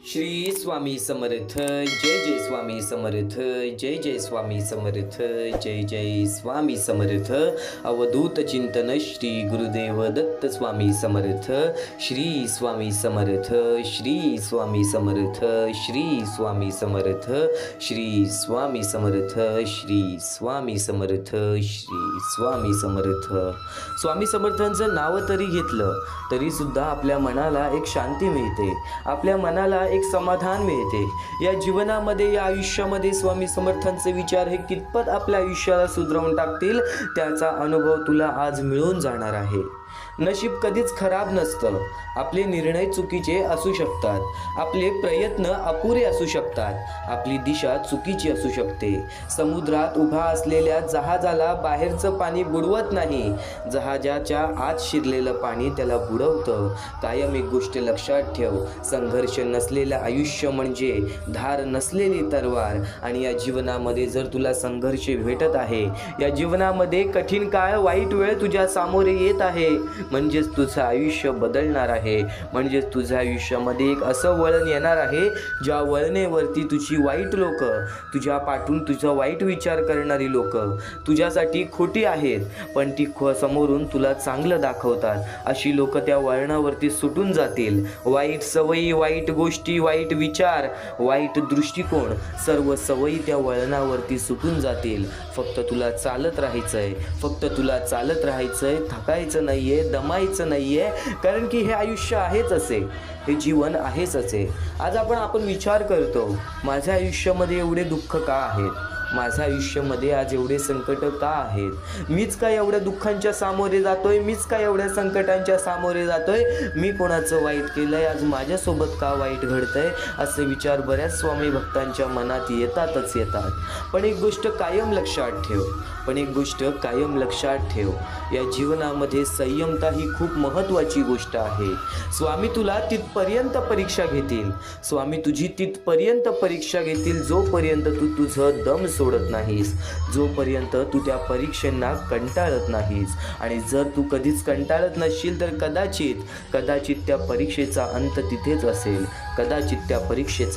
श्री स्वामी समर्थ। जय जय स्वामी समर्थ। जय जय स्वामी समर्थ। जय जय स्वामी समर्थ। अवधूत चिंतन श्री गुरुदेव दत्त स्वामी समर्थ। श्री स्वामी समर्थ। श्री स्वामी समर्थ। श्री स्वामी समर्थ। श्री स्वामी समर्थ। श्री स्वामी समर्थ। श्री स्वामी समर्थ। स्वामी समर्थांचं नाव तरी घेतलं तरी सुद्धा आपल्या मनाला एक शांती मिळते, आपल्या मनाला एक समाधान मिळते। या जीवनामध्ये, या आयुष्यामध्ये स्वामी समर्थांचे विचार हे कितपत आपल्या आयुष्याला सुधरवून टाकतील त्याचा अनुभव तुला आज मिळून जाणार आहे। नशीब कधीच खराब नसतं। आपले निर्णय चुकीचे असू शकतात, आपले प्रयत्न अपुरे असू शकतात, आपली दिशा चुकीची असू शकते। समुद्रात उभा असलेल्या जहाजाला बाहेरचं पाणी बुडवत नाही, जहाजाच्या आत शिरलेलं पाणी त्याला बुडवतं। कायम एक गोष्ट लक्षात ठेव, संघर्ष नसलेलं आयुष्य म्हणजे धार नसलेली तलवार। आणि या जीवनामध्ये जर तुला संघर्ष भेटत आहे, या जीवनामध्ये कठीण काळ, वाईट वेळ तुझ्या सामोरे येत आहे, म्हणजेच तुझं आयुष्य बदलणार आहे। म्हणजेच तुझ्या आयुष्यामध्ये एक असं वळण येणार आहे ज्या वळणेवरती तुझी वाईट लोक, तुझ्या पाठून तुझा वाईट विचार करणारी लोक तुझ्यासाठी खोटी आहेत, पण ती समोरून तुला चांगलं दाखवतात, अशी लोक त्या वळणावरती सुटून जातील। वाईट सवयी, वाईट गोष्टी, वाईट विचार, वाईट दृष्टिकोन, सर्व सवयी त्या वळणावरती सुटून जातील। फक्त तुला चालत राहायचंय, फक्त तुला चालत राहायचंय, थकायचं नाहीये, दमायचं नाहीये, कारण की हे आयुष्य आहेच असे, हे जीवन आहेच असे। आज आपण विचार करतो, माझ्या आयुष्यामध्ये एवढे दुःख का आहेत, माझ्या आयुष्यामध्ये आज एवढे संकट का आहेत, मीच काय एवढ्या दुःखांच्या सामोरे जातोय, मीच काय एवढ्या संकटांच्या सामोरे जातोय, मी कोणाचं वाईट केलंय, आज माझ्यासोबत का वाईट घडतंय, असे विचार बऱ्याच स्वामी भक्तांच्या मनात येतातच येतात। पण एक गोष्ट कायम लक्षात ठेव, या जीवनामध्ये संयमता ही खूप महत्त्वाची गोष्ट आहे। स्वामी तुला तिथपर्यंत परीक्षा घेतील, स्वामी तुझी तिथपर्यंत परीक्षा घेतील जोपर्यंत तू तुझं दम सोडत नाहीस, जोपर्यंत तू त्या परीक्षेंना कंटाळत नाहीस। आणि जर तू कधीच कंटाळत नसशील तर कदाचित त्या परीक्षेचा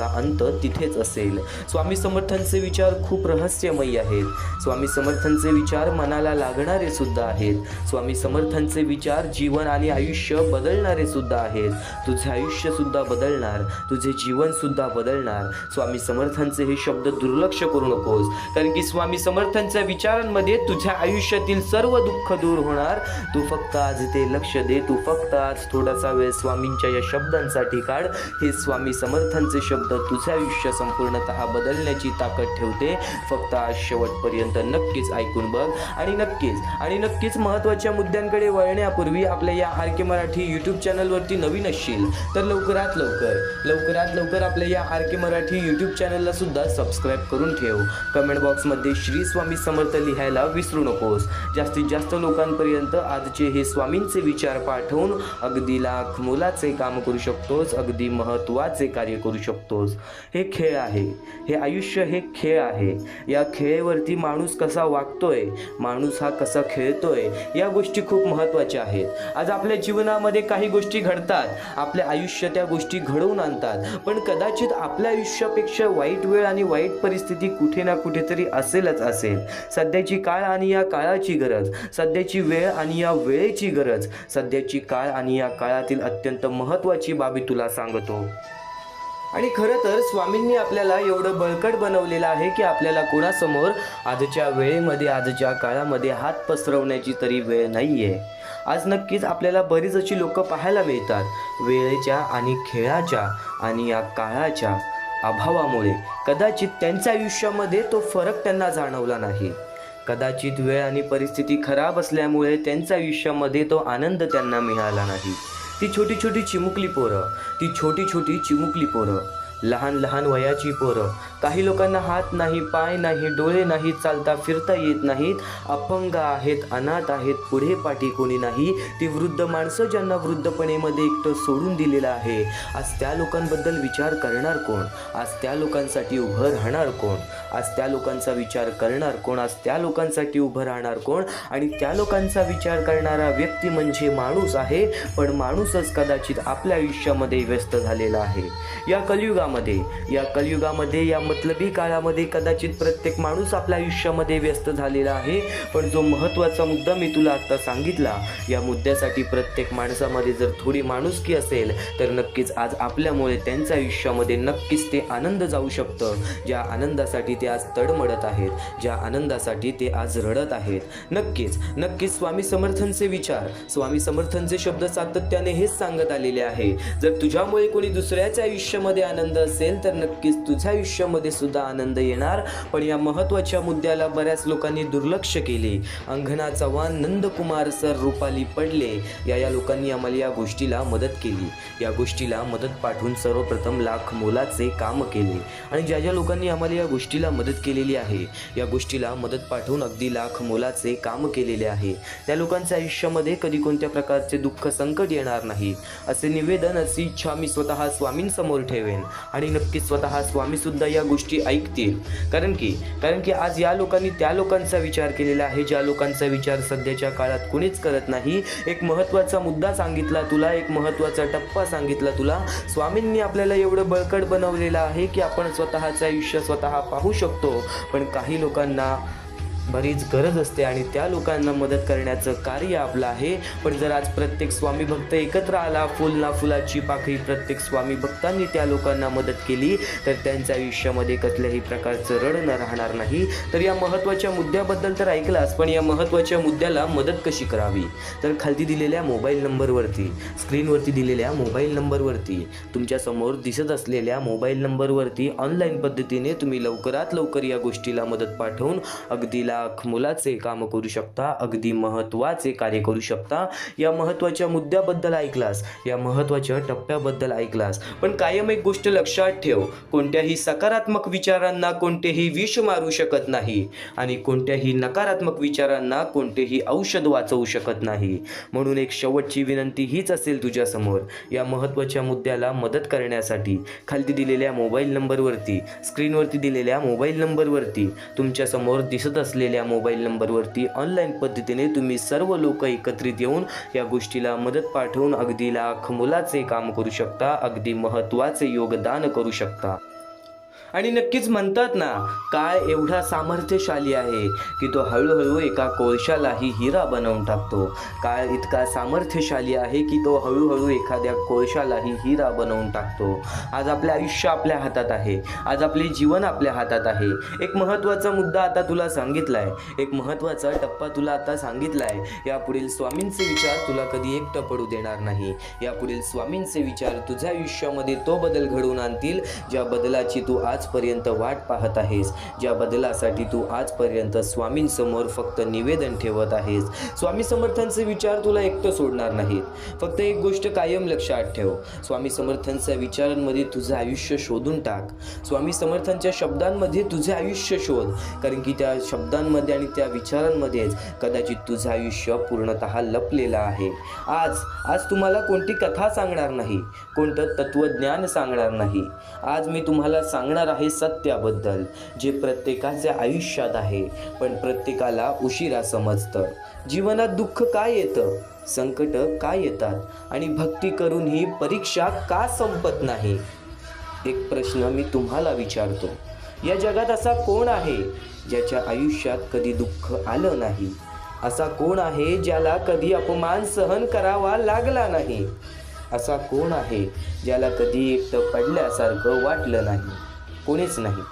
अंत तिथेच असेल, स्वामी समर्थांचे विचार खूप रहस्यमयी आहेत, स्वामी समर्थांचे विचार मनाला लागणारे सुद्धा आहेत, स्वामी समर्थांचे विचार जीवन आणि आयुष्य बदलणारे सुद्धा आहेत। तुझे आयुष्य सुद्धा बदलणार, तुझे जीवन सुद्धा बदलणार। स्वामी समर्थांचे हे शब्द दुर्लक्ष करू नकोस, कारण की स्वामी समर्थांच्या विचारांमध्ये तुझ्या आयुष्यातील सर्व दुःख दूर होणार। तू फक्त आज ते लक्ष दे, तू फक्त आज थोडासा वेळ स्वामींच्या या शब्दांसाठी काढ। हे स्वामी समर्थांचे शब्द तुझे आयुष्य संपूर्णतः बदलण्याची ताकद ठेवते। फक्त आज शेवटपर्यंत नक्कीच ऐकून बघ। आणि नक्कीच महत्त्वाच्या मुद्द्यांकडे वळण्यापूर्वी आपल्या या आर के मराठी यूट्यूब चॅनलवरती नवीन असशील तर लवकरात लवकर आपल्या या आर के मराठी यूट्यूब चॅनलला सुद्धा सबस्क्राईब करून ठेव। कमेंट बॉक्समध्ये श्री स्वामी समर्थ लिहायला विसरू नकोस। जास्तीत जास्त लोकांपर्यंत आजचे हे स्वामींचे विचार पाठवून अगदी लाख मोलाचे काम करू शकतोस, अगदी महत्त्वाचे कार्य करू शकतोस। हे खेळ आहे, हे आयुष्य हे खेळ आहे। या खेळावरती माणूस कसा वागतोय, माणूस हा कसा खेळतोय, या गोष्टी खूप महत्त्वाच्या आहेत। आज आपल्या जीवनामध्ये काही गोष्टी घडतात, आपले आयुष्य त्या गोष्टी घडवून आणतात, पण कदाचित आपल्या आयुष्यापेक्षा वाईट वेळ आणि वाईट परिस्थिती कुठे ना कुठेतरी असेल। सध्याची काळ आणि या काळाची गरज, सध्याची वेळ आणि या वेळेची गरज, सध्याची काळ आणि या काळातील अत्यंत महत्त्वाची बाबी तुला सांगतो। आणि खरं तर स्वामींनी आपल्याला एवढं बळकट बनवलेलं आहे की आपल्याला कोणासमोर आजच्या वेळेमध्ये, आजच्या काळामध्ये हात पसरवण्याची तरी वेळ नाही आहे। आज नक्कीच आपल्याला बरीच अशी लोक पाहायला मिळतात, वेळेच्या आणि खेळाच्या आणि या काळाच्या अभावामुळे कदाचित त्यांच्या आयुष्यामध्ये तो फरक त्यांना जाणवला नाही। कदाचित वेळ आणि परिस्थिती खराब असल्यामुळे त्यांच्या आयुष्यामध्ये तो आनंद त्यांना मिळाला नाही। ती छोटी छोटी चिमुकली पोरं, लहान वयाची पोरं काही लोकांना हात नाही, पाय नाही, डोळे नाहीत, चालता फिरता येत नाहीत, अपंग आहेत, अनाथ आहेत, पुढे पाठी कोणी नाही, ती वृद्ध माणसं ज्यांना वृद्धपणेमध्ये एकटं सोडून दिलेलं आहे. आज त्या लोकांबद्दल विचार करणार कोण? आज त्या लोकांसाठी उभं राहणार कोण? आज त्या लोकांचा विचार करणार कोण? आज त्या लोकांसाठी उभं राहणार कोण? आणि त्या लोकांचा विचार करणारा व्यक्ती म्हणजे माणूस आहे, पण माणूसच कदाचित आपल्या आयुष्यामध्ये व्यस्त झालेला आहे. या कलियुगामध्ये या मतलबी काळामध्ये कदाचित प्रत्येक माणूस आपल्या आयुष्यामध्ये व्यस्त झालेला आहे. पण जो महत्त्वाचा मुद्दा मी तुला आत्ता सांगितला, या मुद्द्यासाठी प्रत्येक माणसामध्ये जर थोडी माणुसकी असेल तर नक्कीच आज आपल्यामुळे त्यांच्या आयुष्यामध्ये नक्कीच ते आनंद जाऊ शकतं. ज्या आनंदासाठी ते आज तडमडत आहेत, ज्या आनंदासाठी ते आज रडत आहेत. नक्कीच स्वामी समर्थांचे विचार, स्वामी समर्थांचे शब्द सातत्याने हेच सांगत आलेले आहे. जर तुझ्यामुळे कोणी दुसऱ्याच्या आयुष्यामध्ये आनंद असेल तर नक्कीच तुझ्या आयुष्यामध्ये सुद्धा आनंद येणार. पण या महत्त्वाच्या मुद्द्याला बऱ्याच लोकांनी दुर्लक्ष केले. अंगना चव्हाण, नंदकुमार सर, रुपाली पडले या लोकांनी आम्हाला या गोष्टीला मदत केली. या गोष्टीला मदत पाठवून सर्वप्रथम लाख मोलाचे काम केले. आणि ज्या लोकांनी आम्हाला या गोष्टीला मदत केलेली आहे, या गोष्टीला मदत पाठवून अगदी लाख मोलाचे काम केलेले आहे, त्या लोकांच्या आयुष्यामध्ये कधी कोणत्या प्रकारचे दुःख संकट येणार नाही. असे निवेदन, अशी इच्छा मी स्वतः स्वामींसमोर ठेवेन. आणि नक्कीच स्वतः स्वामीसुद्धा या गोष्टी ऐकतील. कारण की आज या लोकांनी त्या लोकांचा विचार केलेला आहे, ज्या लोकांचा विचार सध्याच्या काळात कुणीच करत नाही. एक महत्त्वाचा मुद्दा सांगितला तुला, एक महत्त्वाचा टप्पा सांगितला तुला. स्वामींनी आपल्याला एवढं बळकट बनवलेलं आहे की आपण स्वतःचं आयुष्य स्वतः पाहू शकतो. पण काही लोकांना बरीच गरज असते आणि त्या लोकांना मदत करण्याचं कार्य आपलं आहे. पण जर आज प्रत्येक स्वामी भक्त एकत्र आला, फुल ना फुलाची पाकळी, प्रत्येक स्वामी भक्तांनी त्या लोकांना मदत केली तर त्यांच्या आयुष्यामध्ये कसल्याही प्रकारचं रडणं राहणार नाही. तर या महत्त्वाच्या मुद्द्याबद्दल तर ऐकलास, पण या महत्त्वाच्या मुद्द्याला मदत कशी करावी? तर खालती दिलेल्या मोबाईल नंबरवरती, स्क्रीनवरती दिलेल्या मोबाईल नंबरवरती, तुमच्यासमोर दिसत असलेल्या मोबाईल नंबरवरती ऑनलाईन पद्धतीने तुम्ही लवकरात लवकर या गोष्टीला मदत पाठवून अगदी लाख मोलाचे काम करू शकता, अगदी महत्त्वाचे कार्य करू शकता. या महत्त्वाच्या मुद्द्याबद्दल ऐकलास, या महत्त्वाच्या टप्प्याबद्दल ऐकलास. पण कायम एक गोष्ट लक्षात ठेव, कोणत्याही सकारात्मक विचारांना कोणतेही विष मारू शकत नाही आणि कोणत्याही नकारात्मक विचारांना कोणतेही औषध वाचवू शकत नाही. म्हणून एक शेवटची विनंती हीच असेल तुझ्यासमोर, या महत्त्वाच्या मुद्द्याला मदत करण्यासाठी खालती दिलेल्या मोबाईल नंबरवरती, स्क्रीनवरती दिलेल्या मोबाईल नंबरवरती, तुमच्यासमोर दिसत असलेल्या मोबाईल नंबरवरती ऑनलाईन पद्धतीने तुम्ही सर्व लोक एकत्रित येऊन या गोष्टीला मदत पाठवून अगदी लाख मोलाचे काम करू शकता, अगदी महत्त्वाचे योगदान करू शकता. आणि नक्कीच म्हणतात ना, काळ एवढा सामर्थ्यशाली आहे की तो हळूहळू एका कोळशालाही हिरा बनवून टाकतो. काळ इतका सामर्थ्यशाली आहे की तो हळूहळू एखाद्या कोळशालाही हिरा बनवून टाकतो. आज आपले आयुष्य आपल्या हातात आहे, आज आपले जीवन आपल्या हातात आहे. एक महत्त्वाचा मुद्दा आता तुला सांगितला आहे, एक महत्त्वाचा टप्पा तुला आता सांगितला आहे. यापुढील स्वामींचे विचार तुला कधी एकटं पडू देणार नाही. यापुढील स्वामींचे विचार तुझ्या आयुष्यामध्ये तो बदल घडवून आणतील, ज्या बदलाची तू आजपर्यंत वाट पाहत आहेस, ज्या बदलासाठी तू आजपर्यंत स्वामींसमोर फक्त निवेदन ठेवत आहेस. स्वामी समर्थांचे विचार तुला एकटं सोडणार नाहीत. फक्त एक गोष्ट कायम लक्षात ठेव, स्वामी समर्थांच्या विचारांमध्ये तुझं आयुष्य शोधून टाक. स्वामी समर्थांच्या शब्दांमध्ये तुझे आयुष्य शोध, कारण की त्या शब्दांमध्ये आणि त्या विचारांमध्येच कदाचित तुझं आयुष्य पूर्णतः लपलेलं आहे. आज तुम्हाला कोणती कथा सांगणार नाही, कोणतं तत्वज्ञान सांगणार नाही. आज मी तुम्हाला सांगणार आहे सत्याबद्दल, जे प्रत्येकाच्या आयुष्यात आहे, पण प्रत्येकाला उशिरा समजतं. जीवनात दुःख काय येतं, संकट काय येतात आणि भक्ती करून ही परीक्षा का संपत नाही? एक प्रश्न मी तुम्हाला विचारतो, या जगात असा कोण आहे ज्याच्या आयुष्यात कधी दुःख आलं नाही? असा कोण आहे ज्याला कधी अपमान सहन करावा लागला नाही? असा कोण आहे ज्याला कधी एकटं पडल्यासारखं वाटलं नाही? कोणीच नाही.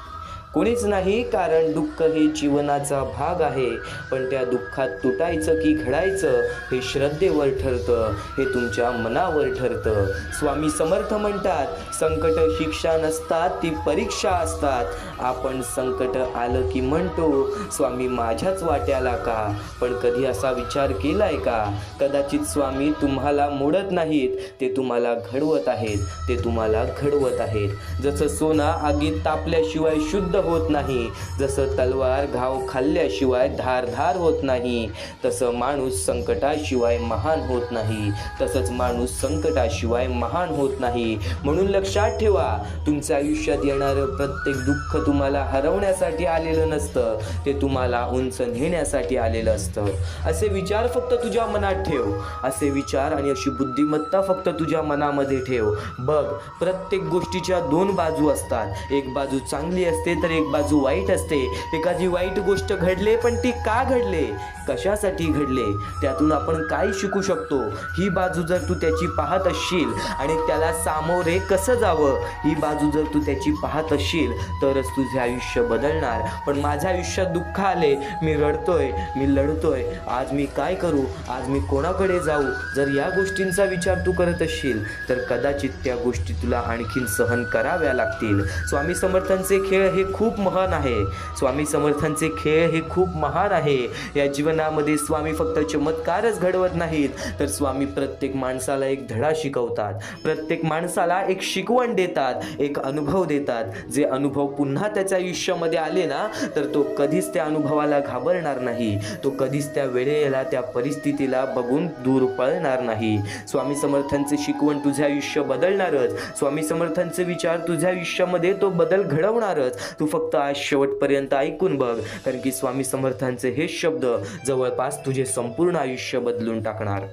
कोणीच नाही, कारण दुःख हे जीवनाचा भाग आहे. पण त्या दुःखात तुटायचं की घडायचं हे श्रद्धेवर ठरतं, हे तुमच्या मनावर ठरतं. स्वामी समर्थ म्हणतात, संकट शिक्षा नसतात, ती परीक्षा असतात. आपण संकट आलं की म्हणतो, स्वामी माझ्याच वाट्याला का? पण कधी असा विचार केलाय का? कदाचित स्वामी तुम्हाला मोडत नाहीत, ते तुम्हाला घडवत आहेत, ते तुम्हाला घडवत आहेत. जसं सोनं आगीत तापल्याशिवाय शुद्ध होत नाही, जसं तलवार घाव खाल्ल्याशिवाय धारधार होत नाही, तसं माणूस संकटाशिवाय महान होत नाही, तसंच माणूस संकटाशिवाय महान होत नाही. म्हणून लक्षात ठेवा, तुमच्या आयुष्यात येणारं प्रत्येक दुःख तुम्हाला हरवण्यासाठी आलेलं नसतं, ते तुम्हाला उंच नेण्यासाठी आलेलं असतं. असे विचार फक्त तुझ्या मनात ठेव, असे विचार आणि अशी बुद्धिमत्ता फक्त तुझ्या मनामध्ये ठेव. बघ, प्रत्येक गोष्टीच्या दोन बाजू असतात. एक बाजू चांगली असते तर एक बाजू वाईट असते. एखादी वाईट गोष्ट घडले, पण ती का घडले, कशासाठी घडले, त्यातून आपण काय शिकू शकतो, ही बाजू जर तू त्याची पाहत असशील आणि त्याला सामोरे कसं जावं, ही बाजू जर तू त्याची पाहत असशील तरच तुझे आयुष्य बदलणार. पण माझ्या आयुष्यात दुःख आले, मी रडतोय, मी लढतोय, आज मी काय करू, आज मी कोणाकडे जाऊ, जर या गोष्टींचा विचार तू करत असशील तर कदाचित त्या गोष्टी तुला आणखीन सहन कराव्या लागतील. स्वामी समर्थांचे खेळ हे खूप महान आहे. स्वामी समर्थांचे खेळ हे खूप महान आहे. या जीवनामध्ये स्वामी फक्त चमत्कारच घडवत नाहीत, तर स्वामी प्रत्येक माणसाला एक धडा शिकवतात, प्रत्येक माणसाला एक शिकवण देतात, एक अनुभव देतात. जे अनुभव पुन्हा त्याच्या आयुष्यामध्ये आले ना, तर तो कधीच त्या अनुभवाला घाबरणार नाही, तो कधीच त्या वेळेला, त्या परिस्थितीला बघून दूर पळणार नाही. स्वामी समर्थांचे शिकवण तुझे आयुष्य बदलणारच. स्वामी समर्थांचे विचार तुझ्या आयुष्यामध्ये तो बदल घडवणारच. तू फक्त आज शेवटपर्यंत ऐकून बघ, कारण की स्वामी समर्थांचे हे शब्द जवळपास तुझे संपूर्ण आयुष्य बदलून टाकणार.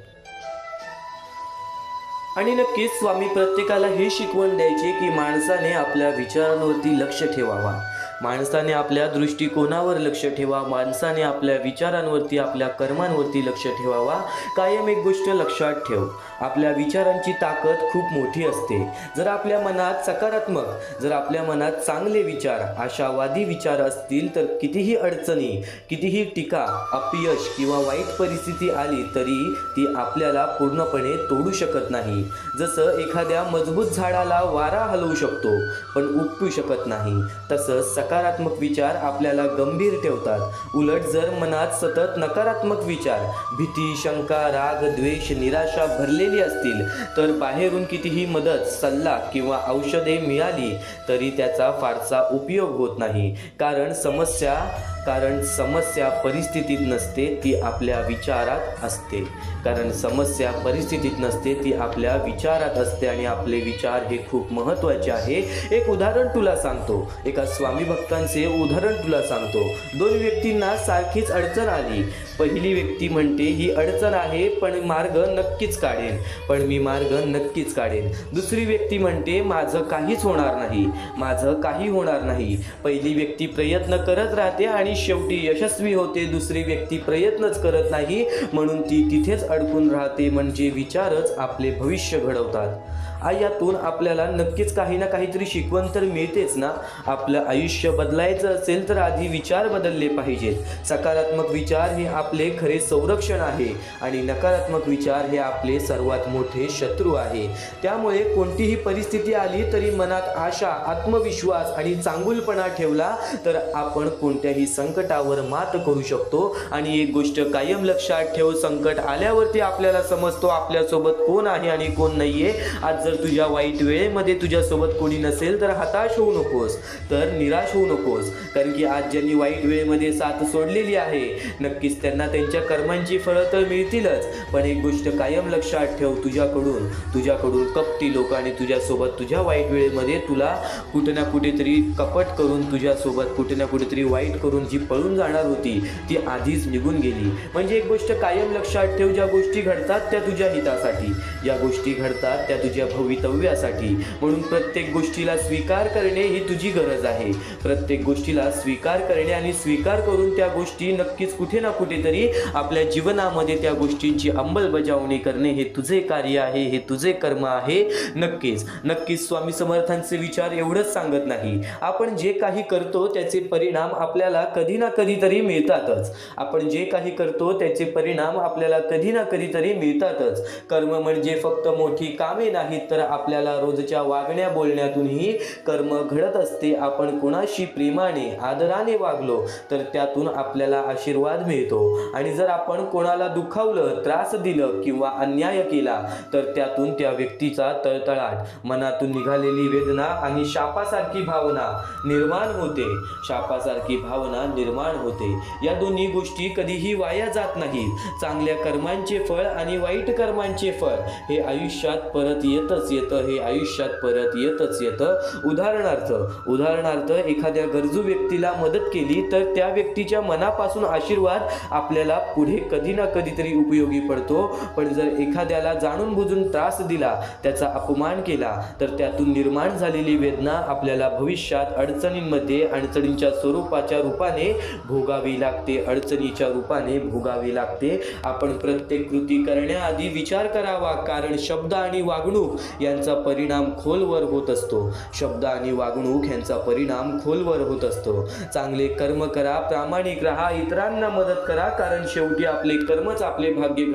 आणि नक्कीच स्वामी प्रत्येकाला हे शिकवण द्यायचे की माणसाने आपल्या विचारांवरती लक्ष ठेवावा, माणसाने आपल्या दृष्टिकोनावर लक्ष ठेवा, माणसाने आपल्या विचारांवरती, आपल्या कर्मांवरती लक्ष ठेवावा. कायम एक गोष्ट लक्षात ठेव, आपल्या विचारांची ताकद खूप मोठी असते. जर आपल्या मनात सकारात्मक, जर आपल्या मनात चांगले विचार, आशावादी विचार असतील तर कितीही अडचणी, कितीही टीका, अपयश किंवा वाईट परिस्थिती आली तरी ती आपल्याला पूर्णपणे तोडू शकत नाही. जसं एखाद्या मजबूत झाडाला वारा हलवू शकतो पण उपटू शकत नाही, तसंच सकारात्मक विचार आपल्याला गंभीर ठेवतात. उलट जर मनात सतत नकारात्मक विचार, भीती, शंका, राग, द्वेष, निराशा भरलेली असतील तर बाहेरून कितीही मदत, सल्ला किंवा औषधे मिळाली तरी त्याचा फारसा उपयोग होत नाही. कारण समस्या परिस्थितीत नसते, ती आपल्या विचारात असते. कारण समस्या परिस्थितीत नसते, ती आपल्या विचारात असते आणि आपले विचार हे खूप महत्त्वाचे आहे. एक उदाहरण तुला सांगतो, एका स्वामी भक्तांचे उदाहरण तुला सांगतो. दोन व्यक्तींना सारखीच अडचण आली. पहिली व्यक्ती म्हणते, ही अडचण आहे पण मार्ग नक्कीच काढेन, पण मी मार्ग नक्कीच काढेन. दुसरी व्यक्ती म्हणते, माझं काहीच होणार नाही, माझं काही होणार नाही. पहिली व्यक्ती प्रयत्न करत राहते आणि शेवटी यशस्वी होते. दुसरी व्यक्ती प्रयत्नच करत नाही म्हणून ती तिथेच अडकून राहते. म्हणजे विचारच आपले भविष्य घडवतात. यातून आपल्याला नक्कीच काही ना काहीतरी शिकवण तर मिळतेच ना. आपलं आयुष्य बदलायचं असेल तर आधी विचार बदलले पाहिजेत. सकारात्मक विचार हे आपले खरे संरक्षण आहे आणि नकारात्मक विचार हे आपले सर्वात मोठे शत्रू आहे. त्यामुळे कोणतीही परिस्थिती आली तरी मनात आशा, आत्मविश्वास आणि चांगुलपणा ठेवला तर आपण कोणत्याही संकटावर मात करू शकतो. आणि एक गोष्ट कायम लक्षात ठेव, संकट आल्यावरती आपल्याला समजतो आपल्यासोबत कोण आहे आणि कोण नाहीये. आज जर तुझ्या वाईट वेळेमध्ये तुझ्यासोबत कोणी नसेल तर हताश होऊ नकोस, तर निराश होऊ नकोस. कारण की आज ज्यांनी वाईट वेळेमध्ये साथ सोडलेली आहे नक्कीच त्यांना त्यांच्या कर्मांची फळं तर मिळतीलच. पण एक गोष्ट कायम लक्षात ठेव, तुझ्याकडून कपटी लोक आणि तुझ्यासोबत तुझ्या वाईट वेळेमध्ये तुला कुठे ना कुठेतरी कपट करून, तुझ्यासोबत कुठे ना कुठेतरी वाईट करून जी पळून जाणार होती ती आधीच निघून गेली. म्हणजे एक गोष्ट कायम लक्षात ठेव, ज्या गोष्टी घडतात त्या तुझ्या हितासाठी, ज्या गोष्टी घडतात त्या तुझ्या भवितव्यासाठी. म्हणून प्रत्येक गोष्टीला स्वीकार करणे ही तुझी गरज आहे. प्रत्येक गोष्टीला स्वीकार करणे आणि स्वीकार करून त्या गोष्टी नक्कीच कुठे ना कुठेतरी आपल्या जीवनामध्ये त्या गोष्टींची अंमलबजावणी करणे हे तुझे कार्य आहे, हे तुझे कर्म आहे. नक्कीच स्वामी समर्थांचे विचार एवढंच सांगत नाही, आपण जे काही करतो त्याचे परिणाम आपल्याला कधी ना कधीतरी मिळतातच. आपण जे काही करतो त्याचे परिणाम आपल्याला कधी ना कधीतरी मिळतातच. कर्म म्हणजे फक्त मोठी कामे नाहीत, तर आपल्याला रोजच्या वागण्या बोलण्यातूनही कर्म घडत असते. आपण कोणाशी प्रेमाने आदराने वागलो तर त्यातून आपल्याला आशीर्वाद मिळतो, आणि जर आपण कोणाला दुखावलं, त्रास दिलं किंवा अन्याय केला तर त्यातून त्या व्यक्तीचा तळतळाट, मनातून निघालेली वेदना आणि शापासारखी भावना निर्माण होते. या दोन्ही गोष्टी कधीही वाया जात नाहीत. चांगल्या कर्मांचे फळ आणि वाईट कर्मांचे फळ हे आयुष्यात परत येतच येतं. उदाहरणार्थ एखाद्या गरजू व्यक्तीला मदत केली तर त्या व्यक्तीच्या मनापासून आशीर्वाद आपल्याला पुढे कधी ना कधीतरी उपयोगी पडतो. पण जर एखाद्याला जाणून बुजून त्रास दिला, त्याचा अपमान केला, तर त्यातून निर्माण झालेली वेदना आपल्याला भविष्यात अडचणींच्या रूपाने भोगावी लागते. आपण प्रत्येक कृती करण्याआधी विचार करावा, कारण शब्द आणि वागणूक यांचा परिणाम खोलवर होत असतो. चांगले कर्म करा, प्रामाणिक राहा, इतरांना मदत करा, कारण शेवटी आपले कर्मच आपले भाग्य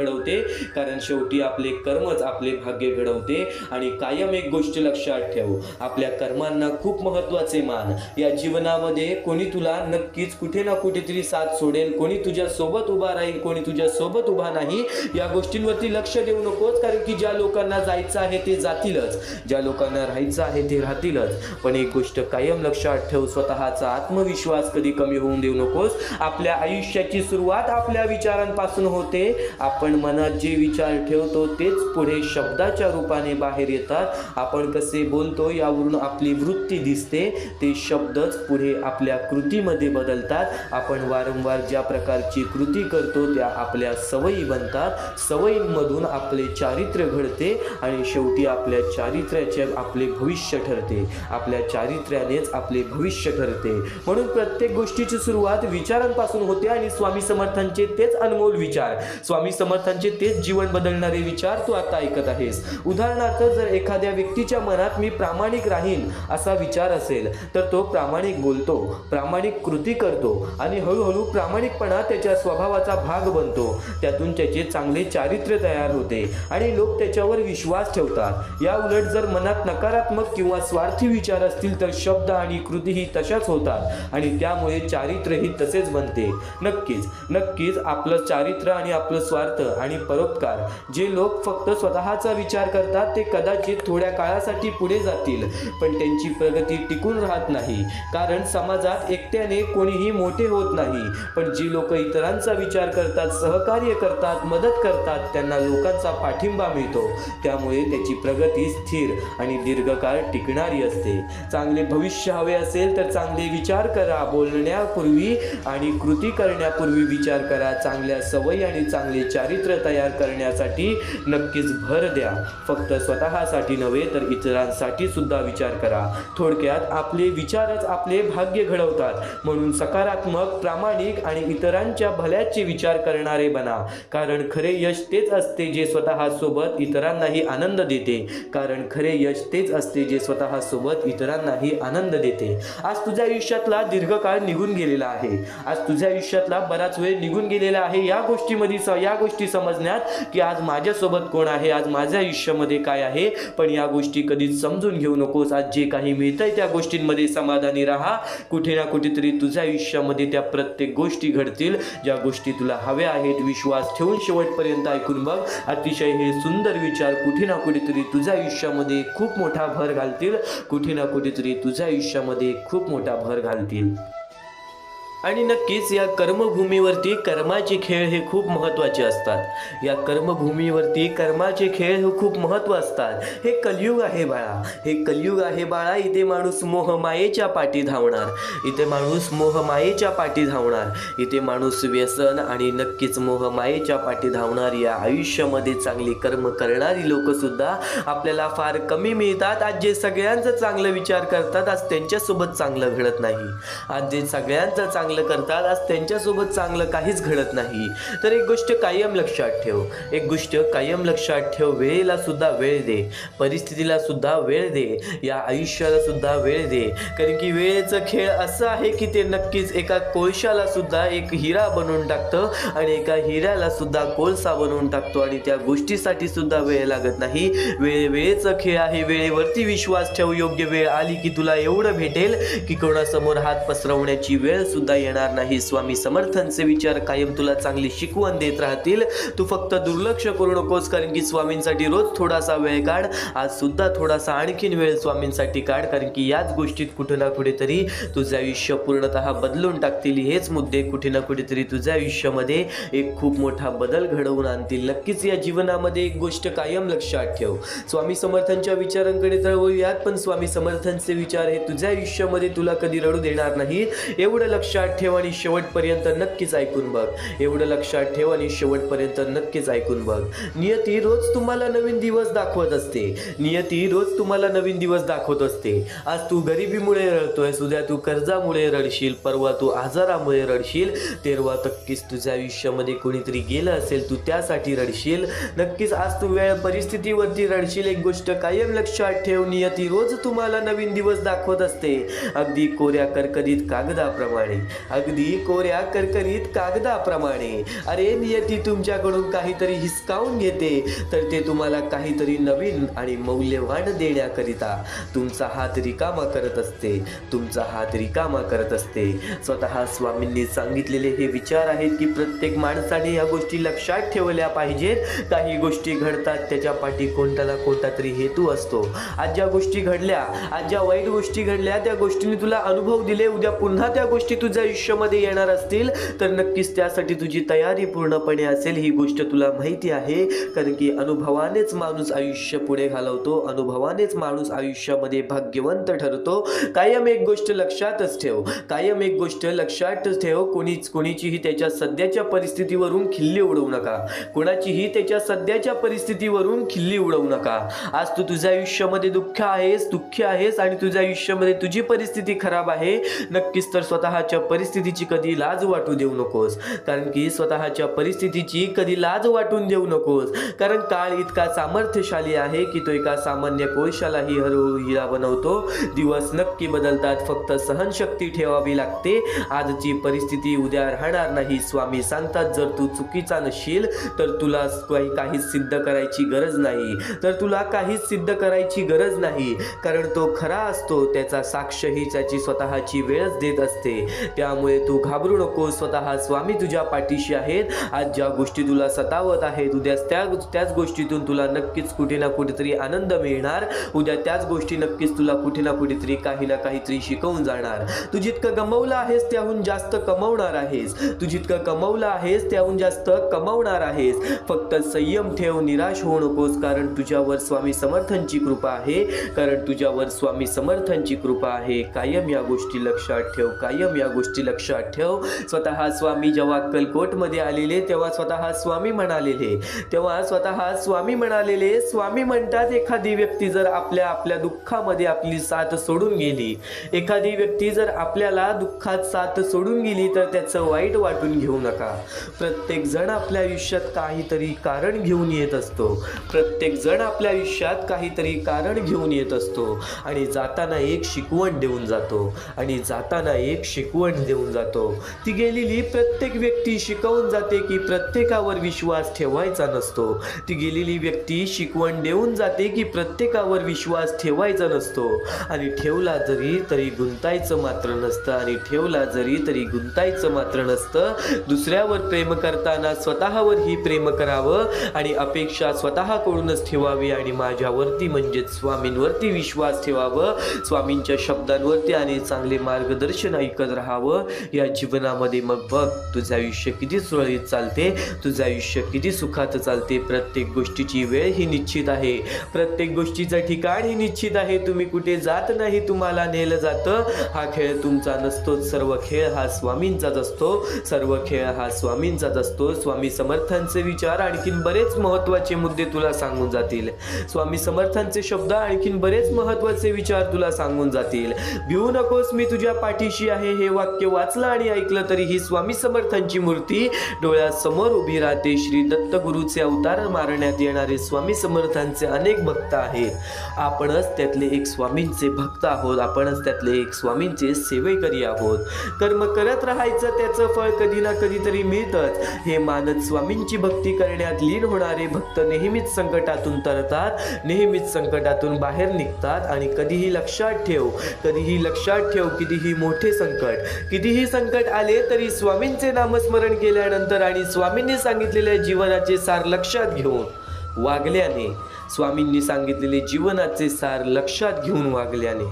घडवते. आणि कायम एक गोष्ट लक्षात ठेव, आपल्या कर्मांना खूप महत्त्वाचे मान. या जीवनामध्ये कोणी तुला नक्कीच कुठे ना कुठेतरी साथ सोडेल, कोणी तुझ्या सोबत उभा राहील, कोणी तुझ्या सोबत उभा नाही. या गोष्टींवरती लक्ष देऊ नकोस, कारण की ज्या लोकांना जायचं आहे ते जातीलच, ज्या लोकांना राहायचं आहे ते राहतीलच. पण एक गोष्ट कायम लक्षात ठेव, स्वतःचा आत्मविश्वास कधी कमी होऊन देऊ नकोस. आपल्या आयुष्याची सुरुवात आपल्या विचारांपासून होते. आपण मनात जे विचार ठेवतो तेच पुढे शब्दाच्या रूपाने बाहेर येतात. आपण कसे बोलतो यावरून आपली वृत्ती दिसते, ते शब्दच पुढे आपल्या कृतीमध्ये बदलतात. आपण वारंवार ज्या प्रकारची कृती करतो त्या आपल्या सवयी बनतात. सवयींमधून आपले चारित्र्य घडते आणि शेवटी आपल्या चारित्र्याचे आपले भविष्य ठरते. आपल्या चारित्र्यानेच आपले भविष्य ठरते. म्हणून प्रत्येक गोष्टीची सुरुवात विचारांपासून होते आणि स्वामी समर्थांचे तेच अनमोल विचार, स्वामी समर्थांचे तेच जीवन बदलणारे विचार तू आता ऐकत आहेस. उदाहरणार्थ, जर एखाद्या व्यक्तीच्या मनात मी प्रामाणिक राहीन असा विचार असेल तर तो प्रामाणिक बोलतो, प्रामाणिक कृती करतो आणि हळूहळू प्रामाणिकपणा त्याच्या स्वभावाचा भाग बनतो. त्यातून त्याचे चांगले चारित्र्य तयार होते आणि लोक त्याच्यावर विश्वास ठेवतात. या उलट जर मनात नकारात्मक किंवा स्वार्थी विचार असतील तर शब्द आणि कृतीही तशाच होतात आणि त्यामुळे चारित्र्यही तसेच बनते. नक्कीच आपलं चारित्र्य आणि आपलं स्वार्थ आणि परोपकार, जे लोक फक्त स्वतःचा विचार करतात ते कदाचित थोड्या काळासाठी पुढे जातील, पण त्यांची प्रगती टिकून राहत नाही. कारण समाजात एकट्याने कोणीही मोठे होत नाही. पण जी लोक इतरांचा विचार करतात, सहकार्य करतात, मदत करतात, त्यांना लोकांचा पाठिंबा मिळतो. त्यामुळे त्याची प्रगती स्थिर आणि दीर्घकाळ टिकणारी असते. चांगले भविष्य हवे असेल तर चांगले विचार करा. बोलण्यापूर्वी आणि कृती करण्यापूर्वी विचार करा. चांगल्या सवयी आणि चांगले चारित्र्य तयार करण्यासाठी नक्कीच भर द्या. फक्त स्वतःसाठी नव्हे तर इतरांसाठी सुद्धा विचार करा. थोडक्यात आपले विचारच आपले भाग्य घडवतात. म्हणून सकारात्मक, प्रामाणिक आणि इतरांच्या भल्याचे विचार करणारे बना. कारण खरे यश तेच असते जे स्वतःसोबत इतरांनाही आनंद देते. आज तुझ्या आयुष्यातला दीर्घकाळ निघून गेलेला आहे. आज तुझ्या आयुष्यातला बराच वेळ निघून गेलेला आहे या गोष्टी समजण्यात, की आज माझ्यासोबत कोण आहे, आज माझ्या आयुष्यामध्ये काय आहे. पण या गोष्टी कधीच समजून घेऊ नकोस. आज जे काही मिळतंय त्या गोष्टींमध्ये समाधानी राहा. कुठे ना कुठेतरी तुझ्या आयुष्यामध्ये त्या प्रत्येक गोष्टी घडतील ज्या गोष्टी तुला हव्या आहेत. विश्वास ठेवून शेवटपर्यंत ऐकून बघ. अतिशय हे सुंदर विचार कुठे ना कुठेतरी तुझ्या आयुष्यामध्ये खूप मोठा भर घालतील. आणि नक्कीच या कर्मभूमीवरती कर्माचे खेळ हे खूप महत्त्वाचे असतात. या कर्मभूमीवरती कर्माचे खेळ हे खूप महत्त्व असतात. हे कलियुग आहे बाळा, हे कलियुग आहे बाळा. इथे माणूस मोहमायेच्या पाठी धावणार, इथे माणूस मोहमायेच्या पाठी धावणार, इथे माणूस व्यसन आणि नक्कीच मोहमायेच्या पाठी धावणार. या आयुष्यामध्ये चांगली कर्म करणारी लोकसुद्धा आपल्याला फार कमी मिळतात. आज जे सगळ्यांचं चांगलं विचार करतात आज त्यांच्यासोबत चांगलं घडत नाही. आज जे सगळ्यांचं चांगलं करतात आज त्यांच्यासोबत चांगलं काहीच घडत नाही. तर एक गोष्ट कायम लक्षात ठेव, एक गोष्ट कायम लक्षात ठेव. वेळेला सुद्धा वेळ दे, परिस्थितीला सुद्धा वेळ दे, या आयुष्याला सुद्धा वेळ दे. कारण की वेळेचं खेळ असं आहे की ते नक्कीच एका कोळशाला सुद्धा एक हिरा बनवून टाकतं आणि एका हिऱ्याला सुद्धा कोळसा बनवून टाकतो. आणि त्या गोष्टीसाठी सुद्धा वेळ लागत नाही. वेळेचा खेळ आहे. वेळेवरती विश्वास ठेव. योग्य वेळ आली की तुला एवढं भेटेल की कोणासमोर हात पसरवण्याची वेळ सुद्धा येणार नाही. स्वामी समर्थांचे विचार कायम तुला चांगली शिकवण देत राहतील. तू फक्त दुर्लक्ष करू नकोस. कारण की स्वामींसाठी रोज थोडासा वेळ काढ. आज सुद्धा थोडासा आणखीन वेळ स्वामींसाठी काढ. कारण की याच गोष्टीत कुठं ना कुठेतरी तुझं आयुष्य पूर्णतः बदलून टाकतील. हेच मुद्दे कुठे ना कुठेतरी तुझ्या आयुष्यामध्ये एक खूप मोठा बदल घडवून आणतील. नक्कीच या जीवनामध्ये एक गोष्ट कायम लक्षात ठेव. स्वामी समर्थांच्या विचारांकडे तर वळूयात, पण स्वामी समर्थांचे विचार हे तुझ्या आयुष्यामध्ये तुला कधी रडू देणार नाही. एवढं लक्षात ठेव आणि शेवटपर्यंत नक्कीच ऐकून बघ. एवढं लक्षात ठेव आणि शेवटपर्यंत नक्कीच ऐकून बघ. नियती रोज तुम्हाला नवीन दिवस दाखवत असते. नियती रोज तुम्हाला नवीन दिवस दाखवत असते. आज तू गरिबीमुळे रडतोय, उद्या तू कर्जामुळे रडशील, परवा तू आजारामुळे रडशील, तेरवा नक्कीच तुझ्या आयुष्यामध्ये कोणीतरी गेलं असेल तू त्यासाठी रडशील. नक्कीच आज तू वेळ परिस्थितीवरती रडशील. एक गोष्ट कायम लक्षात ठेव, नियती रोज तुम्हाला नवीन दिवस दाखवत असते. अगदी कोऱ्या करकरीत कागदाप्रमाणे, अगदी कोऱ्या करकरीत कागदाप्रमाणे. अरे नियती तुमच्याकडून काहीतरी हिसकावून घेते तर ते तुम्हाला काहीतरी नवीन आणि मौल्यवान देण्याकरिता तुमचा हात रिकामा करत असते, तुमचा हात रिकामा करत असते. स्वतः स्वामींनी सांगितलेले हे विचार आहेत की प्रत्येक माणसाने या गोष्टी लक्षात ठेवल्या पाहिजेत. काही गोष्टी घडतात त्याच्या पाठी कोणता ना कोणता तरी हेतू असतो. आज ज्या गोष्टी घडल्या, आज ज्या वाईट गोष्टी घडल्या, त्या गोष्टींनी तुला अनुभव दिले. उद्या पुन्हा त्या गोष्टी तुझ्या आयुष्यामध्ये येणार असतील तर नक्कीच त्यासाठी तुझी तयारी पूर्णपणे असेल. ही गोष्ट तुला माहिती आहे. कारण की अनुभवानेच माणूस आयुष्य पुढे घालवतो, अनुभवानेच माणूस आयुष्यामध्ये भाग्यवंत ठरतो. कायम एक गोष्ट लक्षातच ठेव, कायम एक गोष्ट लक्षातच ठेव. कोणीचीही त्याच्या सध्याच्या परिस्थितीवरून खिल्ली उडवू नका. कोणाचीही त्याच्या सध्याच्या परिस्थितीवरून खिल्ली उडवू नका. आज तू तुझ्या आयुष्यामध्ये दुःखी आहेस आणि तुझ्या आयुष्यामध्ये तुझी परिस्थिती खराब आहे. नक्कीच तर स्वतःच्या परिस्थितीची कधी लाज वाटू देऊ नकोस. कारण की स्वतःच्या परिस्थितीची कधी लाज वाटून देऊ नकोस. कारण काळ इतका सामर्थ्यशाली आहे की तो एका सामान्य कोळशालाही हळूहळू हिरा बनवतो. दिवस नक्की बदलतात, फक्त सहनशक्ती ठेवावी लागते. आजची परिस्थिती उद्या राहणार नाही. स्वामी सांगतात जर तू चुकीचा नसशील तर तुला काहीच सिद्ध करायची गरज नाही, तर तुला काहीच सिद्ध करायची गरज नाही. कारण तो खरा असतो, त्याचा साक्षही त्याची स्वतःची वेळच देत असते. त्यामुळे तू घाबरू नको. स्वतः स्वामी तुझ्या पाठीशी आहेत. आज ज्या गोष्टी तुला सतावत आहेत उद्या त्याच गोष्टीतून तुला नक्कीच कुठे ना कुठेतरी आनंद मिळणार. उद्या त्याच गोष्टी नक्कीच तुला कुठे ना कुठेतरी काही ना काहीतरी शिकवून जाणार. तू जितकं गमवलं आहेस त्याहून जास्त कमवणार आहेस. तू जितकं कमवलं आहेस त्याहून जास्त कमवणार आहेस. फक्त संयम ठेव, निराश होऊ नकोस. कारण तुझ्यावर स्वामी समर्थांची कृपा आहे. कारण तुझ्यावर स्वामी समर्थांची कृपा आहे. कायम या गोष्टी लक्षात ठेव, कायम या गोष्टी लक्षात ठेव. स्वतः स्वामी जेव्हा अक्कलकोटमध्ये आलेले तेव्हा स्वतः स्वामी म्हणालेले, स्वामी म्हणतात एखादी व्यक्ती जर आपल्या दुःखामध्ये आपली साथ सोडून गेली, एखादी व्यक्ती जर आपल्याला दुःखात साथ सोडून गेली तर त्याचं वाईट वाटून घेऊ नका. प्रत्येक जण आपल्या आयुष्यात काहीतरी कारण घेऊन येत असतो. प्रत्येक जण आपल्या आयुष्यात काहीतरी कारण घेऊन येत असतो आणि जाताना एक शिकवण देऊन जातो. ती गेलेली प्रत्येक व्यक्ती शिकवून जाते की प्रत्येकावर विश्वास ठेवायचा नसतो. ती गेलेली व्यक्ती शिकवण देऊन जाते की प्रत्येकावर विश्वास ठेवायचा नसतो. आणि ठेवला जरी तरी गुंतायचं मात्र नसतं. दुसऱ्यावर प्रेम करताना स्वतःवरही प्रेम करावं आणि अपेक्षा स्वतःकडूनच ठेवावी आणि माझ्यावरती म्हणजेच स्वामींवरती विश्वास ठेवावं. स्वामींच्या शब्दांवरती आणि चांगले मार्गदर्शन ऐकत राहावं. करावं या जीवनामध्ये, मग बघ तुझं आयुष्य किती सुरळीत चालते, तुझं आयुष्य किती सुखात चालते. प्रत्येक गोष्टीची वेळ ही निश्चित आहे, प्रत्येक गोष्टीचं ठिकाण ही निश्चित आहे. तुम्ही कुठे जात नाही, तुम्हाला नेलं जातं. हा खेळ तुमचा नसतोच, सर्व खेळ हा स्वामींचाच असतो, सर्व खेळ हा स्वामींचाच असतो. स्वामी समर्थांचे विचार आणखीन बरेच महत्त्वाचे मुद्दे तुला सांगून जातील. स्वामी समर्थांचे शब्द आणखीन बरेच महत्त्वाचे विचार तुला सांगून जातील. भिवू नकोस, मी तुझ्या पाठीशी आहे. हे वाक्य वाचलं आणि ऐकलं तरी ही स्वामी समर्थांची मूर्ती डोळ्यासमोर उभी राहते. श्री दत्तगुरूचे अवतार मारण्यात येणारे स्वामी समर्थांचे अनेक भक्त आहेत. आपणच त्यातले एक स्वामींचे भक्त आहोत, आपणच त्यातले एक स्वामींचे सेवेकरी आहोत. कर्म करत राहायचं, त्याचं फळ कधी ना कधीतरी मिळतंच. हे मानत स्वामींची भक्ती करण्यात लीन होणारे भक्त नेहमीच संकटातून तरतात, नेहमीच संकटातून बाहेर निघतात. आणि कधीही लक्षात ठेव, कधीही लक्षात ठेव, कितीही मोठे संकट, कितीही संकट आले तरी स्वामींचे नामस्मरण केल्यानंतर आणि स्वामींनी सांगितलेल्या जीवनाचे सार लक्षात घेऊन वागल्याने, स्वामींनी सांगितलेले जीवनाचे सार लक्षात घेऊन वागल्याने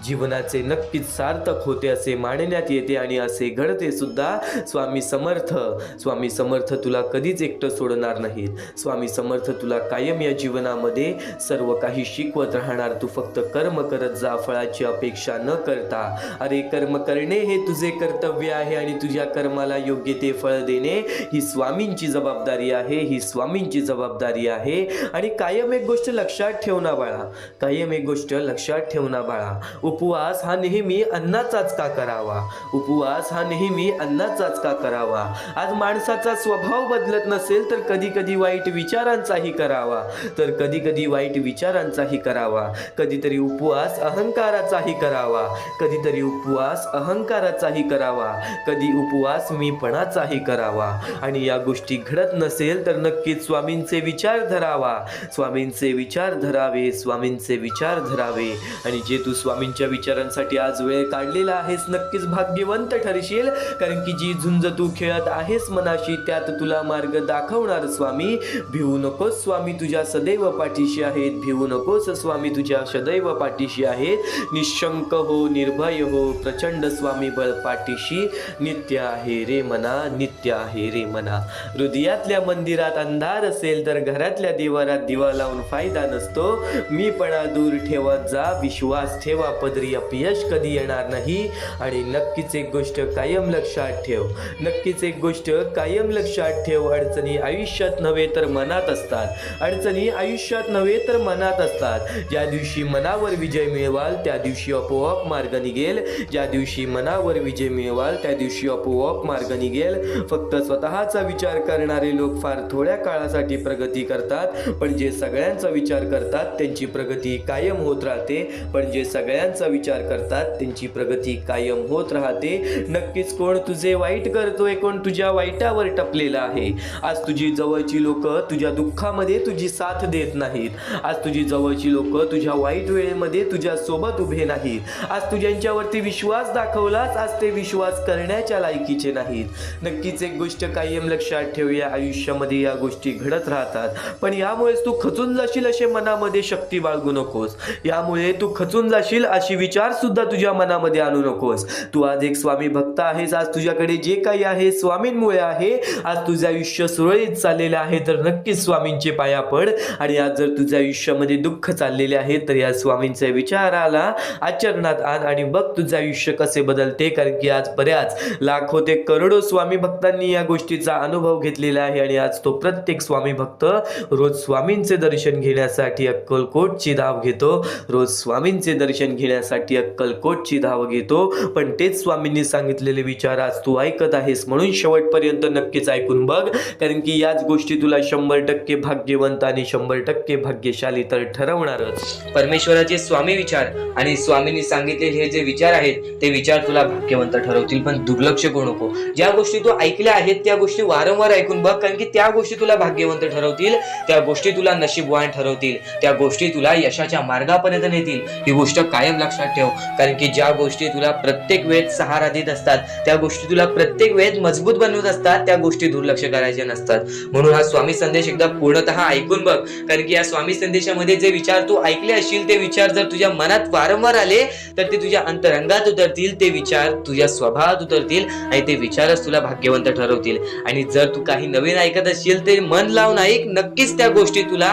जीवनाचे नक्कीच सार्थक होते असे मानण्यात येते आणि असे घडते सुद्धा. स्वामी समर्थ तुला कधीच एकटं सोडणार नाहीत. स्वामी समर्थ तुला कायम या जीवनामध्ये सर्व काही शिकवत राहणार. तू फक्त कर्म करत जा, फळाची अपेक्षा न करता. अरे कर्म करणे हे तुझे कर्तव्य आहे आणि तुझ्या कर्माला योग्य ते फळ देणे ही स्वामींची जबाबदारी आहे, ही स्वामींची जबाबदारी आहे. आणि कायम एक गोष्ट लक्षात ठेव ना बाळा, कायम एक गोष्ट लक्षात ठेव ना बाळा, उपवास हा नेहमी अन्नाचाच का करावा, उपवास हा नेहमी अन्नाचाच का करावा. आज माणसाचा स्वभाव बदलत नसेल तर कधी कधी वाईट विचारांचाही करावा, तर कधी कधी वाईट विचारांचाही करावा. कधीतरी उपवास अहंकाराचाही करावा, कधीतरी उपवास अहंकाराचाही करावा, कधी उपवास मीपणाचाही करावा. आणि या गोष्टी घडत नसेल तर नक्कीच स्वामींचे विचार धरावा, स्वामींचे विचार धरावे, स्वामींचे विचार धरावे. आणि जे तू स्वामींच्या विचारांसाठी आज वेळ काढलेला आहेस नक्कीच भाग्यवंत ठरशील. कारण की जी झुंज तू खेळत आहेस मनाशी त्यात तुला मार्ग दाखवणार स्वामी. भिवू नकोस, स्वामी तुझ्या सदैव पाठीशी आहेत. भिवू नकोस, स्वामी तुझ्या सदैव पाठीशी आहेत. निशंक हो, निर्भय हो, प्रचंड स्वामी बळ पाठीशी नित्य आहे रे मना, नित्य आहे रे मना. हृदयातल्या मंदिरात अंधार असेल तर घरातल्या देवारात दिवा लावून फायदा नसतो. मीपणा दूर ठेवत जा, विश्वास ठेवा, पदरी अपयश कधी येणार नाही. आणि नक्कीच एक गोष्ट कायम लक्षात ठेव, नक्कीच एक गोष्ट कायम लक्षात ठेव. अडचणी आयुष्यात नव्हे तर मनात असतात, अडचणी आयुष्यात नव्हे तर मनात असतात. ज्या दिवशी मनावर विजय मिळवाल त्या दिवशी आपोआप मार्ग निघेल, ज्या दिवशी मनावर विजय मिळवाल त्या दिवशी आपोआप मार्ग निघेल. फक्त स्वतःचा विचार करणारे लोक फार थोड्या काळासाठी प्रगती करतात, पण जे सगळ्यांचा विचार करतात त्यांची प्रगती कायम होत राहते. पण जे सगळ्यांचा विचार करतात त्यांची प्रगती कायम होत राहते. नक्कीच कोण तुझे वाईट करतोय, कोण तुझ्या वाईटावर टपलेला आहे. आज तुझी जवळची लोक तुझ्या दुःखामध्ये तुझी साथ देत नाहीत. आज तुझी जवळची लोक तुझ्या वाईट वेळेमध्ये तुझ्या सोबत उभे नाहीत. आज तू ज्यांच्यावरती विश्वास दाखवलास आज ते विश्वास करण्याच्या लायकीचे नाहीत. नक्कीच एक गोष्ट कायम लक्षात ठेव, या आयुष्यामध्ये या गोष्टी घडत राहतात. पण यामुळेच तू खचून जाशील असे मनामध्ये शक्ती बाळगू नकोस. यामुळे तू खचून जाशील अशी विचार सुद्धा तुझ्या मनामध्ये आणू नकोस. तू आज एक स्वामी भक्त आहेस. आज तुझ्याकडे जे काही आहे स्वामींमुळे आहे. आज तुझं आयुष्य सुरळीत चाललेलं आहे तर नक्कीच स्वामींचे पाया पड. आणि आज जर तुझ्या आयुष्यामध्ये दुःख चाललेले आहे तर या स्वामींच्या विचाराला आचरणात आण आणि बघ तुझं आयुष्य कसे बदलते. कारण की आज बऱ्याच लाखो ते करोडो स्वामी भक्तांनी या गोष्टीचा अनुभव घेतलेला आहे. आणि आज तो प्रत्येक स्वामी भक्त रोज स्वामींचे दर्शन घेण्यासाठी अक्कलकोटची धाव घेतो, रोज स्वामींचे दर्शन घेण्यासाठी अक्कलकोटची धाव घेतो. पण तेच स्वामींनी सांगितलेले विचार आज तू ऐकत आहेस म्हणून शेवटपर्यंत नक्कीच ऐकून बघ. कारण की याच गोष्टी तुला 100% भाग्यवंत आणि 100% भाग्यशाली तर ठरवणारच. परमेश्वराचे स्वामी विचार आणि स्वामींनी सांगितलेले हे जे विचार आहेत ते विचार तुला भाग्यवंत ठरवतील. पण दुर्लक्ष करू नको. ज्या गोष्टी तू ऐकल्या आहेत त्या गोष्टी वारंवार ऐकून बघ. कारण की त्या गोष्टी तुला भाग्यवंत ठरवतील, त्या गोष्टी तुला नशीबवान भाग्यवान ठरवतील, त्या गोष्टी तुला यशाच्या मार्गापर्यंत नेतील. ही गोष्ट कायम लक्षात ठेव. कारण की ज्या गोष्टी तुला प्रत्येक वेळेत सहारा देत असतात, त्या गोष्टी तुला प्रत्येक वेळेत मजबूत बनवत असतात, त्या गोष्टी दुर्लक्ष करायचे नसतात. म्हणून हा स्वामी संदेश एकदा पूर्णतः ऐकून बघ. कारण की या स्वामी संदेशामध्ये जे विचार तू ऐकले असशील, ते विचार जर तुझ्या मनात वारंवार आले तर ते तुझ्या अंतरंगात उतरतील, ते विचार तुझ्या स्वभावात उतरतील आणि ते विचारच तुला भाग्यवंत ठरवतील. आणि जर तू काही नवीन ऐकत असशील ते मन लावून ऐक, नक्कीच त्या गोष्टी तुला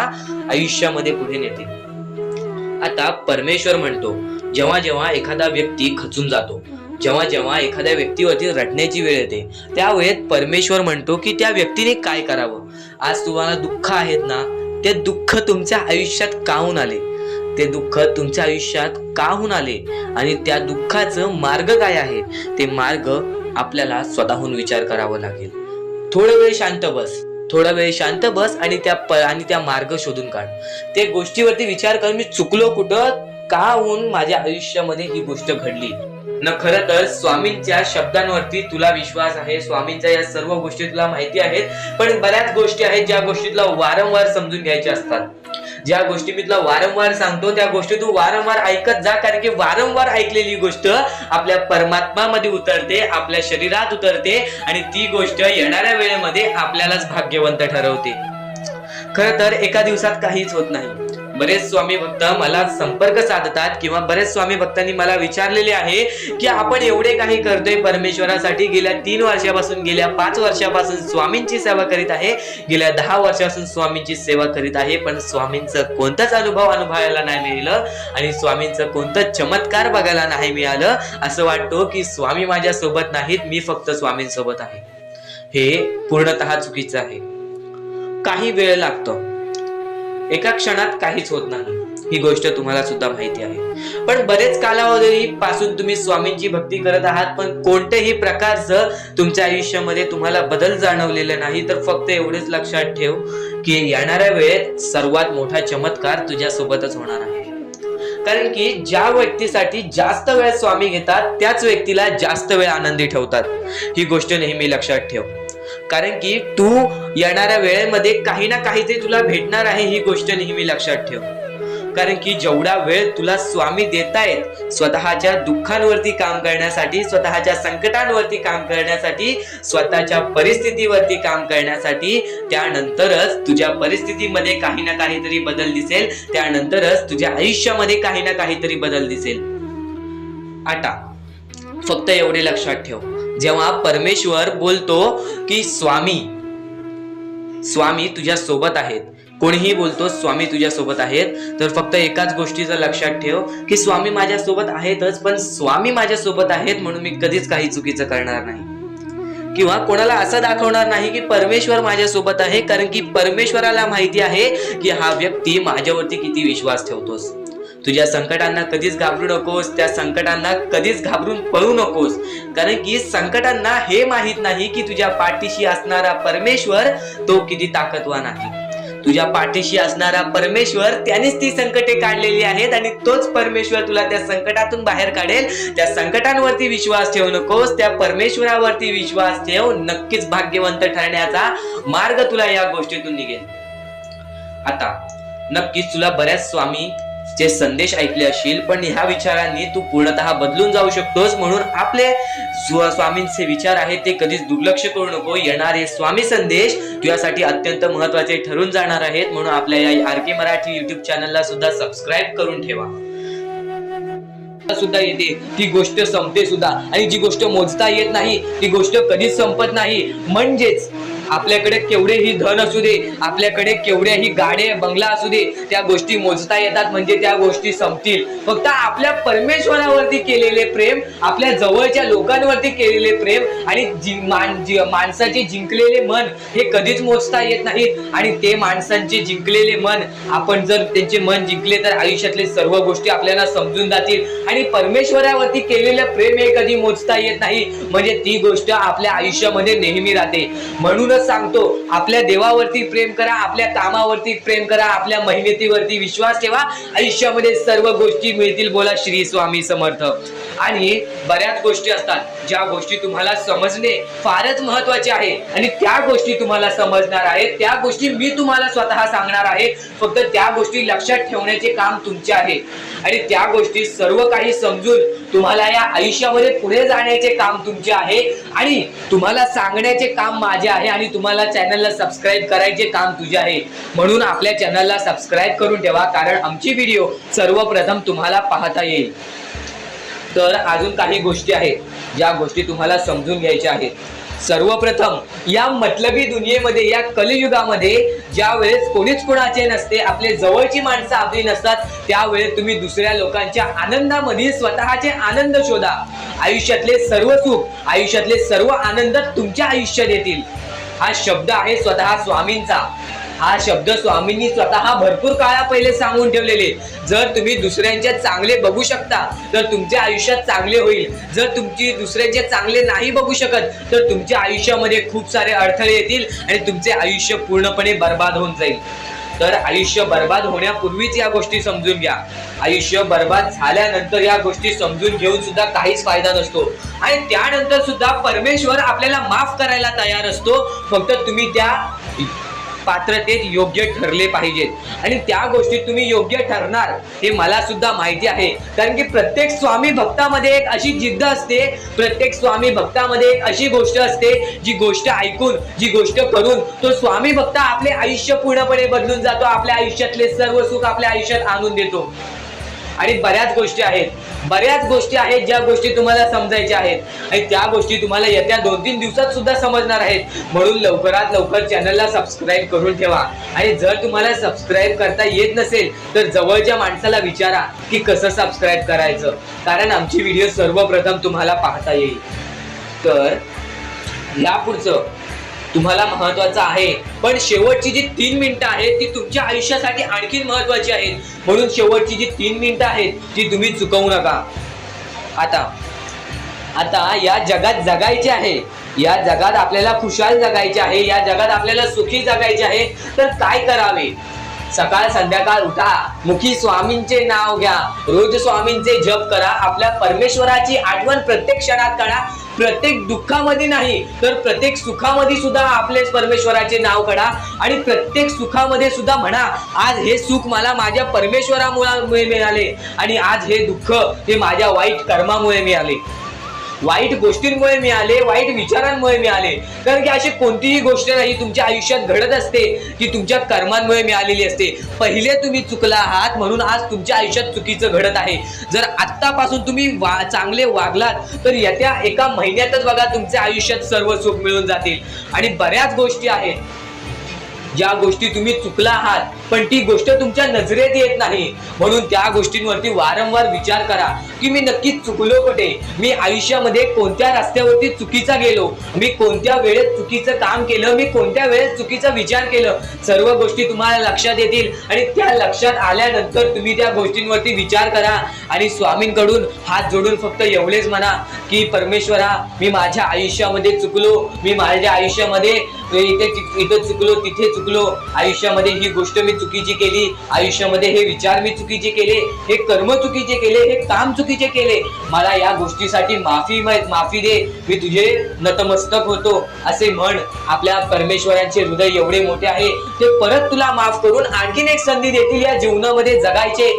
आयुष्यामध्ये पुढे नेतील. आता परमेश्वर म्हणतो, जेव्हा जेव्हा एखादा व्यक्ती खचून जातो, जेव्हा जेव्हा एखाद्या व्यक्तीवरती रडण्याची वेळ येते, त्यावेळेत परमेश्वर म्हणतो की त्या व्यक्तीने काय करावं. आज तुम्हाला दुःख आहेत ना, ते दुःख तुमच्या आयुष्यात काहून आले, ते दुःख तुमच्या आयुष्यात काहून आले आणि त्या दुःखाचं मार्ग काय आहे, ते मार्ग आपल्याला स्वतःहून विचार करावा लागेल. थोडा वेळ शांत बस आणि त्या मार्ग शोधून काढ. त्या गोष्टीवरती विचार कर, मी चुकलो कुठं, का होऊन माझ्या आयुष्यामध्ये ही गोष्ट घडली न. खरं तर स्वामींच्या शब्दांवरती तुला विश्वास आहे, स्वामींच्या या सर्व गोष्टी तुला माहिती आहेत, पण बऱ्याच गोष्टी आहेत ज्या गोष्टी तुला वारंवार समजून घ्यायच्या असतात. ज्या गोष्टी मी तुला वारंवार सांगतो त्या गोष्टी तू वारंवार ऐकत जा. कारण की वारंवार ऐकलेली गोष्ट आपल्या परमात्मामध्ये उतरते, आपल्या शरीरात उतरते आणि ती गोष्ट येणाऱ्या वेळेमध्ये आपल्यालाच भाग्यवंत ठरवते. खरं तर एका दिवसात काहीच होत नाही. बरेच स्वामी भक्त मला संपर्क साधतात किंवा बरेच स्वामी भक्तांनी मला विचारलेले आहे की आपण एवढे काही करतोय परमेश्वरासाठी, गेल्या 3 वर्षापासून, गेल्या 5 वर्षापासून स्वामींची सेवा करीत आहे, गेल्या 10 वर्षापासून स्वामींची सेवा करीत आहे, पण स्वामींचं कोणताच अनुभव अनुभवायला नाही मिळालं आणि स्वामींचं कोणतं चमत्कार बघायला नाही मिळालं. असं वाटतं की स्वामी माझ्या सोबत नाहीत, मी फक्त स्वामींसोबत आहे. हे पूर्णतः चुकीचं आहे. काही वेळ लागतो, एका क्षणात काहीच होत नाही, ही गोष्ट तुम्हाला सुद्धा माहिती आहे. पण बरेच कालावधी पासून तुम्ही स्वामींची भक्ती करत आहात, पण कोणत्याही प्रकारचं तुमच्या आयुष्यामध्ये तुम्हाला बदल जाणवलेला नाही. तर फक्त एवढेच लक्षात ठेव की येणाऱ्या वेळेत सर्वात मोठा चमत्कार तुझ्या सोबतच होणार आहे. कारण की ज्या व्यक्तीसाठी जास्त वेळ स्वामी घेतात त्याच व्यक्तीला जास्त वेळ आनंदी ठेवतात. ही गोष्ट नेहमी लक्षात ठेव. कारण की तू येणाऱ्या वेळेमध्ये काही ना काहीतरी तुला भेटणार आहे, ही गोष्ट नेहमी लक्षात ठेव. कारण की जेवढा वेळ तुला स्वामी देतायत स्वतःच्या दुःखांवरती काम करण्यासाठी, स्वतःच्या संकटांवरती काम करण्यासाठी, स्वतःच्या परिस्थितीवरती काम करण्यासाठी, त्यानंतरच तुझ्या परिस्थितीमध्ये काही ना काहीतरी बदल दिसेल, त्यानंतरच तुझ्या आयुष्यामध्ये काही ना काहीतरी बदल दिसेल. आता फक्त एवढे लक्षात ठेव, जेव्हा परमेश्वर बोलतो की स्वामी तुझ्या सोबत आहेत, कोणीही बोलतो स्वामी तुझ्या सोबत आहेत, तर फक्त एकाच गोष्टीचं लक्षात ठेव की स्वामी माझ्या सोबत आहेतच, पण स्वामी माझ्या सोबत आहेत म्हणून मी कधीच काही चुकीचं करणार नाही किंवा कोणाला असं दाखवणार नाही की परमेश्वर माझ्या सोबत आहे. कारण की परमेश्वराला माहिती आहे की हा व्यक्ती माझ्यावरती किती विश्वास ठेवतोस. तुझ्या संकटांना कधीच घाबरू नकोस, त्या संकटांना कधीच घाबरून पळू नकोस. कारण की संकटांना हे माहित नाही की तुझ्या पाठीशी असणारा परमेश्वर तो किती ताकदवान आहे. तुझ्या पाठीशी असणारा परमेश्वर त्यानेच ती संकटे काढलेली आहेत आणि तोच परमेश्वर तुला त्या संकटातून बाहेर काढेल. त्या संकटांवरती विश्वास ठेवू नकोस, त्या परमेश्वरावरती विश्वास ठेव. नक्कीच भाग्यवंत ठरण्याचा मार्ग तुला या गोष्टीतून निघेल. आता नक्कीच तुला बऱ्याच स्वामी चे संदेश ऐकले असतील, पण ह्या विचारांनी तू पूर्णतः बदलून जाऊ शकतोस. म्हणून आपले स्वामींचे विचार आहेत ते कधीच दुर्लक्ष करू नको. येणारे स्वामी संदेश तुझ्यासाठी अत्यंत महत्वाचे ठरून जाणार आहेत. म्हणून आपल्या या RK मराठी युट्यूब चॅनलला सुद्धा सबस्क्राईब करून ठेवा. सुद्धा येते ती गोष्ट संपते सुद्धा, आणि जी गोष्ट मोजता येत नाही ती गोष्ट कधीच संपत नाही. म्हणजेच आपल्याकडे केवढेही धन असू दे, आपल्याकडे केवढेही गाडे बंगला असू दे, त्या गोष्टी मोजता येतात म्हणजे त्या गोष्टी संपतील. फक्त आपल्या परमेश्वरावरती केलेले प्रेम, आपल्या जवळच्या लोकांवरती केलेले प्रेम आणि माणसाचे जिंकलेले मन हे कधीच मोजता येत नाहीत. आणि ते माणसांचे जिंकलेले मन, आपण जर त्यांचे मन जिंकले तर आयुष्यातले सर्व गोष्टी आपल्याला समजून जातील. आणि परमेश्वरावरती केलेलं प्रेम हे कधी मोजता येत नाही, म्हणजे ती गोष्ट आपल्या आयुष्यामध्ये नेहमी राहते. म्हणून म्हणूनच सांगतो, आपल्या देवावरती प्रेम करा, आपल्या कामावरती प्रेम करा, आपल्या मेहनतीवरती विश्वास ठेवा, आयुष्यामध्ये सर्व गोष्टी मिळतील. बोला श्री स्वामी समर्थ. आणि बऱ्याच गोष्टी असतात ज्या गोष्टी तुम्हाला समजणे फारच महत्वाचे आहे, आणि त्या गोष्टी तुम्हाला समजणार आहेत, त्या गोष्टी मी तुम्हाला स्वतः सांगणार आहे. फक्त त्या गोष्टी लक्षात ठेवण्याचे काम तुमचे आहे, आणि त्या गोष्टी सर्व काही समजून तुम्हाला या आयुष्यामध्ये पुढे जाण्याचे काम तुमचे आहे, आणि तुम्हाला सांगण्याचे काम माझे आहे, आणि तुम्हाला चॅनलला सबस्क्राईब करायचे काम तुझे आहे. म्हणून आपल्या चॅनलला सबस्क्राईब करून ठेवा, कारण आमची व्हिडिओ सर्वप्रथम तुम्हाला पाहता येईल. तर अजून काही गोष्टी आहेत ज्या गोष्टी तुम्हाला समजून घ्यायच्या आहेत. सर्वप्रथम, या मतलबी दुनियेमध्ये, या कलियुगामध्ये ज्या वेळेस कोणीच कोणाचे नसते, आपले जवळची माणसं आपली नसतात, त्यावेळेस तुम्ही दुसऱ्या लोकांच्या आनंदामध्ये स्वतःचे आनंद शोधा. आयुष्यातले सर्व सुख, आयुष्यातले सर्व आनंद तुमच्या आयुष्यात येतील. हा शब्द आहे स्वतः स्वामींचा. हा शब्द स्वामींनी स्वतः भरपूर काळा पहिले सांगून ठेवलेले. जर तुम्ही दुसऱ्यांचे चांगले बघू शकता तर तुमच्या आयुष्यात चांगले होईल. जर तुमची दुसऱ्यांचे चांगले नाही बघू शकत तर तुमच्या आयुष्यामध्ये खूप सारे अडथळे येतील आणि तुमचे आयुष्य पूर्णपणे बर्बाद होऊन जाईल. तर आयुष्य बर्बाद होण्यापूर्वीच या गोष्टी समजून घ्या. आयुष्य बर्बाद झाल्यानंतर या गोष्टी समजून घेऊन सुद्धा काहीच फायदा नसतो, आणि त्यानंतर सुद्धा परमेश्वर आपल्याला माफ करायला तयार असतो. फक्त तुम्ही त्या पात्रतेत योग्य ठरले पाहिजेत, आणि त्या गोष्टीत तुम्ही योग्य ठरणार हे मला सुद्धा माहिती आहे. कारण की प्रत्येक स्वामी भक्तामध्ये एक अशी जिद्द असते, प्रत्येक स्वामी भक्तामध्ये एक अशी गोष्ट असते, जी गोष्ट ऐकून, जी गोष्ट करून तो स्वामी भक्त आपले आयुष्य पूर्णपणे बदलून जातो, आपल्या आयुष्यातले सर्व सुख आपल्या आयुष्यात आणून देतो. आणि बऱ्याच गोष्टी आहेत ज्या गोष्टी तुम्हाला समजायच्या आहेत, आणि त्या गोष्टी तुम्हाला येत्या 2-3 दिवसात सुद्धा समजणार आहेत. म्हणून लवकरात लवकर चॅनलला सबस्क्राईब करून ठेवा. आणि जर तुम्हाला सबस्क्राईब करता येत नसेल तर जवळच्या माणसाला विचारा की कसं सबस्क्राईब करायचं, कारण आमची व्हिडिओ सर्वप्रथम तुम्हाला पाहता येईल. तर यापुढचं तुम्हाला महत्वाचं आहे, पण शेवटची जी 3 मिनिटं आहेत ती तुमच्या आयुष्यासाठी आणखी महत्वाची आहेत. म्हणून शेवटची जी 3 मिनिटं आहेत ती तुम्ही चुकवू नका. आता या जगात जगायचे आहे, या जगात आपल्याला खुशाल जगायचे आहे, या जगात आपल्याला सुखी जगायचे आहे. तर काय करावे? सकाळ संध्याकाळ उठा, मुखी स्वामींचे नाव घ्या, रोज स्वामींचे जप करा, आपल्या परमेश्वराची आठवण प्रत्येक क्षणात करा. प्रत्येक दुःखामध्ये नाही तर प्रत्येक सुखामध्ये सुद्धा आपले परमेश्वराचे नाव काढा, आणि प्रत्येक सुखामध्ये सुद्धा म्हणा, आज हे सुख मला माझ्या परमेश्वरामुळे मिळाले, आणि आज हे दुःख हे माझ्या वाईट कर्मामुळे मिळाले, वाईट गोष्टींमुळे मिळाले, वाईट विचारांमुळे मिळाले. कारण की अशी कोणतीही गोष्ट नाही तुमच्या आयुष्यात घडत असते की तुमच्या कर्मांमुळे मिळालेली असते. पहिले तुम्ही चुकला आहात म्हणून आज तुमच्या आयुष्यात चुकीचं घडत आहे. जर आत्तापासून तुम्ही चांगले वागलात तर येत्या एका महिन्यातच बघा तुमच्या आयुष्यात सर्व सुख मिळून जातील. आणि बऱ्याच गोष्टी आहेत ज्या गोष्टी तुम्ही चुकला आहात पण ती गोष्ट तुमच्या नजरेत येत नाही, म्हणून त्या गोष्टींवरती वारंवार विचार करा की मी नक्की चुकलो कुठे, मी आयुष्यामध्ये कोणत्या रस्त्यावरती चुकीचा गेलो, मी कोणत्या वेळेत चुकीचं काम केलं, मी कोणत्या वेळेत चुकीचा विचार केलं. सर्व गोष्टी तुम्हाला लक्षात येतील, आणि त्या लक्षात आल्यानंतर तुम्ही त्या गोष्टींवरती विचार करा आणि स्वामींकडून हात जोडून फक्त एवढेच म्हणा की परमेश्वरा, मी माझ्या आयुष्यामध्ये चुकलो, मी माझ्या आयुष्यामध्ये इथं चुकलो, तिथे चुकलो, आयुष्यामध्ये ही गोष्ट मी चुकीची केली, आयुष्यामध्ये हे विचार मी चुकीचे केले, हे कर्म चुकीचे केले, हे काम चुकीचे केले, मला या गोष्टीसाठी माफी दे, मी तुझे नतमस्तक होतो असे म्हण. आपल्या परमेश्वरांचे हृदय एवढे मोठे आहे, ते परत तुला माफ करून आणखीन एक संधी देतील या जीवनामध्ये जगायचे.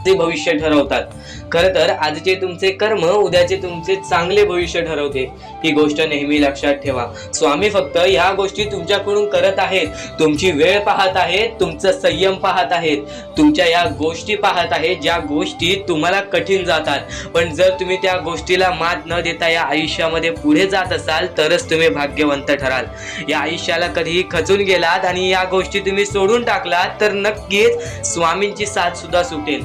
ते भविष्य ठरवतात. खर तर आजचे तुमचे कर्म उद्याचे तुमचे चांगले भविष्य ठरवते, ही गोष्ट नेहमी लक्षात ठेवा. स्वामी फक्त ह्या गोष्टी तुमच्याकडून करत आहेत, तुमची वेळ पाहत आहेत, तुमचा संयम पाहत आहेत, तुमच्या या गोष्टी पाहत आहेत ज्या गोष्टी तुम्हाला कठीण जातात. पण जर तुम्ही त्या गोष्टीला मात न देता या आयुष्यामध्ये पुढे जात असाल तरच तुम्ही भाग्यवंत ठराल. या आयुष्याला कधीही खचून गेलात आणि या गोष्टी तुम्ही सोडून टाकलात तर नक्कीच स्वामींची साथ सुद्धा सुटेल.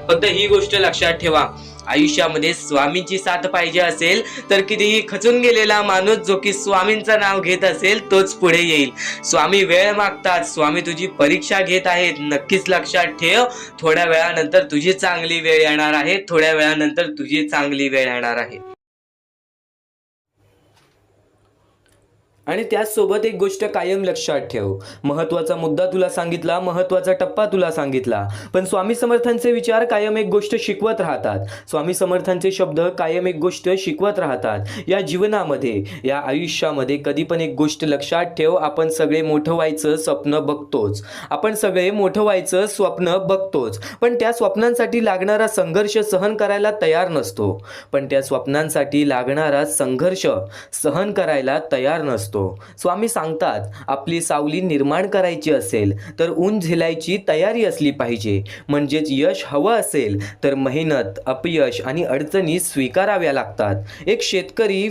फक्त ही गोष्ट लक्षात ठेवा, आयुष्यामध्ये स्वामींची साथ पाहिजे असेल तर कितीही खचून गेलेला माणूस जो की स्वामींचं नाव घेत असेल तोच पुढे येईल. स्वामी वेळ मागतात, स्वामी तुझी परीक्षा घेत आहेत. नक्कीच लक्षात ठेव, थोड्या वेळानंतर तुझी चांगली वेळ येणार आहे, थोड्या वेळानंतर तुझी चांगली वेळ येणार आहे. आणि त्याचसोबत एक गोष्ट कायम लक्षात ठेव. महत्त्वाचा मुद्दा तुला सांगितला, महत्त्वाचा टप्पा तुला सांगितला, पण स्वामी समर्थांचे विचार कायम एक गोष्ट शिकवत राहतात. स्वामी समर्थांचे शब्द कायम एक गोष्ट शिकवत राहतात. या जीवनामध्ये, या आयुष्यामध्ये कधी पण एक गोष्ट लक्षात ठेव, आपण सगळे मोठं व्हायचं स्वप्न बघतोच. आपण सगळे मोठं व्हायचं स्वप्न बघतोच, पण त्या स्वप्नांसाठी लागणारा संघर्ष सहन करायला तयार नसतो. पण त्या स्वप्नांसाठी लागणारा संघर्ष सहन करायला तयार नसतो. स्वामी सांगतात, आपली सावली निर्माण करायची असेल तर ऊन झेलायची तयारी असली पाहिजे. म्हणजेच यश हवं असेल तर मेहनत, अपयश आणि अडचणी स्वीकाराव्या लागतात. एक शेतकरी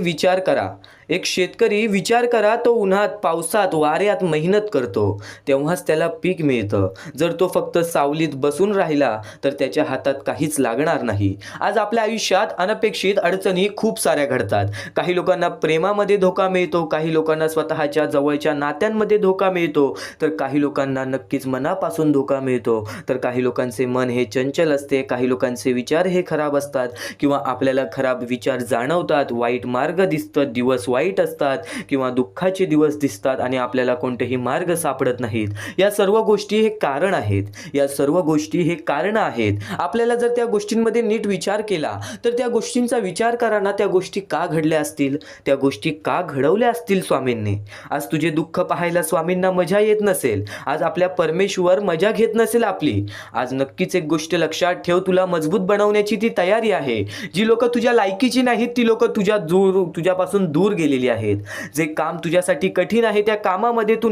विचार करा, तो उन्हात, पावसात, वाऱ्यात मेहनत करतो, तेव्हाच त्याला पीक मिळतं. जर तो फक्त सावलीत बसून राहिला तर त्याच्या हातात काहीच लागणार नाही. आज आपल्या आयुष्यात अनपेक्षित अडचणी खूप साऱ्या घडतात. काही लोकांना प्रेमामध्ये धोका मिळतो, काही लोकांना स्वतःच्या जवळच्या नात्यांमध्ये धोका मिळतो, तर काही लोकांना नक्कीच मनापासून धोका मिळतो. तर काही लोकांचे मन हे चंचल असते, काही लोकांचे विचार हे खराब असतात, किंवा आपल्याला खराब विचार जाणवतात, वाईट मार्ग दिसतात, दिवस वाईट असतात, किंवा दुःखाचे दिवस दिसतात आणि आपल्याला कोणतेही मार्ग सापडत नाहीत. या सर्व गोष्टी हे कारण आहेत. या सर्व गोष्टी हे कारण आहेत. आपल्याला जर त्या गोष्टींमध्ये नीट विचार केला तर त्या गोष्टींचा विचार करा ना, त्या गोष्टी का घडल्या असतील, त्या गोष्टी का घडवल्या असतील स्वामींनी. आज तुझे दुःख पाहायला स्वामींना मजा येत नसेल, आज आपल्या परमेश्वर मजा घेत नसेल आपली. आज नक्कीच एक गोष्ट लक्षात ठेव, तुला मजबूत बनवण्याची ती तयारी आहे. जी लोक तुझ्या लायकीची नाहीत ती लोक तुझ्यापासून दूर गेलेली आहेत. जे काम तुझ्यासाठी कठीण आहे त्या कामामध्ये तू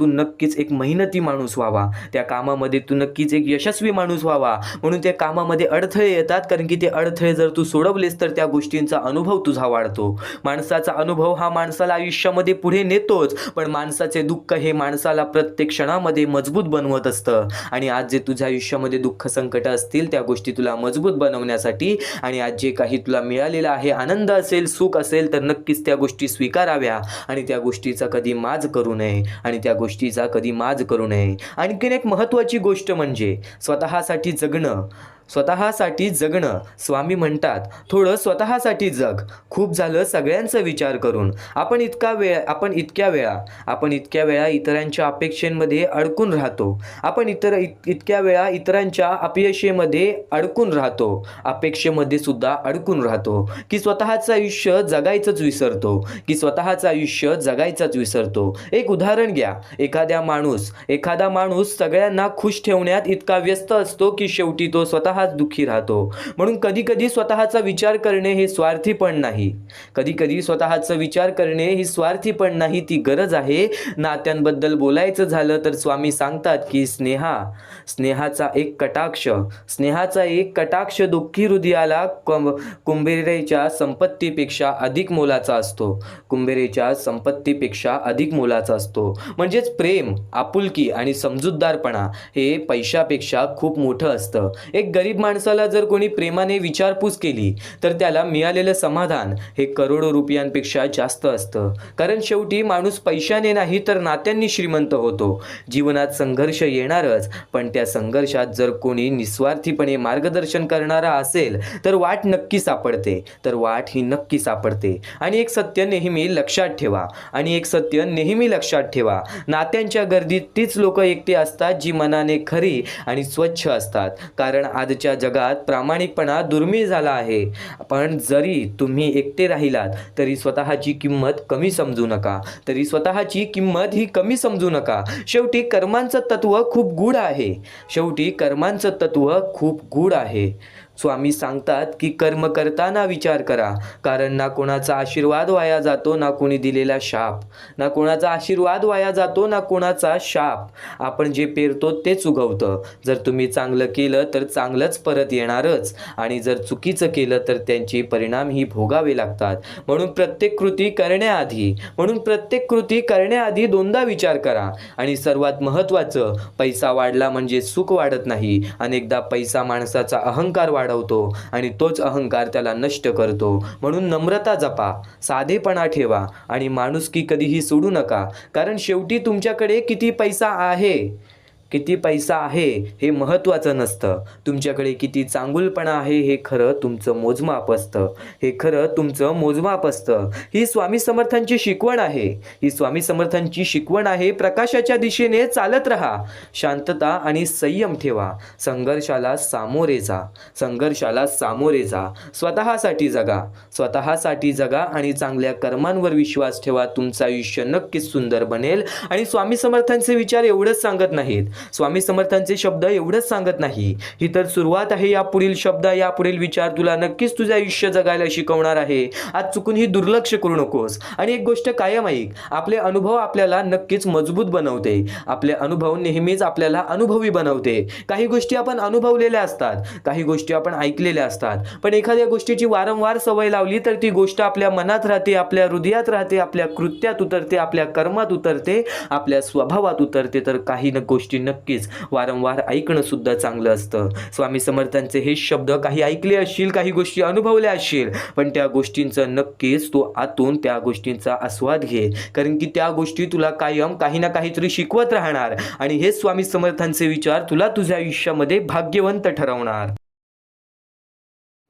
नक्कीच एक मेहनती माणूस व्हावा. त्या कामामध्ये तू नक्कीच एक यशस्वी माणूस व्हावा. म्हणून त्या कामामध्ये अडथळे येतात, कारण की ते अडथळे जर तू सोडवलेस तर त्या गोष्टींचा अनुभव तुझा वाढतो. माणसाचा अनुभव हा माणसाला आयुष्यामध्ये पुढे नेतोच, पण माणसाचे दुःख हे माणसाला प्रत्येक क्षणामध्ये मजबूत बनवत असतं. आणि आज जे तुझ्या आयुष्यामध्ये दुःख संकट असतील त्या गोष्टी तुला मजबूत बनवण्यासाठी, आणि आज जे काही तुला मिळालेलं आहे, आनंद असेल, सुख असेल, तर नक्कीच त्या गोष्टी स्वीकाराव्या आणि त्या गोष्टीचा कधी माज करू नये. आणखीन एक महत्त्वाची गोष्ट म्हणजे स्वतःसाठी जगणं. स्वामी म्हणतात, थोडं स्वतःसाठी जग. खूप झालं सगळ्यांचा विचार करून. आपण इतक्या वेळा इतरांच्या अपेक्षेमध्ये अडकून राहतो. इतक्या वेळा इतरांच्या अपयशामध्ये अडकून राहतो, अपेक्षेमध्ये सुद्धा अडकून राहतो, की स्वतःचं आयुष्य जगायचंच विसरतो. एक उदाहरण घ्या. एखादा माणूस सगळ्यांना खुश ठेवण्यात इतका व्यस्त असतो की शेवटी तो स्वतःच दुःखी राहतो. म्हणून कधी स्वतःचा विचार करणे हे स्वार्थीपण नाही, ती गरज आहे. नात्यांबद्दल बोलायचं झालं तर स्वामी सांगतात की स्नेहाचा एक कटाक्ष दुःखी हृदयाला कुंभेरेच्या संपत्तीपेक्षा अधिक मोलाचा असतो. म्हणजेच प्रेम, आपुलकी आणि समजूतदारपणा हे पैशापेक्षा खूप मोठं असतं. एक गरीब माणसाला जर कोणी प्रेमाने विचारपूस केली तर त्याला मिळालेलं समाधान हे करोडो रुपयांपेक्षा जास्त असतं. कारण शेवटी माणूस पैशाने नाही तर नात्यांनी श्रीमंत होतो. जीवनात संघर्ष येणारच, पण त्या संघर्षात जर कोणी निस्वार्थीपणे मार्गदर्शन करणारा असेल तर वाट नक्की सापडते. आणि एक सत्य नेहमी लक्षात ठेवा, नात्यांच्या गर्दीत तीच लोक एकटी असतात जी मनाने खरी आणि स्वच्छ असतात. कारण आजच्या जगात प्रामाणिकपणा दुर्मिळ झाला आहे. पण जरी तुम्ही एकटे राहिलात तरी स्वतःची किंमत कमी समजू नका. शेवटी कर्मांचं तत्व खूप गूढ आहे. स्वामी सांगतात की कर्म करताना विचार करा, कारण ना कोणाचा आशीर्वाद वाया जातो, ना कोणी दिलेला शाप. आपण जे पेरतो तेच उगवतं. जर तुम्ही चांगलं केलं तर चांगलंच परत येणारच, आणि जर चुकीचं केलं तर त्यांचे परिणाम ही भोगावे लागतात. म्हणून प्रत्येक कृती करण्याआधी दोनदा विचार करा. आणि सर्वात महत्त्वाचं, पैसा वाढला म्हणजे सुख वाढत नाही. अनेकदा पैसा माणसाचा अहंकार वाढवतो आणि तोच अहंकार त्याला नष्ट करतो. म्हणून नम्रता जपा, साधेपणा ठेवा आणि माणुसकी कधीही सोडू नका. कारण शेवटी तुमच्याकडे किती पैसा आहे किती पैसा आहे हे महत्त्वाचं नसतं, तुमच्याकडे किती चांगुलपणा आहे हे खरं तुमचं मोजमाप असतं, हे खरं तुमचं मोजमाप असतं. ही स्वामी समर्थांची शिकवण आहे, ही स्वामी समर्थांची शिकवण आहे. प्रकाशाच्या दिशेने चालत राहा, शांतता आणि संयम ठेवा, संघर्षाला सामोरे जा, संघर्षाला सामोरे जा, स्वतःसाठी जगा, स्वतःसाठी जगा आणि चांगल्या कर्मांवर विश्वास ठेवा. तुमचं आयुष्य नक्कीच सुंदर बनेल. आणि स्वामी समर्थांचे विचार एवढंच सांगत नाहीत, स्वामी समर्थांचे शब्द एवढंच सांगत नाही, ही तर सुरुवात आहे. यापुढील शब्द, यापुढील विचार तुला नक्कीच तुझं आयुष्य जगायला शिकवणार आहे. आज चुकूनही दुर्लक्ष करू नकोस. आणि एक गोष्ट कायम ऐक, आपले अनुभव आपल्याला नक्कीच मजबूत बनवते, आपले अनुभव नेहमीच आपल्याला अनुभवी बनवते. काही गोष्टी आपण अनुभवलेल्या असतात, काही गोष्टी आपण ऐकलेल्या असतात, पण एखाद्या गोष्टीची वारंवार सवय लावली तर ती गोष्ट आपल्या मनात राहते, आपल्या हृदयात राहते, आपल्या कृत्यात उतरते, आपल्या कर्मात उतरते, आपल्या स्वभावात उतरते. तर काही गोष्टी नक्कीच वारंवार ऐकणं सुद्धा चांगलं असतं. स्वामी समर्थांचे हे शब्द काही ऐकले असशील, काही गोष्टी अनुभवल्या असशील, पण त्या गोष्टींचं नक्कीच तू आतून त्या गोष्टींचा आस्वाद घे, कारण की त्या गोष्टी तुला कायम काही ना काहीतरी शिकवत राहणार. आणि हे स्वामी समर्थांचे विचार तुला तुझ्या आयुष्यामध्ये भाग्यवंत ठरवणार.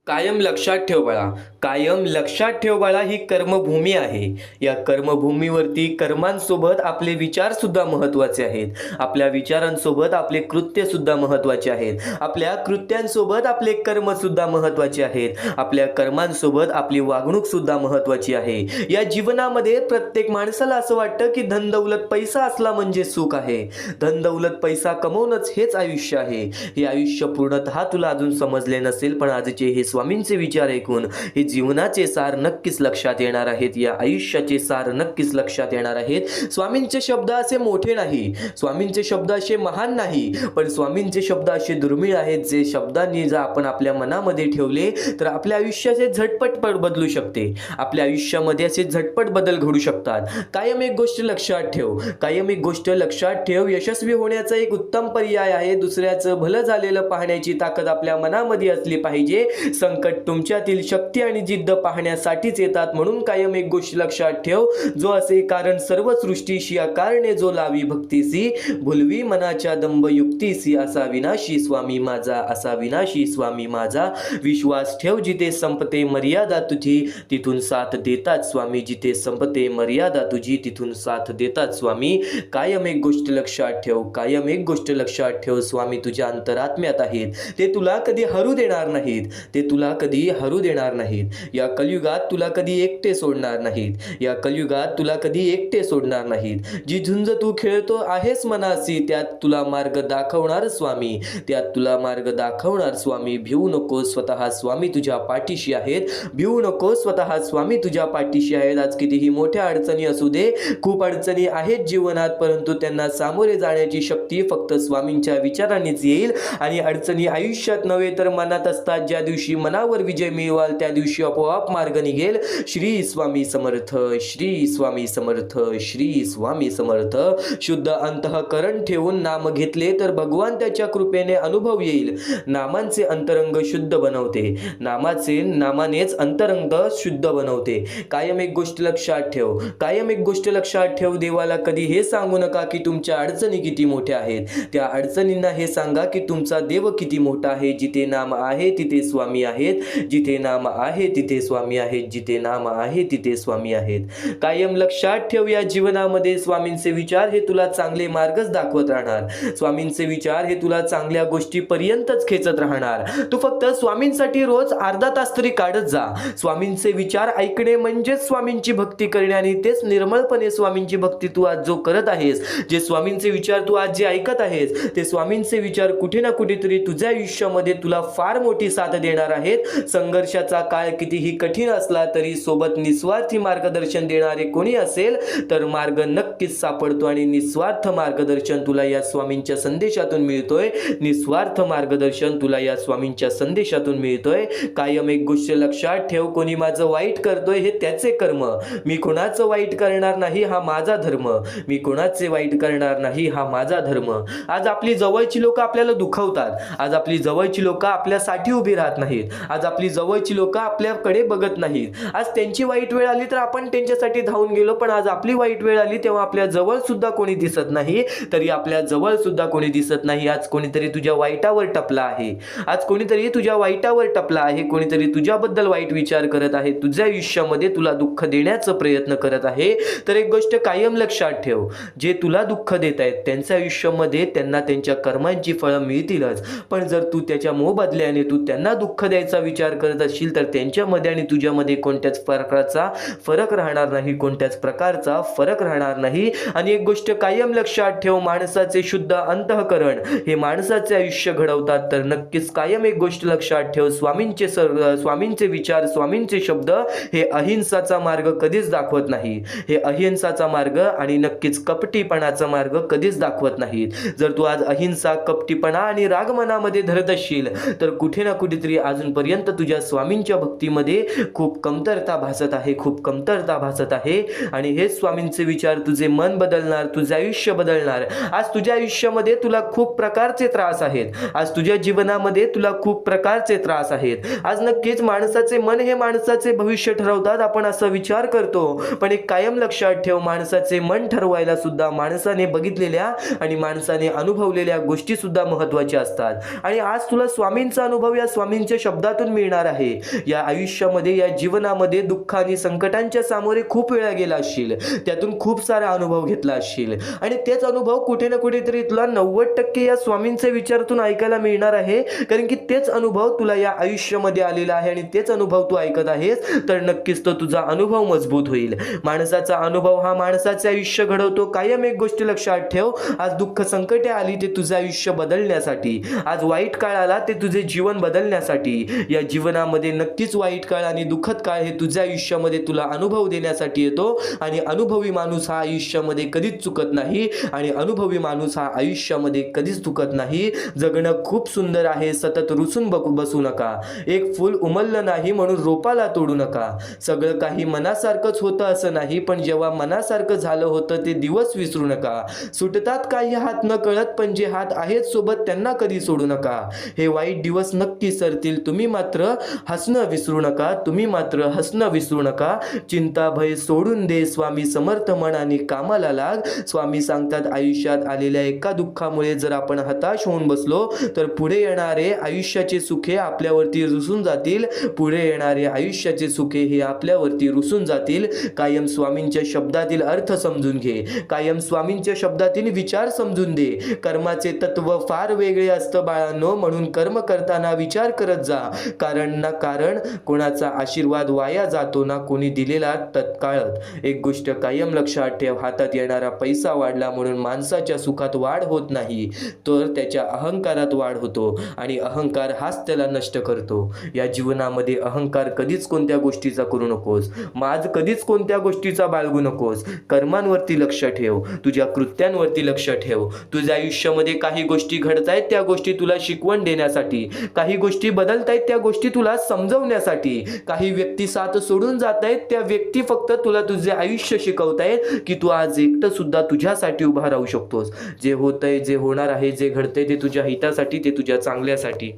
कायम लक्षात ठेव बाळा, कायम लक्षात ठेव बाळा, ही कर्मभूमी आहे. या कर्मभूमीवरती कर्मांसोबत आपले विचार सुद्धा महत्त्वाचे आहेत, आपल्या विचारांसोबत आपले कृत्य सुद्धा महत्त्वाचे आहेत, आपल्या कृत्यांसोबत आपले कर्म सुद्धा महत्त्वाचे आहेत, आपल्या कर्मांसोबत आपली वागणूक सुद्धा महत्त्वाची आहे. या जीवनामध्ये प्रत्येक माणसाला असं वाटतं की धन दौलत पैसा असला म्हणजे सुख आहे, धन दौलत पैसा कमवणंच हेच आयुष्य आहे. हे आयुष्य पूर्णतः तुला अजून समजले नसेल, पण आजचे हे स्वामींचे विचार ऐकून हे जीवनाचे सार नक्कीच लक्षात येणार आहेत, या आयुष्याचे सार नक्कीच लक्षात येणार आहेत. स्वामींचे शब्द असे मोठे नाही, स्वामींचे शब्द असे महान नाही, पण स्वामींचे शब्द असे दुर्मिळ आहेत, जे शब्दांनी जर आपण आपल्या मनामध्ये ठेवले तर आपल्या आयुष्याचे झटपट बदलू शकते, आपल्या आयुष्यामध्ये असे झटपट बदल घडू शकतात. कायम एक गोष्ट लक्षात ठेव, कायम एक गोष्ट लक्षात ठेव, यशस्वी होण्याचा एक उत्तम पर्याय आहे दुसऱ्याचं भलं झालेलं पाहण्याची ताकद आपल्या मनामध्ये असली पाहिजे. संकट तुमच्यातील शक्ती आणि जिद्द पाहण्यासाठीच येतात, म्हणून कायम एक गोष्ट लक्षात ठेव, जो असे कारण सर्व सृष्टीशी आकारणे, जो लावी भक्तीसी, भुलवी मनाच्या दंभ युक्तीसी, असा विनाशी स्वामी माझा, असा विनाशी स्वामी माझा. विश्वास ठेव, जिथे संपते मर्यादा तुझी तिथून साथ देतात स्वामी, जिथे संपते मर्यादा तुझी तिथून साथ देतात स्वामी. कायम एक गोष्ट लक्षात ठेव, कायम एक गोष्ट लक्षात ठेव, स्वामी तुझ्या अंतरात्म्यात आहेत, ते तुला कधी हरू देणार नाहीत, ते तुला कधी हरू देणार नाहीत. या कलियुगात तुला कधी एकटे सोडणार नाहीत, या कलियुगात तुला कधी एकटे सोडणार नाहीत. जी झुंज तू खेळतो आहेस मनासी, त्यात तुला मार्ग दाखवणार स्वामी, त्यात तुला मार्ग दाखवणार स्वामी. भिवू नको, स्वतः स्वामी तुझ्या पाठीशी आहेत, भिवू नको, स्वतः स्वामी तुझ्या पाठीशी आहेत. आज कितीही मोठ्या अडचणी असू दे, खूप अडचणी आहेत जीवनात, परंतु त्यांना सामोरे जाण्याची शक्ती फक्त स्वामींच्या विचारांनीच येईल. आणि अडचणी आयुष्यात नव्हे तर मनात असतात. ज्या दिवशी मनावर विजय मिळवाल त्या दिवशी आपोआप मार्ग निघेल. श्री स्वामी समर्थ, श्री स्वामी समर्थ, श्री स्वामी समर्थ. शुद्ध अंतःकरण ठेवून नाम घेतले तर भगवान त्याच्या कृपेने अनुभव येईल. नामांचे अंतरंग शुद्ध बनवते, नामानेच अंतरंग शुद्ध बनवते. कायम एक गोष्ट लक्षात ठेव, कायम एक गोष्ट लक्षात ठेव, देवाला कधी हे सांगू नका की तुमच्या अडचणी किती मोठ्या आहेत, त्या अडचणींना हे सांगा की तुमचा देव किती मोठा आहे. जिथे नाम आहे तिथे स्वामी आहेत, जिथे नाम आहे तिथे स्वामी आहेत, जिथे नाम आहे तिथे स्वामी आहेत. कायम लक्षात ठेव, या जीवनामध्ये स्वामींचे विचार हे तुला चांगले मार्गच दाखवत राहणार, स्वामींचे विचार हे तुला चांगल्या गोष्टीपर्यंतच खेचत राहणार. तू फक्त स्वामींसाठी रोज अर्धा तास तरी काढत जा. स्वामींचे विचार ऐकणे म्हणजेच स्वामींची भक्ती करणे, आणि तेच निर्मळपणे स्वामींची भक्ती तू आज जो करत आहेस, जे स्वामींचे विचार तू आज जे ऐकत आहेस, ते स्वामींचे विचार कुठे ना कुठेतरी तुझ्या आयुष्यामध्ये तुला फार मोठी साथ देणार आहेत. संघर्षाचा काळ कितीही कठीण असला तरी सोबत निस्वार्थी मार्गदर्शन देणारे कोणी असेल तर मार्ग नक्कीच सापडतो, आणि निस्वार्थ मार्गदर्शन तुला या स्वामींच्या संदेशातून मिळतोय, निस्वार्थ मार्गदर्शन तुला या स्वामींच्या संदेशातून मिळतोय. कायम एक गोष्ट लक्षात ठेव, कोणी माझं वाईट करतोय हे त्याचे कर्म, मी कोणाचं वाईट करणार नाही हा माझा धर्म, मी कोणाचे वाईट करणार नाही हा माझा धर्म. आज आपली जवळची लोक आपल्याला दुखवतात, आज आपली जवळची लोक आपल्यासाठी उभी राहत नाहीत, आहेत. आज आपली जवळची लोक आपल्याकडे बघत नाहीत. आज त्यांची वाईट वेळ आली तर आपण त्यांच्यासाठी धावून गेलो, पण आज आपली वाईट वेळ आली तेव्हा आपल्या जवळ सुद्धा कोणी दिसत नाही. तरी आपल्या जवळ सुद्धा कोणी दिसत नाही. आज कोणीतरी तुझ्या वाईटावर टपला आहे. आज कोणीतरी तुझ्या वाईटावर टपला आहे. कोणीतरी तुझ्याबद्दल वाईट विचार करत आहे. तुझ्या आयुष्यामध्ये तुला दुःख देण्याचा प्रयत्न करत आहे. तर एक गोष्ट कायम लक्षात ठेव, जे तुला दुःख देत आहेत त्यांच्या आयुष्यामध्ये त्यांना त्यांच्या कर्मांची फळं मिळतीलच. पण जर तू त्याच्या मोबदल्याने तू त्यांना दुःख द्यायचा विचार करत असशील तर त्यांच्यामध्ये आणि तुझ्यामध्ये कोणत्याच प्रकारचा फरक राहणार नाही. कोणत्याच प्रकारचा फरक राहणार नाही. आणि एक गोष्ट कायम लक्षात ठेव, माणसाचे शुद्ध अंतःकरण हे माणसाचे आयुष्य घडवतात. तर नक्कीच कायम एक गोष्ट लक्षात ठेव, स्वामींचे विचार, स्वामींचे शब्द हे अहिंसाचा मार्ग कधीच दाखवत नाही. हे अहिंसाचा मार्ग आणि नक्कीच कपटीपणाचा मार्ग कधीच दाखवत नाहीत. जर तू आज अहिंसा, कपटीपणा आणि राग मनामध्ये धरत असशील तर कुठे ना कुठेतरी अजूनपर्यंत तुझ्या स्वामींच्या भक्तीमध्ये खूप कमतरता भासत आहे, खूप कमतरता भासत आहे. आणि हेच स्वामींचे विचार तुझे मन बदलणार, तुझे आयुष्य बदलणार. आज तुझ्या आयुष्यामध्ये तुला खूप प्रकारचे त्रास आहेत. आज तुझ्या जीवनामध्ये तुला खूप प्रकारचे त्रास आहेत. आज नक्कीच माणसाचे मन हे माणसाचे भविष्य ठरवतात, आपण असा विचार करतो. पण एक कायम लक्षात ठेव, माणसाचे मन ठरवायला सुद्धा माणसाने बघितलेल्या आणि माणसाने अनुभवलेल्या गोष्टी सुद्धा महत्त्वाच्या असतात. आणि आज तुला स्वामींचा अनुभव या स्वामींच्या शब्दातून मिळणार आहे. या आयुष्यामध्ये, या जीवनामध्ये दुःख आणि संकटांच्या सामोरे खूप वेळा गेला असशील, त्यातून खूप सारा अनुभव घेतला असशील आणि तेच अनुभव कुठे ना कुठेतरी तुला 90% या स्वामींचे विचारातून ऐकायला मिळणार आहे. कारण की तेच अनुभव तुला या आयुष्यामध्ये आलेला आहे आणि तेच अनुभव तू ऐकत आहेस. तर नक्कीच तो तुझा अनुभव मजबूत होईल. माणसाचा अनुभव हा माणसाचे आयुष्य घडवतो. कायम एक गोष्ट लक्षात ठेव, आज दुःख संकटे आली ते तुझं आयुष्य बदलण्यासाठी, आज वाईट काळ आला ते तुझे जीवन बदलण्यासाठी. या जीवनामध्ये नक्कीच वाईट काळ आणि दुःखद काळ हे तुझ्या आयुष्यामध्ये तुला अनुभव देण्यासाठी येतो. आणि अनुभवी माणूस हा आयुष्यामध्ये कधीच चुकत नाही. आणि अनुभवी माणूस हा आयुष्यामध्ये कधीच चुकत नाही. जगणं खूप सुंदर आहे, सतत रुसून बसू नका. एक फूल उमललं नाही म्हणून रोपाला तोडू नका. सगळं काही मनासारखंच होतं असं नाही, पण जेव्हा मनासारखं झालं होतं ते दिवस विसरू नका. सुटतात काही हात न कळत, पण जे हात आहेत सोबत त्यांना कधी सोडू नका. हे वाईट दिवस नक्की सरतील, तुम्ही मात्र हसणं विसरू नका. तुम्ही मात्र हसणं विसरू नका. चिंता भय सोडून दे, स्वामी समर्थ मनाने कामाला लाग. स्वामी सांगतात, आयुष्यात आलेल्या एका दुःखामुळे जर आपण हताश होऊन बसलो तर पुढे येणारे आयुष्याचे सुखे आपल्यावरती रुसून जातील. पुढे येणारे आयुष्याचे सुखे हे आपल्यावरती रुसून जातील. कायम स्वामींच्या शब्दातील अर्थ समजून घे. कायम स्वामींच्या शब्दातील विचार समजून दे. कर्माचे तत्व फार वेगळे असतं बाळांनो, म्हणून कर्म करताना विचार करत जा. कारण कोणाचा आशीर्वाद वाया जातो ना कोणी दिलेला तत्काळच. एक गोष्ट कायम लक्षात ठेव, हातात येणारा पैसा वाढला म्हणून माणसाच्या सुखात वाढ होत नाही, तर त्याच्या अहंकारात वाढ होतो. आणि अहंकार हाच त्याला नष्ट करतो. या जीवनामध्ये अहंकार कधीच कोणत्या गोष्टीचा करू नकोस. माज कधीच कोणत्या गोष्टीचा बाळगू नकोस. कर्मांवरती लक्ष ठेव, तुझ्या कृत्यांवरती लक्ष ठेव. तुझ्या आयुष्यामध्ये काही गोष्टी घडतायत त्या गोष्टी तुला शिकवण देण्यासाठी, काही गोष्टी बदलतायत त्या गोष्टी तुला समजवण्यासाठी, काही व्यक्ती साथ सोडून जात आहेत त्या व्यक्ती फक्त तुला तुझे आयुष्य शिकवतायत की तू आज एकटं सुद्धा तुझ्यासाठी उभा राहू शकतोस. जे होतंय, जे होणार आहे, जे घडतंय ते तुझ्या हितासाठी, ते तुझ्या चांगल्यासाठी.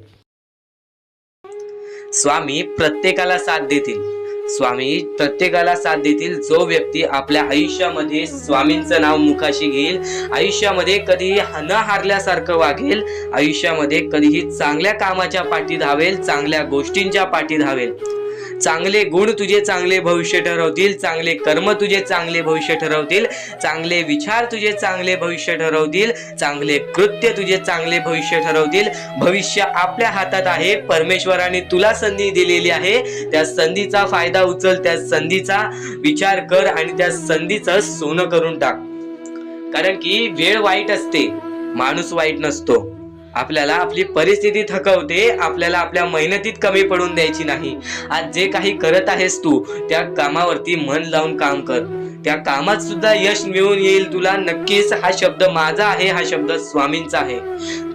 स्वामी प्रत्येकाला साथ देतील. स्वामी प्रत्येकाला साथ देतील. जो व्यक्ती आपल्या आयुष्यामध्ये स्वामींचं नाव मुखाशी घेईल, आयुष्यामध्ये कधीही न हारल्यासारखं वागेल, आयुष्यामध्ये कधीही चांगल्या कामाच्या पाठी धावेल, चांगल्या गोष्टींच्या पाठी धावेल. चांगले गुण तुझे चांगले भविष्य ठरवतील, चांगले कर्म तुझे चांगले भविष्य ठरवतील, चांगले विचार तुझे चांगले भविष्य ठरवतील, चांगले कृत्य तुझे चांगले भविष्य ठरवतील. भविष्य आपल्या हातात आहे. परमेश्वराने तुला संधी दिलेली आहे. त्या संधीचा फायदा उचल, त्या संधीचा विचार कर आणि त्या संधीचं सोनं करून टाक. कारण की वेळ वाईट असते, माणूस वाईट नसतो. आपल्याला आपली परिस्थिती थकवते, आपल्याला आपल्या मेहनतीत कमी पडून द्यायची नाही. आज जे काही करत आहेस तू त्या कामावरती मन लावून काम कर. त्या कामात सुद्धा यश मिळून येईल तुला. नक्कीच हा शब्द माझा आहे, हा शब्द स्वामींचा आहे.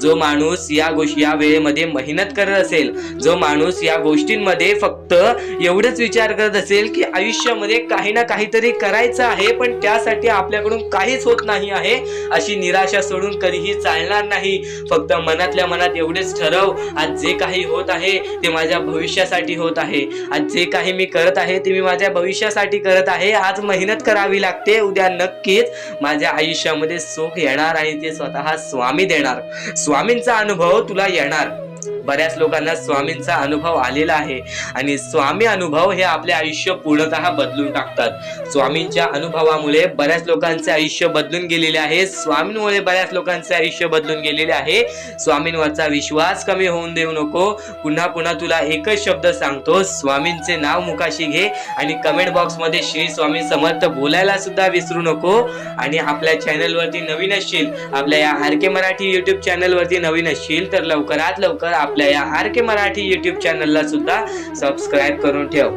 जो माणूस या वेळेमध्ये मेहनत करत असेल, जो माणूस या गोष्टींमध्ये फक्त एवढंच विचार करत असेल की आयुष्यामध्ये काही ना काहीतरी करायचं आहे पण त्यासाठी आपल्याकडून काहीच होत नाही आहे, अशी निराशा सोडून कधीही चालणार नाही. फक्त मनातल्या मनात एवढेच ठरव, आज जे काही होत आहे ते माझ्या भविष्यासाठी होत आहे. आज जे काही मी करत आहे ते मी माझ्या भविष्यासाठी करत आहे. आज मेहनत करावी लागते, उद्या नक्कीच माझ्या आयुष्यामध्ये सुख येणार आहे, ते स्वतः स्वामी देणार. स्वामींचा अनुभव तुला येणार. बऱ्याच लोकांना स्वामींचा अनुभव आलेला आहे आणि स्वामी अनुभव हे आपले आयुष्य पूर्णतः बदलून टाकतात. स्वामींच्या अनुभवामुळे बऱ्याच लोकांचे आयुष्य बदलून गेलेले आहे. स्वामींमुळे बऱ्याच लोकांचे आयुष्य बदलून गेलेले आहे. स्वामींवरचा विश्वास कमी होऊन देऊ नको. पुन्हा पुन्हा तुला एकच शब्द सांगतो, स्वामींचे नाव मुखाशी घे आणि कमेंट बॉक्स मध्ये श्री स्वामी समर्थ बोलायला सुद्धा विसरू नको. आणि आपल्या चॅनल वरती नवीन असशील, आपल्या या आर.के. मराठी युट्यूब चॅनल वरती नवीन असशील तर लवकरात लवकर आपल्या या आर.के. मराठी युट्यूब चॅनलला सुद्धा सबस्क्राईब करून ठेव.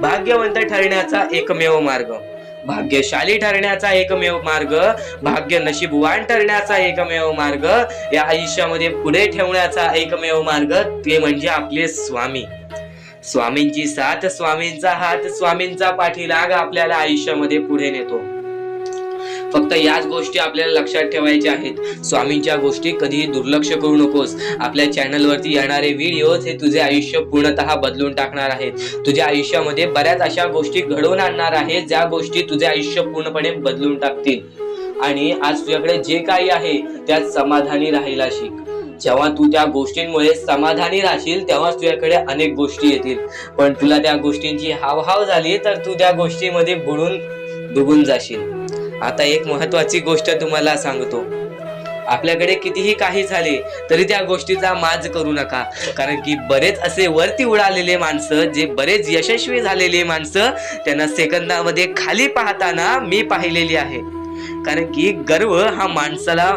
भाग्यवंत ठरण्याचा एकमेव मार्ग, भाग्यशाली ठरण्याचा एकमेव मार्ग, भाग्य नशीबवान ठरण्याचा एकमेव मार्ग, या आयुष्यामध्ये पुढे ठेवण्याचा एकमेव मार्ग ते म्हणजे आपले स्वामी. स्वामींची साथ, स्वामींचा हात, स्वामींचा पाठीलाग आपल्याला आयुष्यामध्ये पुढे नेतो. फक्त याच गोष्टी आपल्याला लक्षात ठेवायच्या आहेत. स्वामींच्या गोष्टी कधीही दुर्लक्ष करू नकोस. आपल्या चॅनल वरती येणारे व्हिडिओज हे तुझे आयुष्य पूर्णतः बदलून टाकणार आहेत. तुझ्या आयुष्यामध्ये बऱ्याच अशा गोष्टी घडवून आणणार आहेत ज्या गोष्टी तुझे आयुष्य पूर्णपणे बदलून टाकतील. आणि आज तुझ्याकडे जे काही आहे त्यात समाधानी राहायला शिक. जेव्हा तू त्या गोष्टींमुळे समाधानी राहशील तेव्हाच तुझ्याकडे अनेक गोष्टी येतील. पण तुला त्या गोष्टींची हावहाव झाली तर तू त्या गोष्टीमध्ये बुडून डुबून जाशील. आता एक महत्वाची गोष्ट तुम्हाला सांगतो, आपल्याकडे कितीही काही झाले तरी त्या गोष्टीचा माज करू नका. कारण की बरेच असे वरती उडालेले माणसं, जे बरेच यशस्वी झालेले माणसं, त्यांना सेकंदामध्ये खाली पाहताना मी पाहिलेली आहे. कारण की गर्व हा माणसाला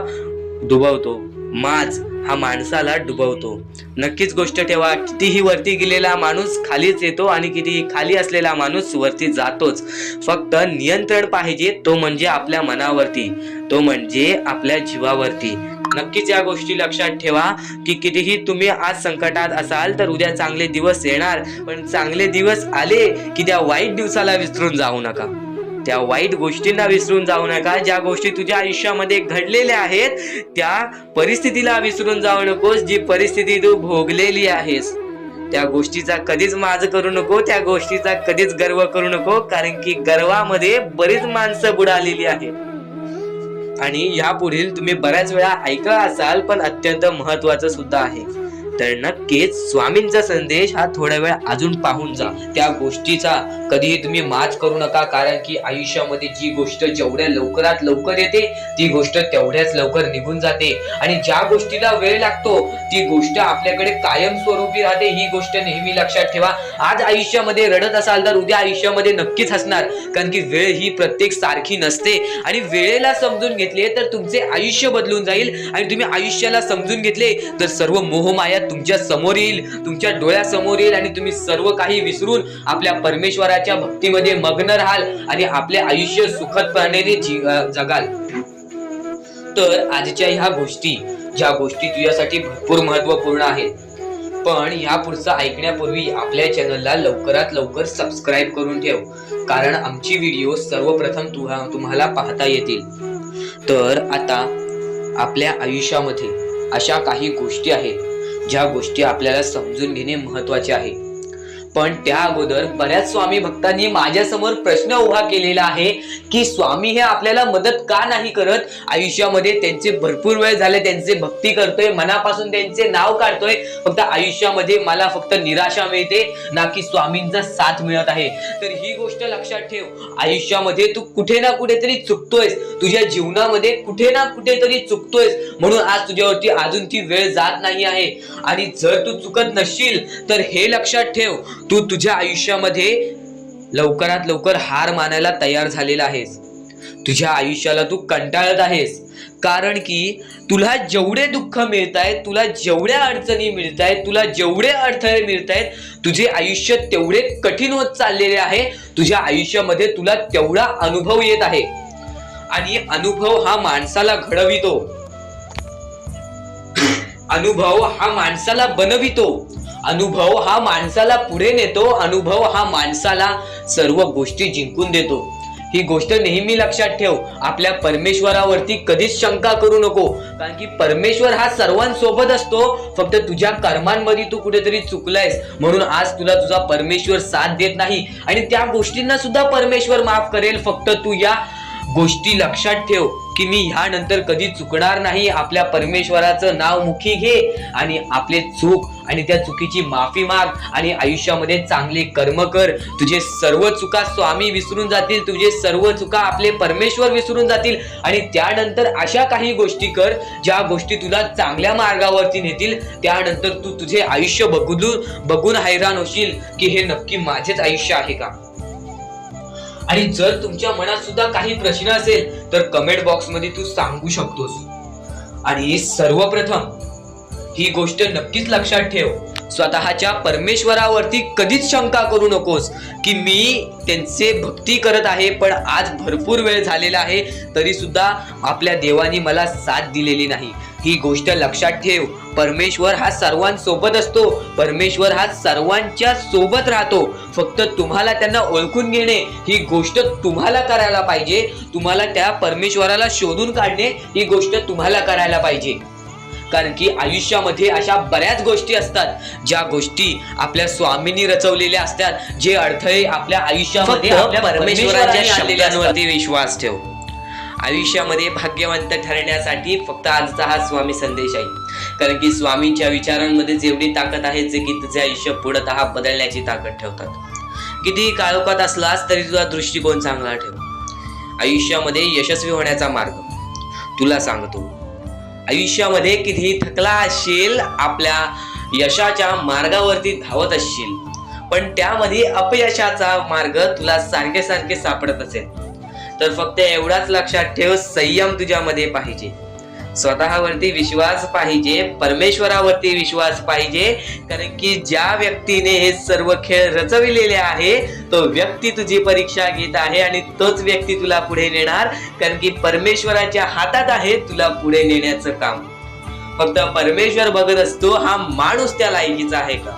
डुबवतो, माज हा माणसाला डुबवतो. नक्कीच गोष्ट ठेवा, कितीही वरती गेलेला माणूस खालीच येतो आणि कितीही खाली असलेला माणूस वरती जातोच. फक्त नियंत्रण पाहिजे, तो म्हणजे आपल्या मनावरती, तो म्हणजे आपल्या जीवावरती. नक्कीच या गोष्टी लक्षात ठेवा की कितीही तुम्ही आज संकटात असाल तर उद्या चांगले दिवस येणार. पण चांगले दिवस आले की त्या वाईट दिवसाला विसरून जाऊ नका, त्या वाईट गोष्टींना विसरून जाऊ नका. ज्या गोष्टी तुझ्या आयुष्यामध्ये घडलेल्या आहेत त्या परिस्थितीला विसरून जाऊ नकोस. जी परिस्थिती तू भोगलेली आहेस त्या गोष्टीचा कधीच माज करू नको, त्या गोष्टीचा कधीच गर्व करू नको. कारण की गर्वामध्ये बरीच माणसं बुडालेली आहेत. आणि यापुढील तुम्ही बऱ्याच वेळा ऐकला असाल, पण अत्यंत महत्वाचं सुद्धा आहे. तर नक्कीच स्वामींचा संदेश हा थोडा वेळ अजून पाहून जा. त्या गोष्टीचा कधीही तुम्ही माज करू नका. कारण की आयुष्यामध्ये जी गोष्ट जेवढ्या लवकरात लवकर येते ती गोष्ट तेवढ्याच लवकर निघून जाते. आणि ज्या गोष्टीला वेळ लागतो ती गोष्ट आपल्याकडे कायम स्वरूपी राहते. ही गोष्ट नेहमी लक्षात ठेवा. आज आयुष्यामध्ये रडत असाल तर उद्या आयुष्यामध्ये नक्कीच हसणार. कारण की वेळ ही प्रत्येक सारखी नसते. आणि वेळेला समजून घेतले तर तुमचे आयुष्य बदलून जाईल. आणि तुम्ही आयुष्याला समजून घेतले तर सर्व मोहमाया तुमच्या समोर येईल, तुमच्या डोळ्यासमोर येईल. आणि तुम्ही सर्व काही विसरून आपल्या परमेश्वराच्या भक्तीमध्ये मग्न राहाल आणि आपले आयुष्य सुखदपणे जगाल. तर आजच्या ह्या गोष्टी, ज्या गोष्टी तुझ्यासाठी भरपूर महत्वपूर्ण आहेत, पण ह्या पुढचं ऐकण्यापूर्वी आपल्या चॅनलला लवकरात लवकर सबस्क्राईब करून ठेव. कारण आमची व्हिडिओ सर्वप्रथम तुम्हाला पाहता येतील. तर आता आपल्या आयुष्यामध्ये अशा काही गोष्टी आहेत ज्या गोष्टी आपल्याला समजून घेणे महत्वाचे आहे. पण त्या अगोदर बऱ्याच स्वामी भक्तांनी माझ्यासमोर प्रश्न उभा केलेला आहे की स्वामी हे आपल्याला मदत का नाही करत. आयुष्यामध्ये त्यांचे भरपूर वेळ झाले, त्यांचे भक्ती करतोय, मनापासून त्यांचे नाव काढतोय, फक्त आयुष्यामध्ये मला फक्त निराशा मिळते, ना की स्वामींचा साथ मिळत आहे. तर ही गोष्ट लक्षात ठेव, आयुष्यामध्ये तू कुठे ना कुठेतरी चुकतोयस, तुझ्या जीवनामध्ये कुठे ना कुठेतरी चुकतोयस. म्हणून आज तुझ्यावरती अजून ती वेळ जात नाही आहे. आणि जर तू चुकत नसशील तर हे लक्षात ठेव, तू तुझ्या आयुष्यामध्ये लवकरात लवकर हार मानायला तयार झालेला आहेस. तुझ्या आयुष्याला तू कंटाळत आहेस. कारण की तुला जेवढे दुःख मिळतायत, तुला जेवढ्या अडचणी मिळतायत, तुला जेवढे अडथळे मिळतायत, तुझे आयुष्य तेवढे कठीण होत चाललेले आहे. तुझ्या आयुष्यामध्ये तुला तेवढा अनुभव येत आहे. आणि अनुभव हा माणसाला घडवितो, अनुभव हा माणसाला बनवितो, अनुभव हा माणसाला पुढे नेतो, अनुभव हा माणसाला सर्व गोष्टी जिंकून देतो. ही गोष्ट नेहमी लक्षात ठेव. आपल्या परमेश्वरावरती कधीच शंका करू नको, कारण की परमेश्वर हा सर्वांसोबत असतो. फक्त तुझ्या कर्मांमध्ये तू कुठेतरी चुकलायस म्हणून आज तुला तुझा परमेश्वर साथ देत नाही, आणि त्या गोष्टींना सुद्धा परमेश्वर माफ करेल. फक्त तू या गोष्टी लक्षात ठेव की मी ह्यानंतर कधी चुकणार नाही. आपल्या परमेश्वराचं नाव मुखी घे आणि आपले चूक आणि त्या चुकीची माफी माग आणि आयुष्यामध्ये चांगले कर्म कर. तुझे सर्व चुका स्वामी विसरून जातील, तुझे सर्व चुका आपले परमेश्वर विसरून जातील, आणि त्यानंतर अशा काही गोष्टी कर ज्या गोष्टी तुला चांगल्या मार्गावरती नेतील. त्यानंतर तू तुझे आयुष्य बघून हैराण होशील की हे नक्की माझेच आयुष्य आहे का. आणि जर तुमच्या मनात सुद्धा काही प्रश्न असेल तर कमेंट बॉक्स मध्ये तू सांगू शकतोस. आणि सर्वप्रथम ही गोष्ट नक्कीच लक्षात ठेव, स्वतःच्या परमेश्वरावरती कधीच शंका करू नकोस की मी त्यांचे भक्ती करत आहे पण आज भरपूर वेळ झालेला आहे तरी सुद्धा आपल्या देवानी मला साथ दिलेली नाही. ही गोष्ट लक्षात ठेव, परमेश्वर हा सर्वांसोबत असतो, परमेश्वर हा सर्वांच्या सोबत राहतो. फक्त तुम्हाला त्यांना ओळखून घेणे ही गोष्ट तुम्हाला करायला पाहिजे. तुम्हाला त्या परमेश्वराला शोधून काढणे ही गोष्ट तुम्हाला करायला पाहिजे. कारण की आयुष्यामध्ये अशा बऱ्याच गोष्टी असतात ज्या गोष्टी आपल्या स्वामींनी रचवलेल्या असतात, जे अडथळे आपल्या आयुष्यामध्ये आपल्या परमेश्वराच्या शब्दांवरती विश्वास ठेव. आयुष्यामध्ये भाग्यवंत ठरण्यासाठी फक्त आजचा हा स्वामी संदेश आहे. कारण की स्वामींच्या विचारांमध्ये जेवढी ताकद आहे जे की तुझे आयुष्य पूर्णतः बदलण्याची ताकद ठेवतात. किती काळोखात असलास तरी तुझा दृष्टिकोन चांगला ठेव. आयुष्यामध्ये यशस्वी होण्याचा मार्ग तुला सांगतो. आयुष्यामध्ये कितीही थकला असशील, आपल्या यशाच्या मार्गावरती धावत असशील, पण त्यामध्ये अपयशाचा मार्ग तुला सारखे सारखे सापडत असेल तर फक्त एवढाच लक्षात ठेव, संयम तुझ्यामध्ये पाहिजे, स्वतःवरती विश्वास पाहिजे, परमेश्वरावरती विश्वास पाहिजे. कारण की ज्या व्यक्तीने हे सर्व खेळ रचविलेले आहे तो व्यक्ती तुझी परीक्षा घेत आहे आणि तोच व्यक्ती तुला पुढे नेणार. कारण की परमेश्वराच्या हातात आहे तुला पुढे नेण्याचं काम. फक्त परमेश्वर बघत असतो हा माणूस त्या लायकीचा आहे का.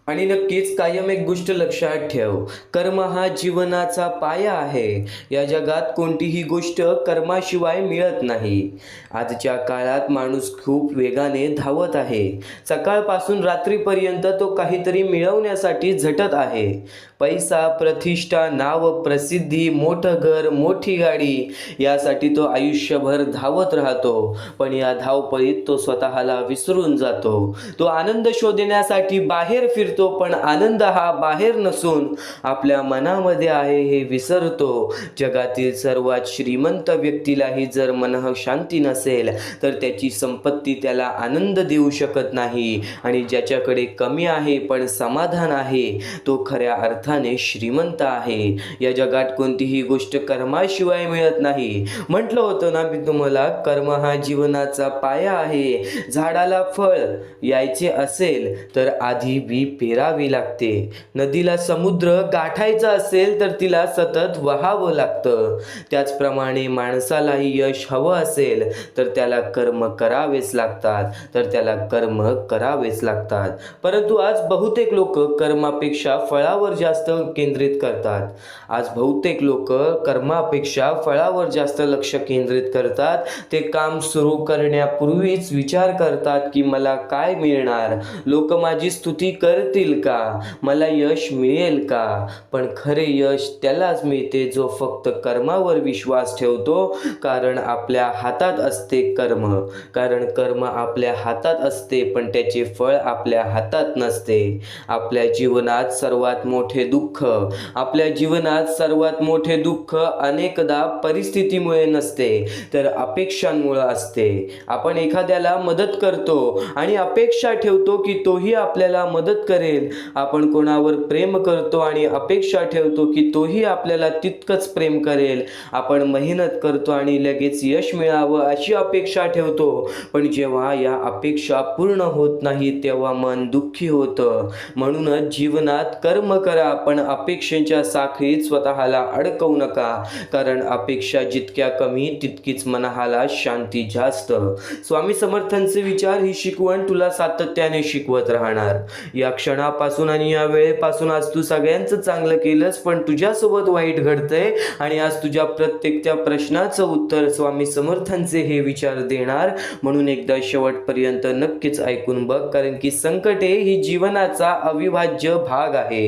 आणि नक्कीच कायम एक गोष्ट लक्षात ठेव, कर्म हा जीवनाचा पाया आहे. या जगात कोणतीही गोष्ट कर्माशिवाय मिळत नाही. आजच्या काळात माणूस खूप वेगाने धावत आहे. सकाळपासून रात्रीपर्यंत तो काहीतरी मिळवण्यासाठी झटत आहे. पैसा, प्रतिष्ठा, नाव, प्रसिद्धी, मोठं घर, मोठी गाडी यासाठी तो आयुष्यभर धावत राहतो. पण या धावपळीत तो स्वतःला विसरून जातो. तो आनंद शोधण्यासाठी बाहेर फिरतो, पण आनंद हा बाहेर नसून आपल्या मनामध्ये आहे हे विसरतो. जगातील सर्वात श्रीमंत व्यक्तीलाही जर मनः शांती नसेल तर त्याची संपत्ती त्याला आनंद देऊ शकत नाही. आणि ज्याच्याकडे कमी आहे पण समाधान आहे तो खऱ्या अर्थाने श्रीमंत आहे. या जगात कोणतीही गोष्ट कर्माशिवाय मिळत नाही. म्हटलं होतं ना मी तुम्हाला, कर्म हा जीवनाचा पाया आहे. झाडाला फळ यायचे असेल तर आधी बी पेरावी लागते. नदीला समुद्र गाठायचा असेल तर तिला सतत वहावं लागतं. त्याचप्रमाणे माणसालाही यश हवं असेल तर त्याला कर्म करावेच लागतात. परंतु आज बहुतेक लोक कर्मापेक्षा फळावर जास्त केंद्रित करतात. लक्ष केंद्रित करतात. ते काम सुरू करण्यापूर्वीच विचार करतात की मला काय मिळणार, लोक माझी स्तुती करतील का, मला यश मिळेल का. पण खरे यश त्यालाच मिळते जो फक्त कर्मावर विश्वास ठेवतो. कारण आपल्या हातात असते कर्म आपल्या हातात असते पण त्याचे फळ आपल्या हातात नसते. आपल्या जीवनात सर्वात मोठे दुःख अनेकदा परिस्थितीमुळे नसते तर अपेक्षांमुळे असते. आपण एखाद्याला मदत करतो आणि अपेक्षा ठेवतो की तोही आपल्याला मदत करेल. आपण कोणावर प्रेम करतो आणि अपेक्षा ठेवतो की तोही आपल्याला तितकंच प्रेम करेल. आपण मेहनत करतो आणि लगेच यश मिळावं अशी अपेक्षा ठेवतो. पण जेव्हा या अपेक्षा पूर्ण होत नाही तेव्हा मन दुःखी होतं. म्हणूनच जीवनात कर्म करा पण अपेक्षेच्या साखळीत स्वतःला अडकवू नका. कारण अपेक्षा जितक्या कमी तितकीच मनाला शांती जास्त. स्वामी समर्थांचे विचार ही शिकवण तुला सातत्याने शिकवत राहणार. या क्षणापासून आणि या वेळेपासून आज तू सगळ्यांचं चांगलं केलंस, पण तुझ्यासोबत वाईट घडतंय आणि आज तुझ्या प्रत्येक त्या प्रश्नाचं उत्तर स्वामी समर्थांचे हे विचार देणार. म्हणून एकदा शेवटपर्यंत नक्कीच ऐकून बघ, कारण की संकटे ही जीवनाचा अविभाज्य भाग आहे.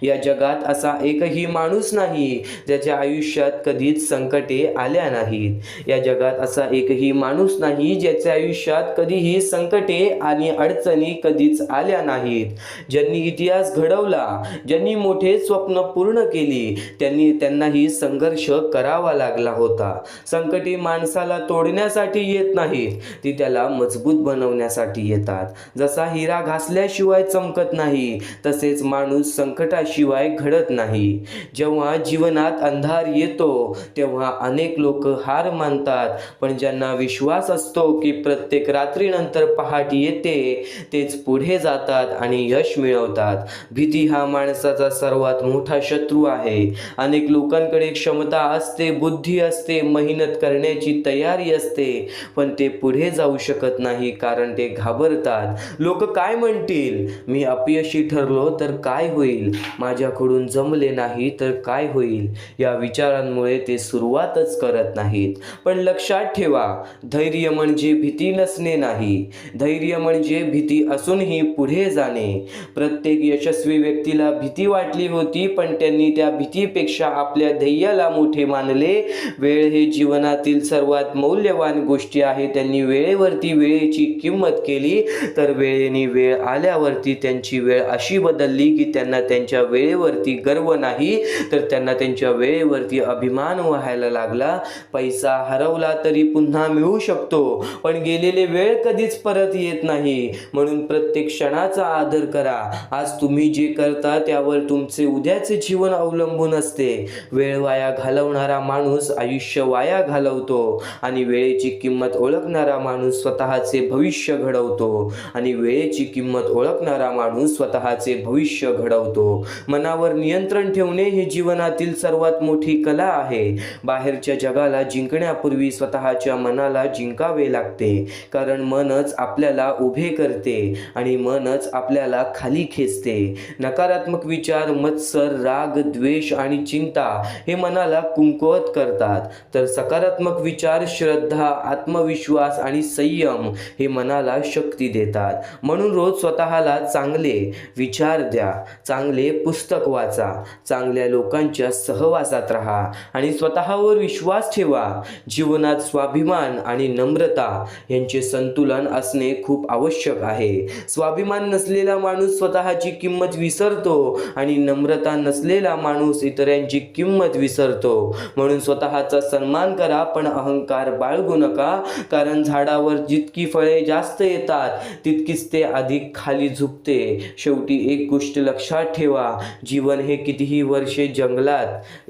या जगात असा एकही माणूस नाही ज्याच्या आयुष्यात कधीच संकटे आल्या नाहीत. या जगात असा एकही माणूस नाही ज्याच्या आयुष्यात कधीही संकटे आणि अडचणी कधीच आल्या नाहीत. ज्यांनी इतिहास घडवला, ज्यांनी मोठे स्वप्न पूर्ण केली, त्यांनाही संघर्ष करावा लागला होता. संकटे माणसाला तोडण्यासाठी येत नाहीत, ती त्याला मजबूत बनवण्यासाठी येतात. जसा हिरा घासल्याशिवाय चमकत नाही, तसेच माणूस संकटाशिवाय घडत नाही. जेव्हा जीवनात अंधार येतो तेव्हा अनेक लोक हार मानतात, पण ज्यांना विश्वास असतो की प्रत्येक रात्रीनंतर पहाट येते, तेच पुढे जातात आणि यश मिळवतात. भीती हा माणसाचा सर्वात मोठा शत्रू आहे. अनेक लोकांकडे क्षमता असते, बुद्धी असते, मेहनत करण्याची तयारी असते, पण ते पुढे जाऊ शकत नाही कारण ते घाबरतात. लोक काय म्हणतील, मी अपयशी ठरलो तर काय होईल, माझ्याकडून जमले नाही तर काय होईल, या विचारांमुळे ते सुरुवातच करत नाहीत. पण लक्षात ठेवा, धैर्य म्हणजे भीती नसणे नाही, धैर्य म्हणजे भीती असूनही पुढे जाणे. प्रत्येक यशस्वी व्यक्तीला भीती वाटली होती, पण त्यांनी त्या भीतीपेक्षा आपल्या ध्येयाला मोठे मानले. वेळ हे जीवनातील सर्वात मौल्यवान गोष्टी आहे. त्यांनी वेळेवरती वेळेची किंमत केली, तर वेळेने वेळ आल्यावरती त्यांची वेळ अशी बदलली की त्यांना त्यांच्या वेळेवरती गर्व नाही, तर त्यांना त्यांच्या वेळेवरती अभिमान व्हायला लागला. पैसा हरवला तरी पुन्हा मिळू शकतो, पण गेलेले वेळ कधीच परत येत नाही. म्हणून प्रत्येक क्षणाचा आदर करा. आज तुम्ही जे करता त्यावर तुमचे उद्याचे जीवन अवलंबून असते. वेळ वाया घालवणारा माणूस आयुष्य वाया घालवतो आणि वेळेची किंमत ओळखणारा माणूस स्वतःचे भविष्य घडवतो आणि वेळेची किंमत ओळखणारा माणूस स्वतःचे भविष्य घडवतो. मनावर नियंत्रण ठेवणे ही जीवनातील सर्वात मोठी कला आहे. बाहेरच्या जगाला जिंकण्यापूर्वी स्वतःच्या मनाला जिंकावे लागते, कारण मनच आपल्याला उभे करते आणि मनच आपल्याला खाली खेचते. नकारात्मक विचार, मत्सर, राग, द्वेष आणि चिंता हे मनाला कमकुवत करतात, तर सकारात्मक विचार, श्रद्धा, आत्मविश्वास आणि संयम हे मनाला शक्ती देतात. म्हणून रोज स्वतःला चांगले विचार द्या, चांगले पुस्तक वाचा, चांगल्या लोकांच्या सहवासात राहा आणि स्वतःवर विश्वास ठेवा. जीवनात स्वाभिमान आणि नम्रता यांचे संतुलन असणे खूप आवश्यक आहे. स्वाभिमान नसलेला माणूस स्वतःची किंमत विसरतो आणि नम्रता नसलेला माणूस इतरांची किंमत विसरतो. म्हणून स्वतःचा सन्मान करा, पण अहंकार बाळगू नका, कारण झाडावर जितकी फळे जास्त येतात तितकीच ते अधिक खाली झुकते. शेवटी एक गोष्ट लक्षात ठेवा, जीवन हे कितीही वर्षे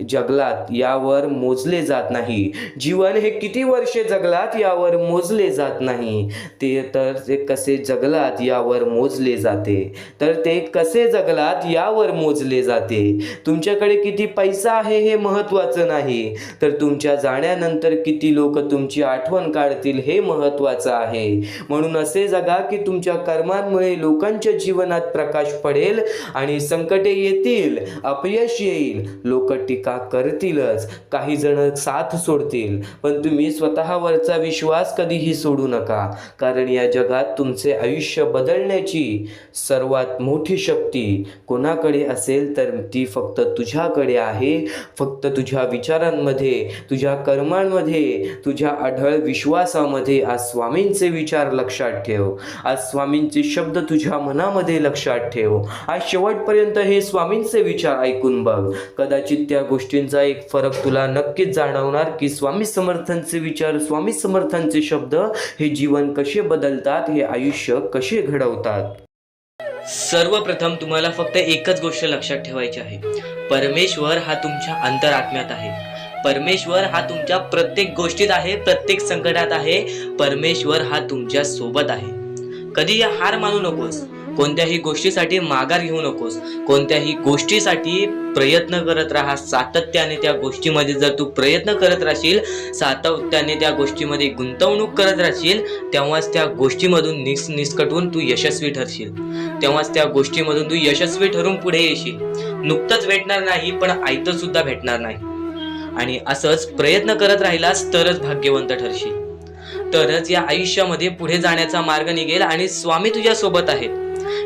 जगलात यावर मोजले जात नाही. जीवन हे किती वर्षे जगलात यावर मोजले जात नाही, ते कसे जगलात यावर मोजले जाते. यावर मोजले जाते. तुमच्याकडे किती पैसा आहे हे महत्त्वाचं नाही, तर तुमच्या जाण्यानंतर किती लोक तुमची आठवण काढतील हे महत्त्वाचं आहे. म्हणून असे जगा की तुमच्या कर्मांमुळे लोकांच्या जीवनात प्रकाश पडेल आणि संकटे येतील, अपयश येईल, लोक टीका करतीलच, काही जण साथ सोडतील, पण तुम्ही स्वतःवरचा विश्वास कधीही सोडू नका, कारण या जगात तुमचे आयुष्य बदलण्याची सर्वात मोठी शक्ती कोणाकडे असेल तर ती फक्त तुझ्याकडे आहे. फक्त तुझ्या विचारांमध्ये, तुझ्या कर्मांमध्ये, तुझ्या अढळ विश्वासामध्ये. आज स्वामींचे विचार लक्षात ठेव, आज स्वामींचे शब्द तुझ्या मनामध्ये लक्षात ठेव. आज शेवटपर्यंत हे स्वामींचे विचार ऐकून बघ. कदाचित त्या गोष्टींचा एक फरक तुला नक्कीच जाणवणार की स्वामी समर्थांचे विचार, स्वामी समर्थांचे शब्द हे जीवन कसे बदलतात, हे आयुष्य कसे घडवतात. सर्वप्रथम तुम्हाला फक्त एकच गोष्ट लक्षात ठेवायची आहे, परमेश्वर हा तुमच्या अंतरात्म्यात आहे. परमेश्वर हा तुमच्या प्रत्येक गोष्टीत आहे, प्रत्येक संकटात आहे. परमेश्वर हा तुमच्या सोबत आहे. कधी हार मानू नकोस. कोणत्याही गोष्टीसाठी माघार घेऊ नकोस. कोणत्याही गोष्टीसाठी प्रयत्न करत राहा सातत्याने. त्या गोष्टीमध्ये जर तू प्रयत्न करत राहशील, सातत्याने त्या गोष्टीमध्ये गुंतवणूक करत राहशील, तेव्हाच त्या गोष्टीमधून निसकटून तू यशस्वी ठरशील. तेव्हाच त्या गोष्टीमधून तू यशस्वी ठरून पुढे येशील. नुकतंच भेटणार नाही, पण आयतं सुद्धा भेटणार नाही. आणि असंच प्रयत्न करत राहिलास तरच भाग्यवंत ठरशील. तरच या आयुष्यामध्ये पुढे जाण्याचा मार्ग निघेल आणि स्वामी तुझ्या सोबत आहेत.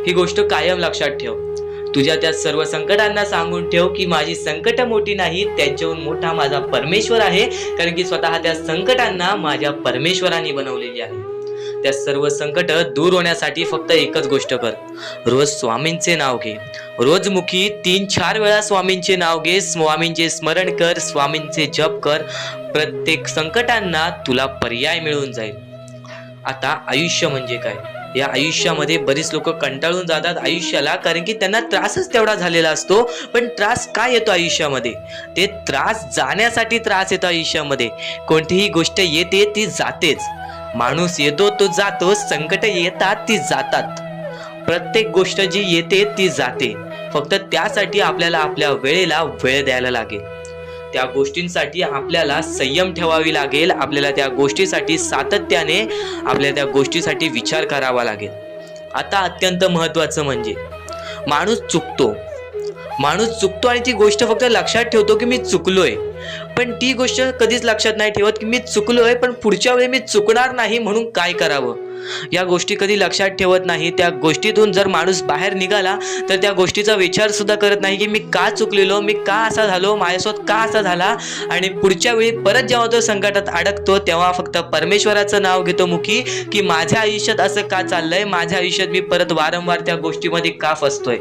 ही गोष्ट कायम लक्षात ठेव. तुझ्या त्या सर्व संकटांना सांगून ठेव की माझी संकट मोठी नाही, त्यांच्याहून मोठा माझा परमेश्वर आहे. कारण की स्वतः त्या संकटांना माझ्या परमेश्वराने बनवलेली आहे. त्या सर्व संकट दूर होण्यासाठी फक्त एकच गोष्ट कर. रोज स्वामींचे नाव घे. रोज मुखी 3-4 वेळा स्वामींचे नाव घे. स्वामींचे स्मरण कर. स्वामींचे जप कर. प्रत्येक संकटांना तुला पर्याय मिळून जाईल. आता आयुष्य म्हणजे काय? या आयुष्यामध्ये बरीच लोक कंटाळून जातात आयुष्याला, कारण की त्यांना त्रासच तेवढा झालेला असतो. पण त्रास काय येतो आयुष्यामध्ये? ते त्रास जाण्यासाठी त्रास येतो आयुष्यामध्ये. कोणतीही गोष्ट येते ती जातेच. माणूस येतो तो जातो. संकट येतात ती जातात. प्रत्येक गोष्ट जी येते ती जाते. फक्त त्यासाठी आपल्याला आपल्या वेळेला वेळ द्यायला लागेल. त्या गोष्टींसाठी आपल्याला संयम ठेवावी लागेल. आपल्याला त्या गोष्टीसाठी सातत्याने आपल्याला त्या गोष्टीसाठी विचार करावा लागेल. आता अत्यंत महत्त्वाचं म्हणजे माणूस चुकतो आणि ती गोष्ट फक्त लक्षात ठेवतो की मी चुकलोय. पण ती गोष्ट कधीच लक्षात नाही ठेवत की मी चुकलोय, पण पुढच्या वेळी मी चुकणार नाही म्हणून काय करावं. या गोष्टी कधी लक्षात ठेवत नाही. त्या गोष्टीतून जर माणूस बाहेर निघाला तर त्या गोष्टीचा विचार सुद्धा करत नाही की मी का चुकलेलो, मी का असा झालो, माझ्यासोबत का असा झाला. आणि पुढच्या वेळी परत जेव्हा तो संकटात अडकतो तेव्हा फक्त परमेश्वराचं नाव घेतो मुखी की माझ्या आयुष्यात असं का चाललंय, माझ्या आयुष्यात मी परत वारंवार त्या गोष्टीमध्ये का फसतोय.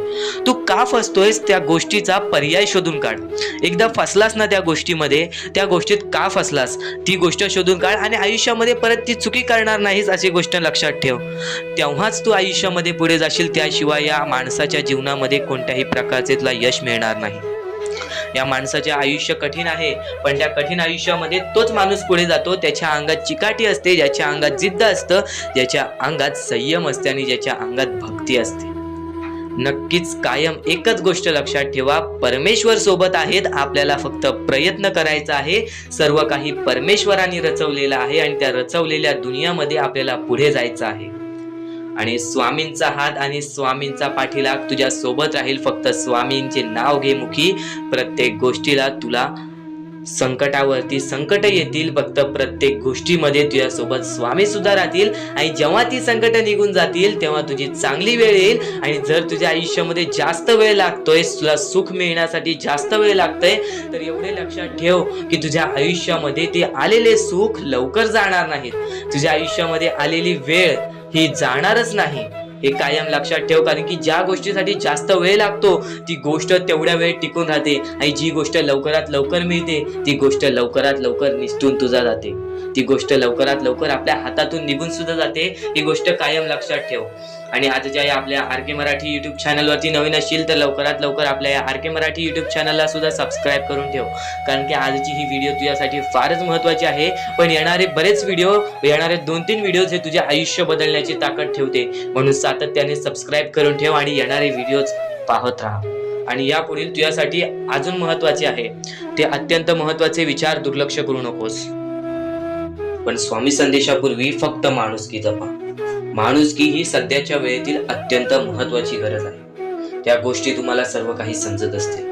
तू का फसतोयस त्या गोष्टीचा पर्याय शोधून काढ. एकदा फसलास ना त्या गोष्टीमध्ये, त्या गोष्टीत का फसलास ती गोष्ट शोधून काढ आणि आयुष्यामध्ये परत ती चुकी करणार नाहीस अशी गोष्ट लक्षात ठेव. तेव्हाच तू आयुष्यामध्ये पुढे जाशील. त्याशिवाय या माणसाच्या जीवनामध्ये कोणत्याही प्रकारचे तुला यश मिळणार नाही. या माणसाचे आयुष्य कठीण आहे, पण त्या कठीण आयुष्यामध्ये तोच माणूस पुढे जातो. त्याच्या अंगात चिकाटी असते, ज्याच्या अंगात जिद्द असतं, ज्याच्या अंगात संयम असते आणि ज्याच्या अंगात भक्ती असते. नक्कीच कायम एकच गोष्ट लक्षात ठेवा, परमेश्वर सोबत आहेत. आपल्याला फक्त प्रयत्न करायचा आहे. सर्व काही परमेश्वराने रचवलेलं आहे आणि त्या रचवलेल्या दुनियामध्ये आपल्याला पुढे जायचं आहे. आणि स्वामींचा हात आणि स्वामींचा पाठीलाग तुझ्या सोबत राहील. फक्त स्वामींचे नाव घे मुखी. प्रत्येक गोष्टीला तुला संकटावरती संकट येतील, फक्त प्रत्येक गोष्टीमध्ये तुझ्यासोबत स्वामी सुद्धा राहतील. आणि जेव्हा ती संकट निघून जातील तेव्हा तुझी चांगली वेळ येईल. आणि जर तुझ्या आयुष्यामध्ये जास्त वेळ लागतोय, तुला सुख मिळण्यासाठी जास्त वेळ लागतोय, तर एवढे लक्षात ठेव की तुझ्या आयुष्यामध्ये ते आलेले सुख लवकर जाणार नाहीत. तुझ्या आयुष्यामध्ये आलेली वेळ ही जाणारच नाही, हे कायम लक्षात ठेव. कारण की ज्या गोष्टीसाठी जास्त वेळ लागतो ती गोष्ट तेवढ्या वेळ टिकून राहते. आणि जी गोष्ट लवकरात लवकर मिळते ती गोष्ट लवकरात लवकर निसटून तुझा जाते. ती गोष्ट लवकरात लवकर आपल्या हातातून निघून सुद्धा जाते. ही गोष्ट कायम लक्षात ठेव. आणि आजच्या या आपल्या आर.के. मराठी युट्यूब चॅनलवरती नवीन असशील तर लवकरात लवकर आपल्या या आर.के. मराठी युट्यूब चॅनलला सुद्धा सबस्क्राईब करून ठेव. कारण की आजची ही व्हिडिओ तुझ्यासाठी फारच महत्त्वाची आहे. पण येणारे बरेच व्हिडिओ, येणारे 2-3 व्हिडिओज हे तुझे आयुष्य बदलण्याची ताकद ठेवते. म्हणून सातत्याने सबस्क्राईब करून ठेव आणि येणारे व्हिडिओज पाहत राहा. आणि यापुढील तुझ्यासाठी अजून महत्त्वाचे आहे ते अत्यंत महत्त्वाचे विचार दुर्लक्ष करू नकोस. पण स्वामी संदेशापूर्वी फक्त माणुसकी जपा. माणुसकी ही सध्याच्या वेळेतील अत्यंत महत्त्वाची गरज आहे. त्या गोष्टी तुम्हाला सर्व काही समजत असते,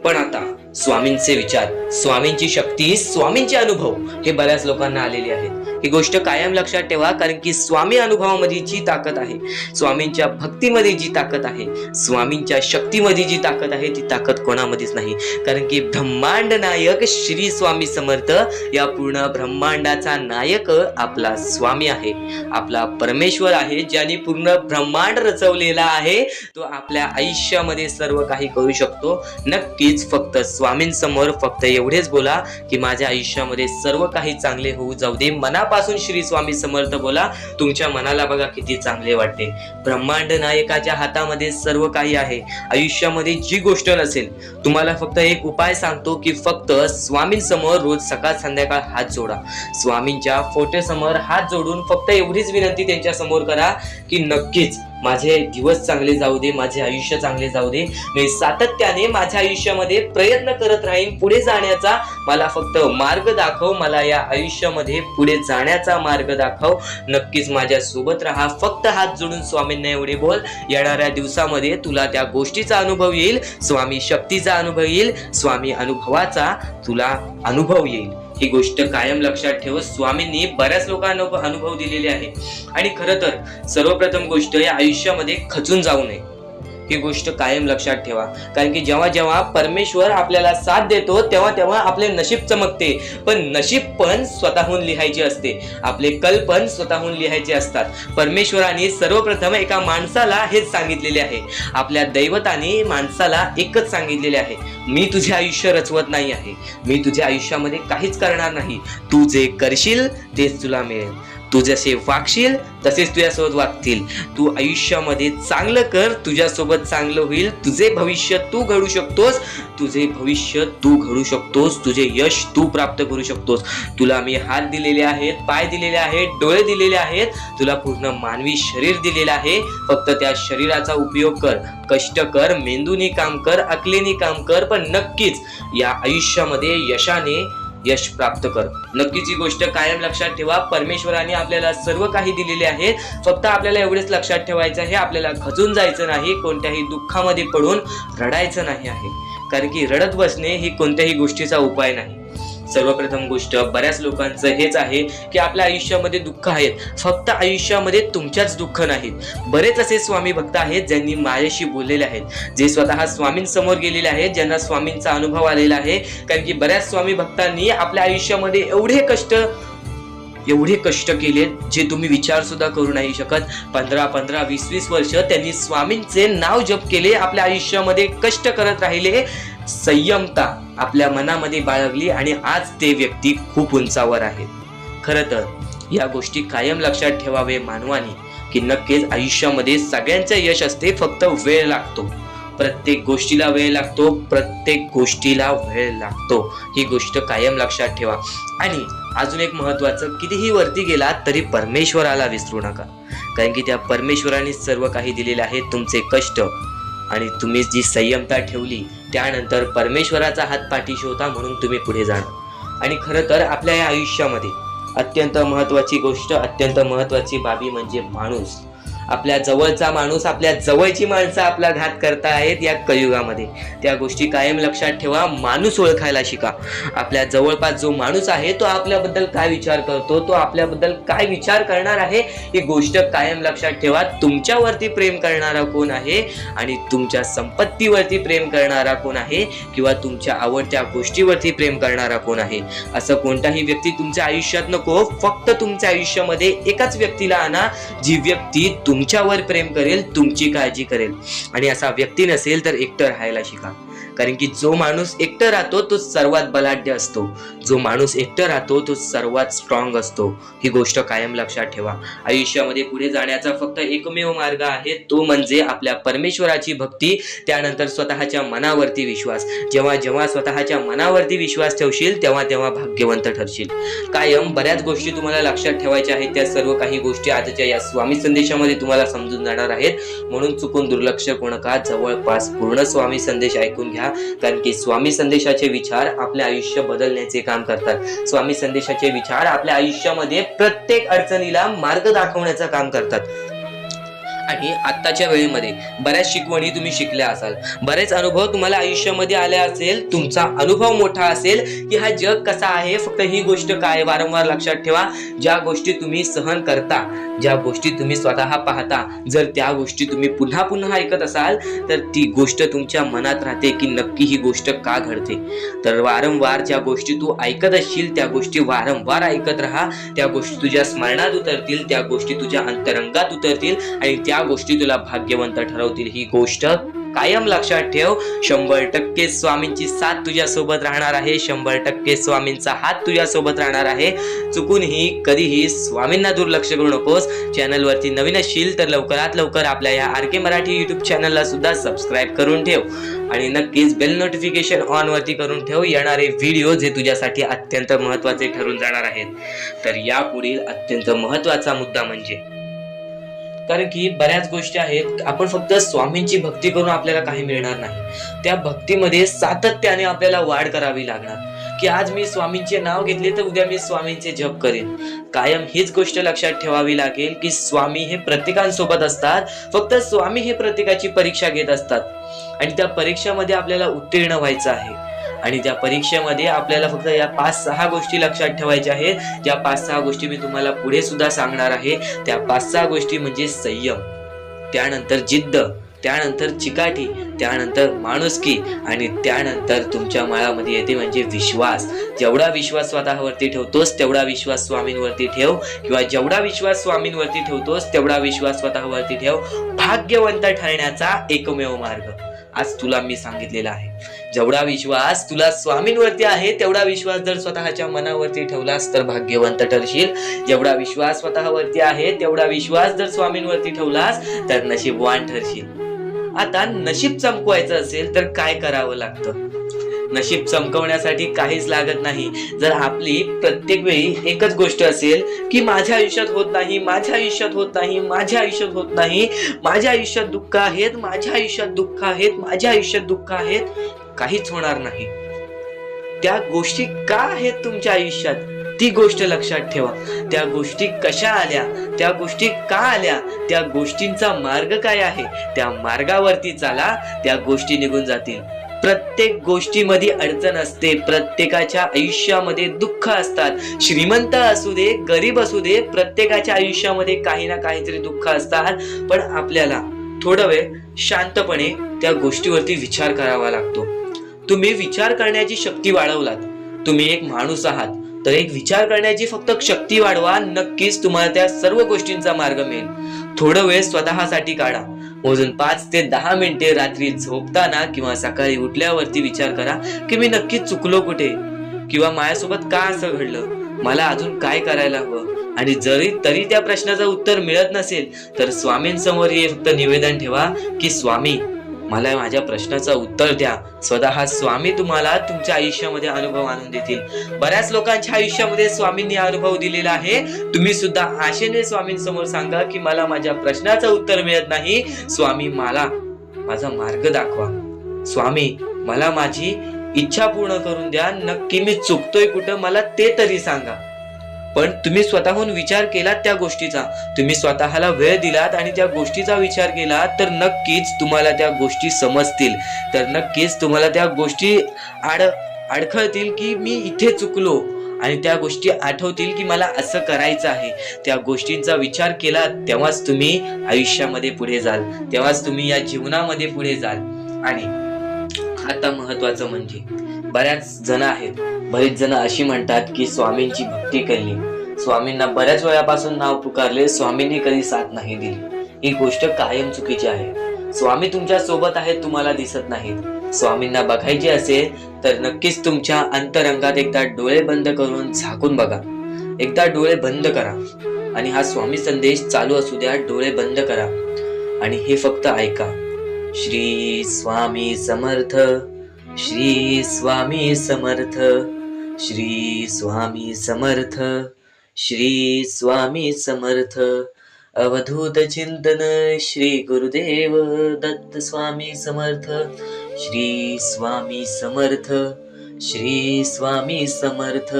पण आता स्वामींचे विचार, स्वामींची शक्ती, स्वामींचे अनुभव हे बऱ्याच लोकांना आलेले आहेत. ही गोष्ट कायम लक्षात ठेवा. कारण की स्वामी अनुभवामध्ये जी ताकद आहे, स्वामींच्या भक्तीमध्ये जी ताकद आहे, स्वामींच्या शक्तीमध्ये जी ताकद आहे, ती ताकद कोणामध्येच नाही. कारण की ब्रह्मांड नायक श्री स्वामी समर्थ, या पूर्ण ब्रह्मांडाचा नायक आपला स्वामी आहे, आपला परमेश्वर आहे, ज्याने पूर्ण ब्रह्मांड रचवलेला आहे. तो आपल्या आयुष्यामध्ये सर्व काही करू शकतो. नक्कीच फक्त स्वामींसमोर फक्त एवढेच बोला की माझ्या आयुष्यामध्ये सर्व काही चांगले होऊ जाऊ दे. मनापासून श्री स्वामी समर्थ बोला. तुमच्या मनाला बघा किती चांगले वाटते. ब्रह्मांड नायकाच्या हातामध्ये सर्व काही आहे. आयुष्यामध्ये जी गोष्ट नसेल, तुम्हाला फक्त एक उपाय सांगतो की फक्त स्वामींसमोर रोज सकाळ संध्याकाळ हात जोडा. स्वामींच्या फोटोसमोर हात जोडून फक्त एवढीच विनंती त्यांच्या समोर करा की नक्कीच माझे दिवस चांगले जाऊ दे, माझे आयुष्य चांगले जाऊ दे. मी सातत्याने माझ्या आयुष्यामध्ये प्रयत्न करत राहीन पुढे जाण्याचा. मला फक्त मार्ग दाखव, मला या आयुष्यामध्ये पुढे जाण्याचा मार्ग दाखव. नक्कीच माझ्या सोबत राहा. फक्त हात जोडून स्वामींना एवढे बोल. येणाऱ्या दिवसामध्ये तुला त्या गोष्टीचा अनुभव येईल, स्वामी शक्तीचा अनुभव येईल, स्वामी अनुभवाचा तुला अनुभव येईल. ही गोष्ट कायम लक्षात ठेव. स्वामींनी बऱ्याच लोकांना अनुभव दिलेले आहे. आणि खरं तर सर्वप्रथम गोष्ट या आयुष्यामध्ये खचून जाऊ नये, ही गोष्ट कायम लक्षात ठेवा. कारण की जेव्हा जेव्हा परमेश्वर आपल्याला साथ देतो तेव्हा तेव्हा आपले नशीब चमकते. पण नशीब पण स्वतःहून लिहायचे असते, आपले कल पण स्वतःहून लिहायचे असतात. परमेश्वराने सर्वप्रथम एका माणसाला हेच सांगितलेले आहे. आपल्या दैवताने माणसाला एकच सांगितलेले आहे, मी तुझे आयुष्य रचवत नाही आहे, मी तुझ्या आयुष्यामध्ये काहीच करणार नाही. तू जे करशील तेच तुला मिळेल. तू जसे वागशील तसेच तुझ्यासोबत वागतील. तू आयुष्यामध्ये चांगलं कर, तुझ्यासोबत चांगलं होईल. तुझे भविष्य तू घडू शकतोस, तुझे भविष्य तू घडू शकतोस, तुझे यश तू प्राप्त करू शकतोस. तुला मी हात दिलेले आहेत, पाय दिलेले आहेत, डोळे दिलेले आहेत, तुला पूर्ण मानवी शरीर दिलेलं आहे. फक्त त्या शरीराचा उपयोग कर, कष्ट कर, मेंदूने काम कर, अकलेने काम कर, पण नक्कीच या आयुष्यामध्ये यश प्राप्त कर. नक्कीच ही गोष्ट कायम लक्षात ठेवा. परमेश्वराने आपल्याला सर्व काही दिलेले आहे. फक्त आपल्याला एवढेच लक्षात ठेवायचं आहे, आपल्याला खचून जायचं नाही, कोणत्याही दुःखामध्ये पडून रडायचं नाही आहे. कारण की रडत बसणे ही कोणत्याही गोष्टीचा उपाय नाही. सर्वप्रथम गोष्ट बऱ्याच लोकांचं हेच आहे की आपल्या आयुष्यामध्ये दुःख आहेत, फक्त आयुष्यामध्ये तुमच्याच दुःख नाहीत. बरेच असे स्वामी भक्त आहेत ज्यांनी माझ्याशी बोललेले आहेत, जे स्वतः स्वामींसमोर गेलेले आहेत, ज्यांना स्वामींचा अनुभव आलेला आहे. कारण की बऱ्याच स्वामी भक्तांनी आपल्या आयुष्यामध्ये एवढे कष्ट केलेत जे तुम्ही विचार सुद्धा करू नाही शकत. 15 20 वर्ष त्यांनी स्वामींचे नाव जप केले, आपल्या आयुष्यामध्ये कष्ट करत राहिले, संयमता आपल्या मनामध्ये बाळगली आणि आज ते व्यक्ती खूप उंचावर आहेत. खरं तर या गोष्टी कायम लक्षात ठेवावे मानवाने की नक्कीच आयुष्यामध्ये सगळ्यांचं यश असते, फक्त वेळ लागतो. प्रत्येक गोष्टीला वेळ लागतो, प्रत्येक गोष्टीला वेळ लागतो. ही गोष्ट कायम लक्षात ठेवा. आणि अजून एक महत्वाचं, कितीही वरती गेला तरी परमेश्वराला विसरू नका. कारण की त्या परमेश्वराने सर्व काही दिलेले आहे. तुमचे कष्ट आणि तुम्ही जी संयमता ठेवली त्यानंतर परमेश्वराचा हात पाठीशी होता म्हणून तुम्ही पुढे जाणार. आणि खरं तर आपल्या या आयुष्यामध्ये अत्यंत महत्वाची गोष्ट, अत्यंत महत्वाची बाबी म्हणजे माणूस. आपल्या जवळचा माणूस, आपल्या जवळची माणसं आपला घात करता आहेत या कलियुगामध्ये. त्या गोष्टी कायम लक्षात ठेवा. माणूस ओळखायला शिका. आपल्या जवळपास जो माणूस आहे तो आपल्याबद्दल काय विचार करतो, तो आपल्याबद्दल काय विचार करणार आहे, ही गोष्ट कायम लक्षात ठेवा. तुमच्यावरती प्रेम करणारा कोण आहे आणि तुमच्या संपत्तीवरती प्रेम करणारा कोण आहे किंवा तुमच्या आवडत्या गोष्टीवरती प्रेम करणारा कोण आहे, असं कोणताही व्यक्ती तुमच्या आयुष्यात नको. फक्त तुमच्या आयुष्यामध्ये एकाच व्यक्तीला आणा, जी व्यक्ती तुमच्यावर प्रेम करेल, तुमची काळजी करेल. आणि असा व्यक्ती नसेल तर एकटं राहायला शिका. कारण की जो माणूस एकटं राहतो तो सर्वात बलाढ्य असतो, जो माणूस एकटं राहतो तो सर्वात स्ट्रॉंग असतो. ही गोष्ट कायम लक्षात ठेवा. आयुष्यामध्ये पुढे जाण्याचा फक्त एकमेव मार्ग आहे, तो म्हणजे आपल्या परमेश्वराची भक्ती, त्यानंतर स्वतःच्या मनावरती विश्वास. जेव्हा जेव्हा स्वतःच्या मनावरती विश्वास ठेवशील तेव्हा तेव्हा भाग्यवंत ठरशील. कायम बऱ्याच गोष्टी तुम्हाला लक्षात ठेवायच्या आहेत. त्या सर्व काही गोष्टी आजच्या या स्वामी संदेशामध्ये तुम्हाला समजून जाणार आहेत. म्हणून चुकून दुर्लक्ष करू नका. जवळपास पूर्ण स्वामी संदेश ऐकून घ्या. कारण की स्वामी संदेशाचे विचार आपले आयुष्य बदलण्याचे काम करतात. स्वामी संदेशाचे विचार आपल्या आयुष्यामध्ये प्रत्येक अडचणीला मार्ग दाखवण्याचं काम करतात. आणि आत्ताच्या वेळेमध्ये बऱ्याच शिकवणी तुम्ही शिकल्या असाल, बरेच अनुभव तुम्हाला आयुष्यामध्ये आले असेल, तुमचा अनुभव मोठा असेल की हा जग कसा आहे. फक्त ही गोष्ट काय वारंवार लक्षात ठेवा, ज्या गोष्टी तुम्ही सहन करता, ज्या गोष्टी तुम्ही स्वतः पाहता, जर त्या गोष्टी तुम्ही पुन्हा पुन्हा ऐकत असाल तर ती गोष्ट तुमच्या मनात राहते की नक्की ही गोष्ट का घडते. तर वारंवार ज्या गोष्टी तू ऐकत असशील त्या गोष्टी वारंवार ऐकत राहा. त्या गोष्टी तुझ्या स्मरणात उतरतील, त्या गोष्टी तुझ्या अंतरंगात उतरतील आणि त्या गोष्टी तुला भाग्यवंत ठरवतील. ही गोष्ट कायम लक्षात ठेव. 100% स्वामींची साथ तुझ्या सोबत राहणार आहे. 100% स्वामींचा हात तुझ्या सोबत राहणार आहे. चुकूनही कधीही स्वामींना दुर्लक्ष करू नकोस. चॅनलवरती नवीन असशील तर लवकरात लवकर आपल्या या RK मराठी युट्यूब चॅनलला सुद्धा सबस्क्राईब करून ठेव आणि नक्कीच बेल नोटिफिकेशन ऑन वरती करून ठेव. येणारे व्हिडिओ जे तुझ्यासाठी अत्यंत महत्त्वाचे ठरून जाणार आहेत. तर यापुढील अत्यंत महत्त्वाचा मुद्दा म्हणजे कारण की बऱ्याच गोष्टी आहेत, आपण फक्त स्वामींची भक्ती करून आपल्याला काही मिळणार नाही. त्या भक्तीमध्ये सातत्याने आपल्याला वाढ करावी लागणार, की आज मी स्वामींचे नाव घेतले तर उद्या मी स्वामींचे जप करेन. कायम हीच गोष्ट लक्षात ठेवावी लागेल की स्वामी हे प्रत्येकांसोबत असतात, फक्त स्वामी हे प्रत्येकाची परीक्षा घेत असतात आणि त्या परीक्षेमध्ये आपल्याला उत्तीर्ण व्हायचं आहे. आणि त्या परीक्षेमध्ये आपल्याला फक्त या 5-6 गोष्टी लक्षात ठेवायच्या आहेत, ज्या 5-6 गोष्टी मी तुम्हाला पुढे सुद्धा सांगणार आहे. त्या 5-6 गोष्टी म्हणजे संयम, त्यानंतर जिद्द, त्यानंतर चिकाटी, त्यानंतर माणुसकी आणि त्यानंतर तुमच्या मनामध्ये येते म्हणजे विश्वास. जेवढा विश्वास स्वतःवरती ठेवतोस तेवढा विश्वास स्वामींवरती ठेव, किंवा जेवढा विश्वास स्वामींवरती ठेवतोस तेवढा विश्वास स्वतःवरती ठेव. भाग्यवंत ठरण्याचा एकमेव मार्ग आज तुला मी सांगितलेला आहे. जेवढा विश्वास तुला स्वामींवरती आहे तेवढा विश्वास जर स्वतःच्या मनावरती ठेवलास तर भाग्यवंत ठरशील. जेवढा विश्वास स्वतःवरती आहे तेवढा विश्वास जर स्वामींवरती ठेवलास तर नशीबवान ठरशील. आता नशीब चमकवायचं असेल तर काय करावं लागतं? नशीब चमकवण्यासाठी काहीच लागत नाही. जर आपली प्रत्येक वेळी एकच गोष्ट असेल की माझ्या आयुष्यात होत नाही, माझ्या आयुष्यात होत नाही, माझ्या आयुष्यात होत नाही, माझ्या आयुष्यात दुःख आहेत, माझ्या आयुष्यात दुःख आहेत, माझ्या आयुष्यात दुःख आहेत, काहीच होणार नाही. त्या गोष्टी का आहेत तुमच्या आयुष्यात ती गोष्ट लक्षात ठेवा. त्या गोष्टी कशा आल्या, त्या गोष्टी का आल्या, त्या गोष्टींचा मार्ग काय आहे, त्या मार्गावरती चाला, त्या गोष्टी निघून जातील. प्रत्येक गोष्टीमध्ये अडचण असते, प्रत्येकाच्या आयुष्यामध्ये दुःख असतात. श्रीमंत असू दे, गरीब असू दे, प्रत्येकाच्या आयुष्यामध्ये काही ना काहीतरी दुःख असतात. पण आपल्याला थोडा वेळ शांतपणे त्या गोष्टीवरती विचार करावा लागतो. तुम्ही विचार करण्याची शक्ती वाढवलात, तुम्ही एक माणूस आहात, तर एक विचार करण्याची फक्त शक्ती वाढवा, नक्कीच तुम्हाला त्या सर्व गोष्टींचा मार्ग मिळेल. थोडा वेळ स्वतःसाठी काढा, मोजून 5 ते 10 मिनिटे रात्री झोपताना किंवा सकाळी उठल्यावरती विचार करा की मी नक्की चुकलो कुठे, किंवा माझ्यासोबत का असं घडलं, मला अजून काय करायला हवं. आणि जरी तरी त्या प्रश्नाचं उत्तर मिळत नसेल तर स्वामींसमोर हे फक्त निवेदन ठेवा की स्वामी मला माझ्या प्रश्नाचं उत्तर द्या. स्वतः स्वामी तुम्हाला तुमच्या आयुष्यामध्ये अनुभव आणून देतील. बऱ्याच लोकांच्या आयुष्यामध्ये स्वामींनी अनुभव दिलेला आहे. तुम्ही सुद्धा आशेने स्वामींसमोर सांगा की मला माझ्या प्रश्नाचं उत्तर मिळत नाही, स्वामी मला माझा मार्ग दाखवा, स्वामी मला माझी इच्छा पूर्ण करून द्या, नक्की मी चुकतोय कुठं मला ते तरी सांगा. पण तुम्ही स्वतःहून विचार केलात त्या गोष्टीचा, तुम्ही स्वतःला वेळ दिलात आणि त्या गोष्टीचा विचार केला तर नक्कीच तुम्हाला त्या गोष्टी समजतील, तर नक्कीच तुम्हाला त्या गोष्टी अडखळतील की मी इथे चुकलो, आणि त्या गोष्टी आठवतील की मला असं करायचं आहे. त्या गोष्टींचा विचार केला तेव्हाच तुम्ही आयुष्यामध्ये पुढे जाल, तेव्हाच तुम्ही या जीवनामध्ये पुढे जाल. आणि आता महत्वाचं म्हणजे बऱ्याच जण आहेत, बरेच जण अशी म्हणतात की स्वामींची भक्ती केली, स्वामींना बऱ्याच वेळापासून नाव पुकारले, स्वामींनी कधी साथ नाही दिली. ही गोष्ट कायम चुकीची आहे. स्वामी तुमच्या सोबत आहेत, तुम्हाला दिसत नाहीत. स्वामींना बघायचे असेल तर नक्कीच तुमच्या अंतरंगात एकदा डोळे बंद करून झाकून बघा, एकदा डोळे बंद करा आणि हा स्वामी संदेश चालू असू द्या. डोळे बंद करा आणि हे फक्त ऐका. श्री स्वामी समर्थ, श्री स्वामी समर्थ, श्री स्वामी समर्थ, श्री स्वामी समर्थ. अवधूत चिंतन श्री गुरुदेव दत्त स्वामी समर्थ. श्री स्वामी समर्थ, श्री स्वामी समर्थ,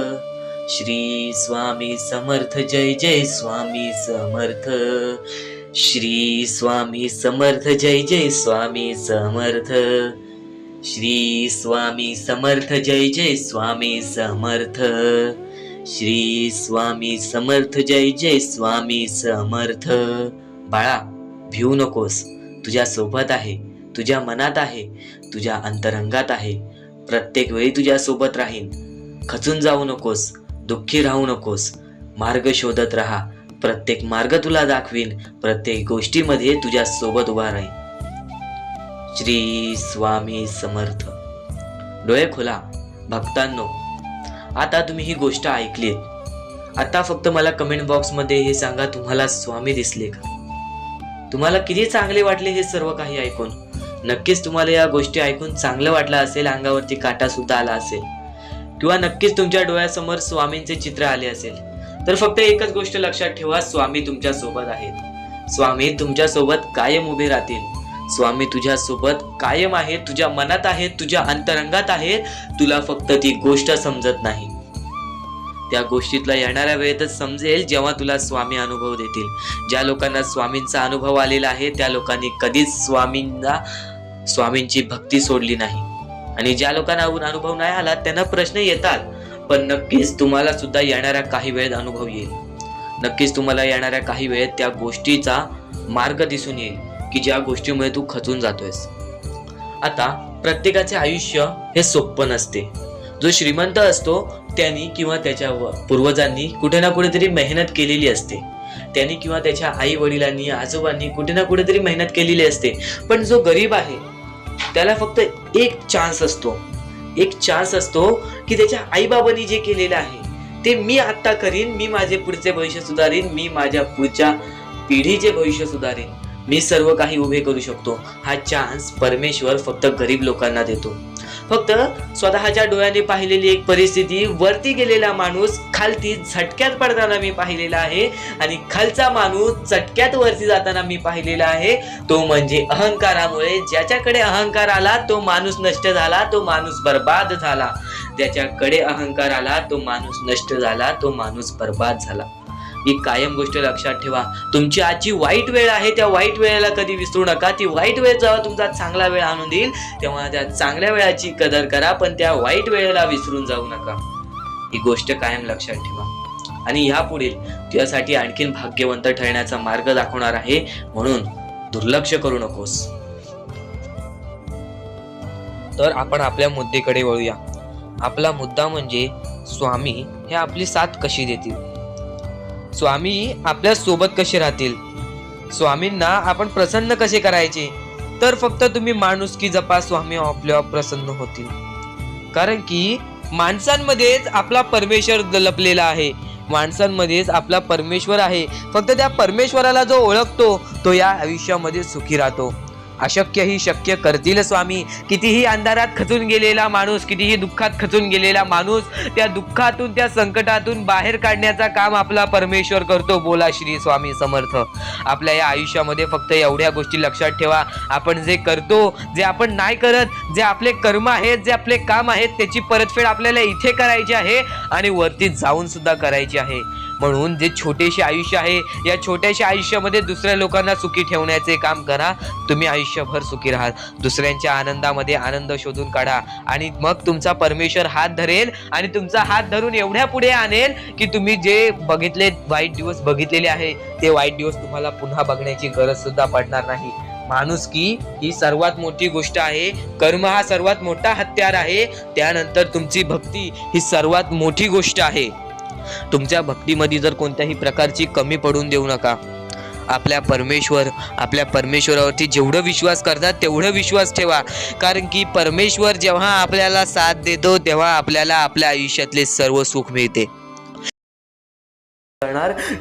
श्री स्वामी समर्थ. जय जय स्वामी समर्थ. श्री स्वामी समर्थ. जय जय स्वामी समर्थ. श्री स्वामी समर्थ. जय जय स्वामी समर्थ. श्री स्वामी समर्थ. जय जय स्वामी समर्थ. बाळा, भिवू नकोस, तुझ्या सोबत आहे, तुझ्या मनात आहे, तुझ्या अंतरंगात आहे, प्रत्येक वेळी तुझ्या सोबत राहीन. खचून जाऊ नकोस, दुःखी राहू नकोस, मार्ग शोधत राहा. प्रत्येक मार्ग तुला दाखवीन, प्रत्येक गोष्टीमध्ये तुझ्या सोबत उभा राहीन. श्री स्वामी समर्थ. डोळे खोला भक्तांनो. आता तुम्ही ही गोष्ट ऐकलीत, आता फक्त मला कमेंट बॉक्स मध्ये हे सांगा, तुम्हाला स्वामी दिसले का? तुम्हाला किती चांगले वाटले हे सर्व काही ऐकून? नक्कीच तुम्हाला या गोष्टी ऐकून चांगलं वाटलं असेल, अंगावरती काटा सुद्धा आला असेल, किंवा नक्कीच तुमच्या डोळ्यासमोर स्वामींचे चित्र आले असेल. तर फक्त एकच गोष्ट लक्षात ठेवा, स्वामी तुमच्या सोबत आहेत. स्वामी तुमच्या सोबत कायम उभे राहतील। स्वामी तुझ्या सोबत कायम आहेत, तुझ्या मनात आहेत, तुझ्या अंतरंगात आहेत, तुला फक्त ती गोष्ट समजत नाही। त्या गोष्टीतला येणाऱ्या वेळेतच समजेल जेव्हा तुला स्वामी अनुभव देतील। ज्या लोकांना स्वामींचा अनुभव आलेला आहे त्या लोकांनी कधीच स्वामींची भक्ती सोडली नाही, आणि ज्या लोकांना अनुभव नाही आला त्यांना प्रश्न येतात, पण नक्कीच तुम्हाला सुद्धा येणाऱ्या काही वेळेत अनुभव येईल। नक्कीच तुम्हाला येणाऱ्या काही वेळेत त्या गोष्टीचा मार्ग दिसून येईल की ज्या गोष्टीमुळे तू खचून जातोयस। आता प्रत्येकाचे आयुष्य हे सोपं नसते। जो श्रीमंत असतो त्यांनी किंवा त्याच्या पूर्वजांनी कुठे ना कुठेतरी मेहनत केलेली असते, त्यांनी किंवा त्याच्या आई वडिलांनी आजोबांनी कुठे ना कुठेतरी मेहनत केलेली असते। पण जो गरीब आहे त्याला फक्त एक चान्स असतो की त्याच्या आई बाबांनी जे केलेलं आहे ते मी आता करीन, मी माझे पुढचे भविष्य सुधारीन, मी माझ्या पुढच्या पिढीचे भविष्य सुधारीन, मी सर्व काही उभे करू शकतो। हा चान्स परमेश्वर फक्त गरीब लोकांना देतो। फक्त स्वतःच्या डोळ्याने पाहिलेली एक परिस्थिती, वरती गेलेला माणूस खालती झटक्यात पडताना मी पाहिलेला आहे, आणि खालचा माणूस चटक्यात वरती जाताना मी पाहिलेला आहे। तो म्हणजे अहंकारामुळे। ज्याच्याकडे अहंकार आला तो माणूस नष्ट झाला, तो माणूस बर्बाद झाला। ज्याच्याकडे अहंकार आला तो माणूस नष्ट झाला, तो माणूस बर्बाद झाला। ही कायम गोष्ट लक्षात ठेवा। तुमची आजची वाईट वेळ आहे, त्या वाईट वेळेला कधी विसरू नका। ती वाईट वेळ जेव्हा तुमचा चांगला वेळ आणून देईल तेव्हा त्या चांगल्या वेळाची कदर करा, पण त्या वाईट वेळेला विसरून जाऊ नका। ही गोष्ट कायम लक्षात ठेवा, आणि यापुढे तुझ्यासाठी आणखीन भाग्यवंत ठरण्याचा मार्ग दाखवणार आहे, म्हणून दुर्लक्ष करू नकोस। तर आपण आपल्या मुद्द्याकडे वळूया। आपला मुद्दा म्हणजे स्वामी हे आपली साथ कशी देतील, स्वामी आपल्या सोबत कसे राहतील, स्वामींना आपण प्रसन्न कसे करायचे। तर फक्त तुम्ही माणुसकी जपा, स्वामी आपल्यावर प्रसन्न होतील। कारण की माणसांमध्येच आपला परमेश्वर लपलेला आहे, माणसांमध्येच आपला परमेश्वर आहे। फक्त त्या परमेश्वराला जो ओळखतो तो या आयुष्यामध्ये सुखी राहतो। अशक्य ही शक्य करतील स्वामी। कितीही अंधारात खचून गेलेला माणूस, कितीही दुःखात खचून गेलेला माणूस, त्या दुःखातून त्या संकटातून बाहेर काढण्याचा काम आपला परमेश्वर करतो। बोला श्री स्वामी समर्थ। आपल्या या आयुष्यामध्ये फक्त एवढ्या गोष्टी लक्षात ठेवा, आपण जे करतो, जे आपण नाही करत, जे आपले कर्म आहेत, जे आपले काम आहेत, त्याची परतफेड आपल्याला इथे करायची आहे आणि वरती जाऊन सुद्धा करायची आहे। म्हणून जे छोटेसे आयुष्य आहे, या छोट्याशा आयुष्यामध्ये दुसऱ्या लोकांना सुखी ठेवण्याचे काम करा। तुम्ही आयुष्यभर सुखी राहाल। दुसऱ्यांच्या आनंदामध्ये आनंद शोधून काढा, आणि मग तुमचा परमेश्वर हात धरेल आणि तुमचा हात धरून एवढ्या पुढे आणेल की तुम्ही जे बघितले वाईट दिवस बघितलेले आहे ते वाईट दिवस तुम्हाला पुन्हा बघण्याची गरज सुद्धा पडणार नाही। माणुसकी ही सर्वात मोठी गोष्ट आहे, कर्म हा सर्वात मोठा हत्यार आहे, त्यानंतर तुमची भक्ती ही सर्वात मोठी गोष्ट आहे। तुमच्या भक्तीमध्ये जर कोणत्याही प्रकारची कमी पडून देऊ नका। आपल्या परमेश्वरावरती जेवढं विश्वास करतात तेवढं विश्वास ठेवा, कारण की परमेश्वर जेव्हा आपल्याला साथ देतो तेव्हा आपल्याला आपल्या आयुष्यातले सर्व सुख मिळते।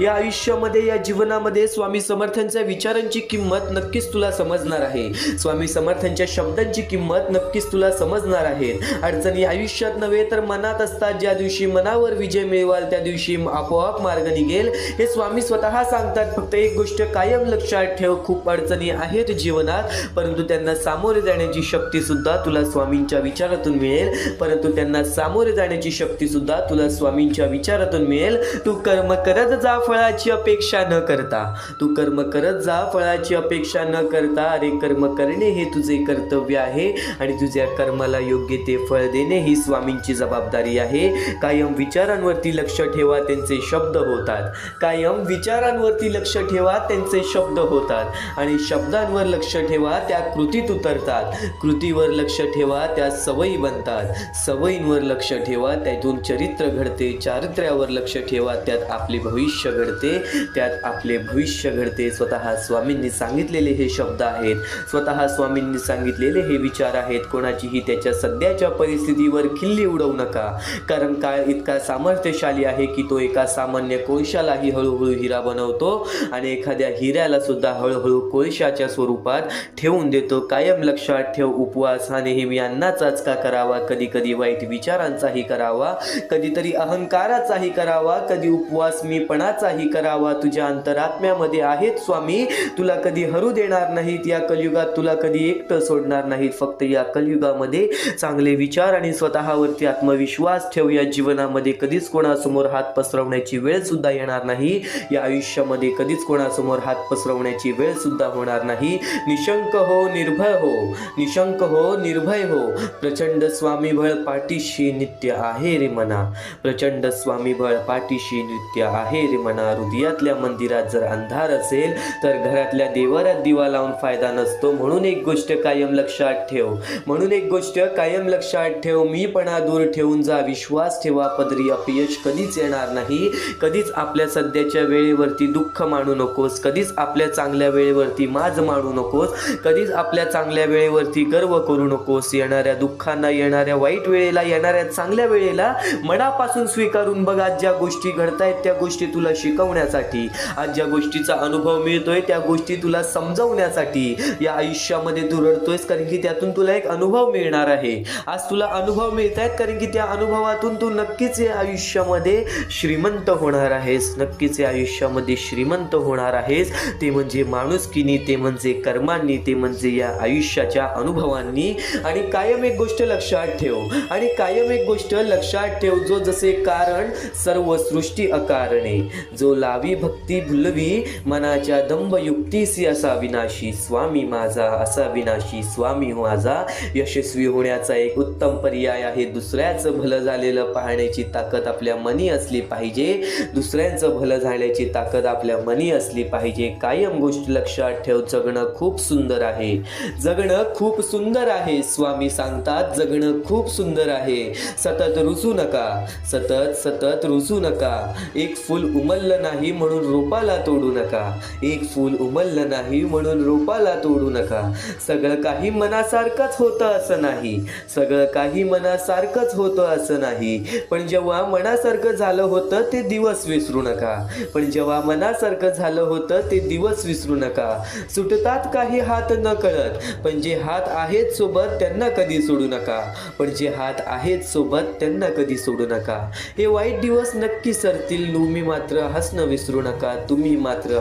या आयुष्यामध्ये, या जीवनामध्ये स्वामी समर्थांच्या विचारांची किंमत नक्कीच तुला समजणार आहे। स्वामी समर्थांच्या शब्दांची किंमत नक्कीच तुला समजणार आहे। अडचणी आयुष्यात नव्हे तर मनात असतात। ज्या दिवशी मनावर विजय मिळवाल त्या दिवशी आपोआप मार्ग निघेल, हे स्वामी स्वतः सांगतात। फक्त एक गोष्ट कायम लक्षात ठेव, खूप अडचणी आहेत जीवनात, परंतु त्यांना सामोरे जाण्याची शक्ती सुद्धा तुला स्वामींच्या विचारातून मिळेल। परंतु त्यांना सामोरे जाण्याची शक्ती सुद्धा तुला स्वामींच्या विचारातून मिळेल। तू कर्म करत जा फळाची अपेक्षा न करता, तू कर्म करत जा फळाची अपेक्षा न करता। अरे कर्म करणे हे तुझे कर्तव्य आहे, आणि तुझ्या कर्माला योग्य ते फळ देणे ही स्वामींची जबाबदारी आहे। कायम विचारांवरती लक्ष ठेवा, त्यांचे शब्द होतात। कायम विचारांवरती लक्ष ठेवा, त्यांचे शब्द होतात, आणि शब्दांवर लक्ष ठेवा, त्या कृतीत उतरतात। कृतीवर लक्ष ठेवा, त्या सवयी बनतात। सवयींवर लक्ष ठेवा, त्यातून चरित्र घडते। चारित्र्यावर लक्ष ठेवा, त्यात आपले भविष्य घडते, त्यात आपले भविष्य घडते। स्वतः स्वामींनी सांगितलेले हे शब्द आहेत, स्वतः स्वामींनी सांगितलेले हे विचार आहेत। कोणाचीही त्याच्या सध्याच्या परिस्थितीवर खिल्ली उडवू नका, कारण काळ इतका सामर्थ्यशाली आहे की तो एका सामान्य कोळशालाही हळूहळू हिरा बनवतो, आणि एखाद्या हिऱ्याला सुद्धा हळूहळू कोळशाच्या स्वरूपात ठेवून देतो। कायम लक्षात ठेव, उपवास हा नेहमी अन्नाचाच का करावा, कधी कधी वाईट विचारांचाही करावा, कधीतरी अहंकाराचाही करावा, कधी उपवास मीपणाचाही करावा तुझ्या अंतरात्म्यामध्ये आहेत स्वामी. तुला कधी हरू देणार नाहीत, या कलियुगात तुला कधी एकटं सोडणार नाहीत. फक्त या कलियुगामध्ये चांगले विचार आणि स्वतःवरती आत्मविश्वास ठेव. या जीवनामध्ये कधीच कोणासमोर हात पसरवण्याची वेळ सुद्धा येणार नाही. या आयुष्यामध्ये कधीच कोणासमोर हात पसरवण्याची वेळ सुद्धा होणार नाही. निशंक हो, निर्भय हो, निशंक हो, निर्भय हो. प्रचंड स्वामीबळ पाठीशी नित्य आहे रे मना. प्रचंड स्वामीबळ पाठीशी नित्य आहे रे मना. हृदयातल्या मंदिरात जर अंधार असेल तर घरातल्या देवाऱ्यात दिवा लावून फायदा नसतो. म्हणून एक गोष्ट कायम लक्षात ठेव, म्हणून एक गोष्ट कायम लक्षात ठेव. मीपणा दूर ठेवून जा, विश्वास ठेवा. पदरी अपयश कधीच येणार नाही. कधीच आपल्या सध्याच्या वेळेवरती दुःख मानू नकोस. कधीच आपल्या चांगल्या वेळेवरती माज मानू नकोस. कधीच आपल्या चांगल्या वेळेवरती गर्व करू नकोस. येणाऱ्या दुःखांना, येणाऱ्या वाईट वेळेला, येणाऱ्या चांगल्या वेळेला मनापासून स्वीकारून बघ. आज ज्या गोष्टी घडतायत त्या गोष्टी तुला शिकवण्यासाठी, आज ज्या गोष्टीचा अनुभव मिळतोय त्या गोष्टी तुला समजवण्यासाठी या आयुष्यामध्ये तू रडतोयस, कारण की त्यातून तुला एक अनुभव मिळणार आहे. आज तुला अनुभव मिळत आहेत कारण की त्या अनुभवातून तू नक्कीच या आयुष्यामध्ये श्रीमंत होणार आहेस. नक्कीच या आयुष्यामध्ये श्रीमंत होणार आहेस. ते म्हणजे माणुसकीनी, ते म्हणजे कर्मांनी, ते म्हणजे या आयुष्याच्या अनुभवांनी. आणि कायम एक गोष्ट लक्षात ठेव, आणि कायम एक गोष्ट लक्षात ठेव. जो जसे कारण सर्व सृष्टी अकारणे, जो लावी भक्ती भुलवी मनाच्या दंभ युक्तीसी असा विनाशी. स्वामी माझा असा विनाशी, स्वामी माझा. यशस्वी होण्याचा एक उत्तम पर्याय आहे दुसऱ्याचं भलं झालेलं पाहण्याची ताकद आपल्या मनी असली पाहिजे. दुसऱ्यांचं भलं झाल्याची ताकद आपल्या मनी असली पाहिजे. कायम गोष्ट लक्षात ठेव, जगणं खूप सुंदर आहे, जगणं खूप सुंदर आहे. स्वामी सांगतात जगणं खूप सुंदर आहे. सतत रुसू नका, सतत सतत रुसू नका. एक फूल उमललं नाही म्हणून रोपाला तोडू नका. एक फूल उमललं नाही म्हणून रोपाला तोडू नका. सगळं काही मनासारखंच होतं असं नाही, सगळं काही मनासारखंच होतं असं नाही. पण जेव्हा मनासारखं झालं होतं ते दिवस विसरू नका. पण जेव्हा मनासारखं झालं होतं ते दिवस विसरू नका. सुटतात काही हात न कळत, पण जे हात आहेत सोबत त्यांना कधी सोडू नका. पण जे हात आहेत सोबत त्यांना कधी सोडू नका. हे वाईट दिवस नक्की सरतील. तुम्ही मात्र हसणं विसरू नका. तुम्ही मात्र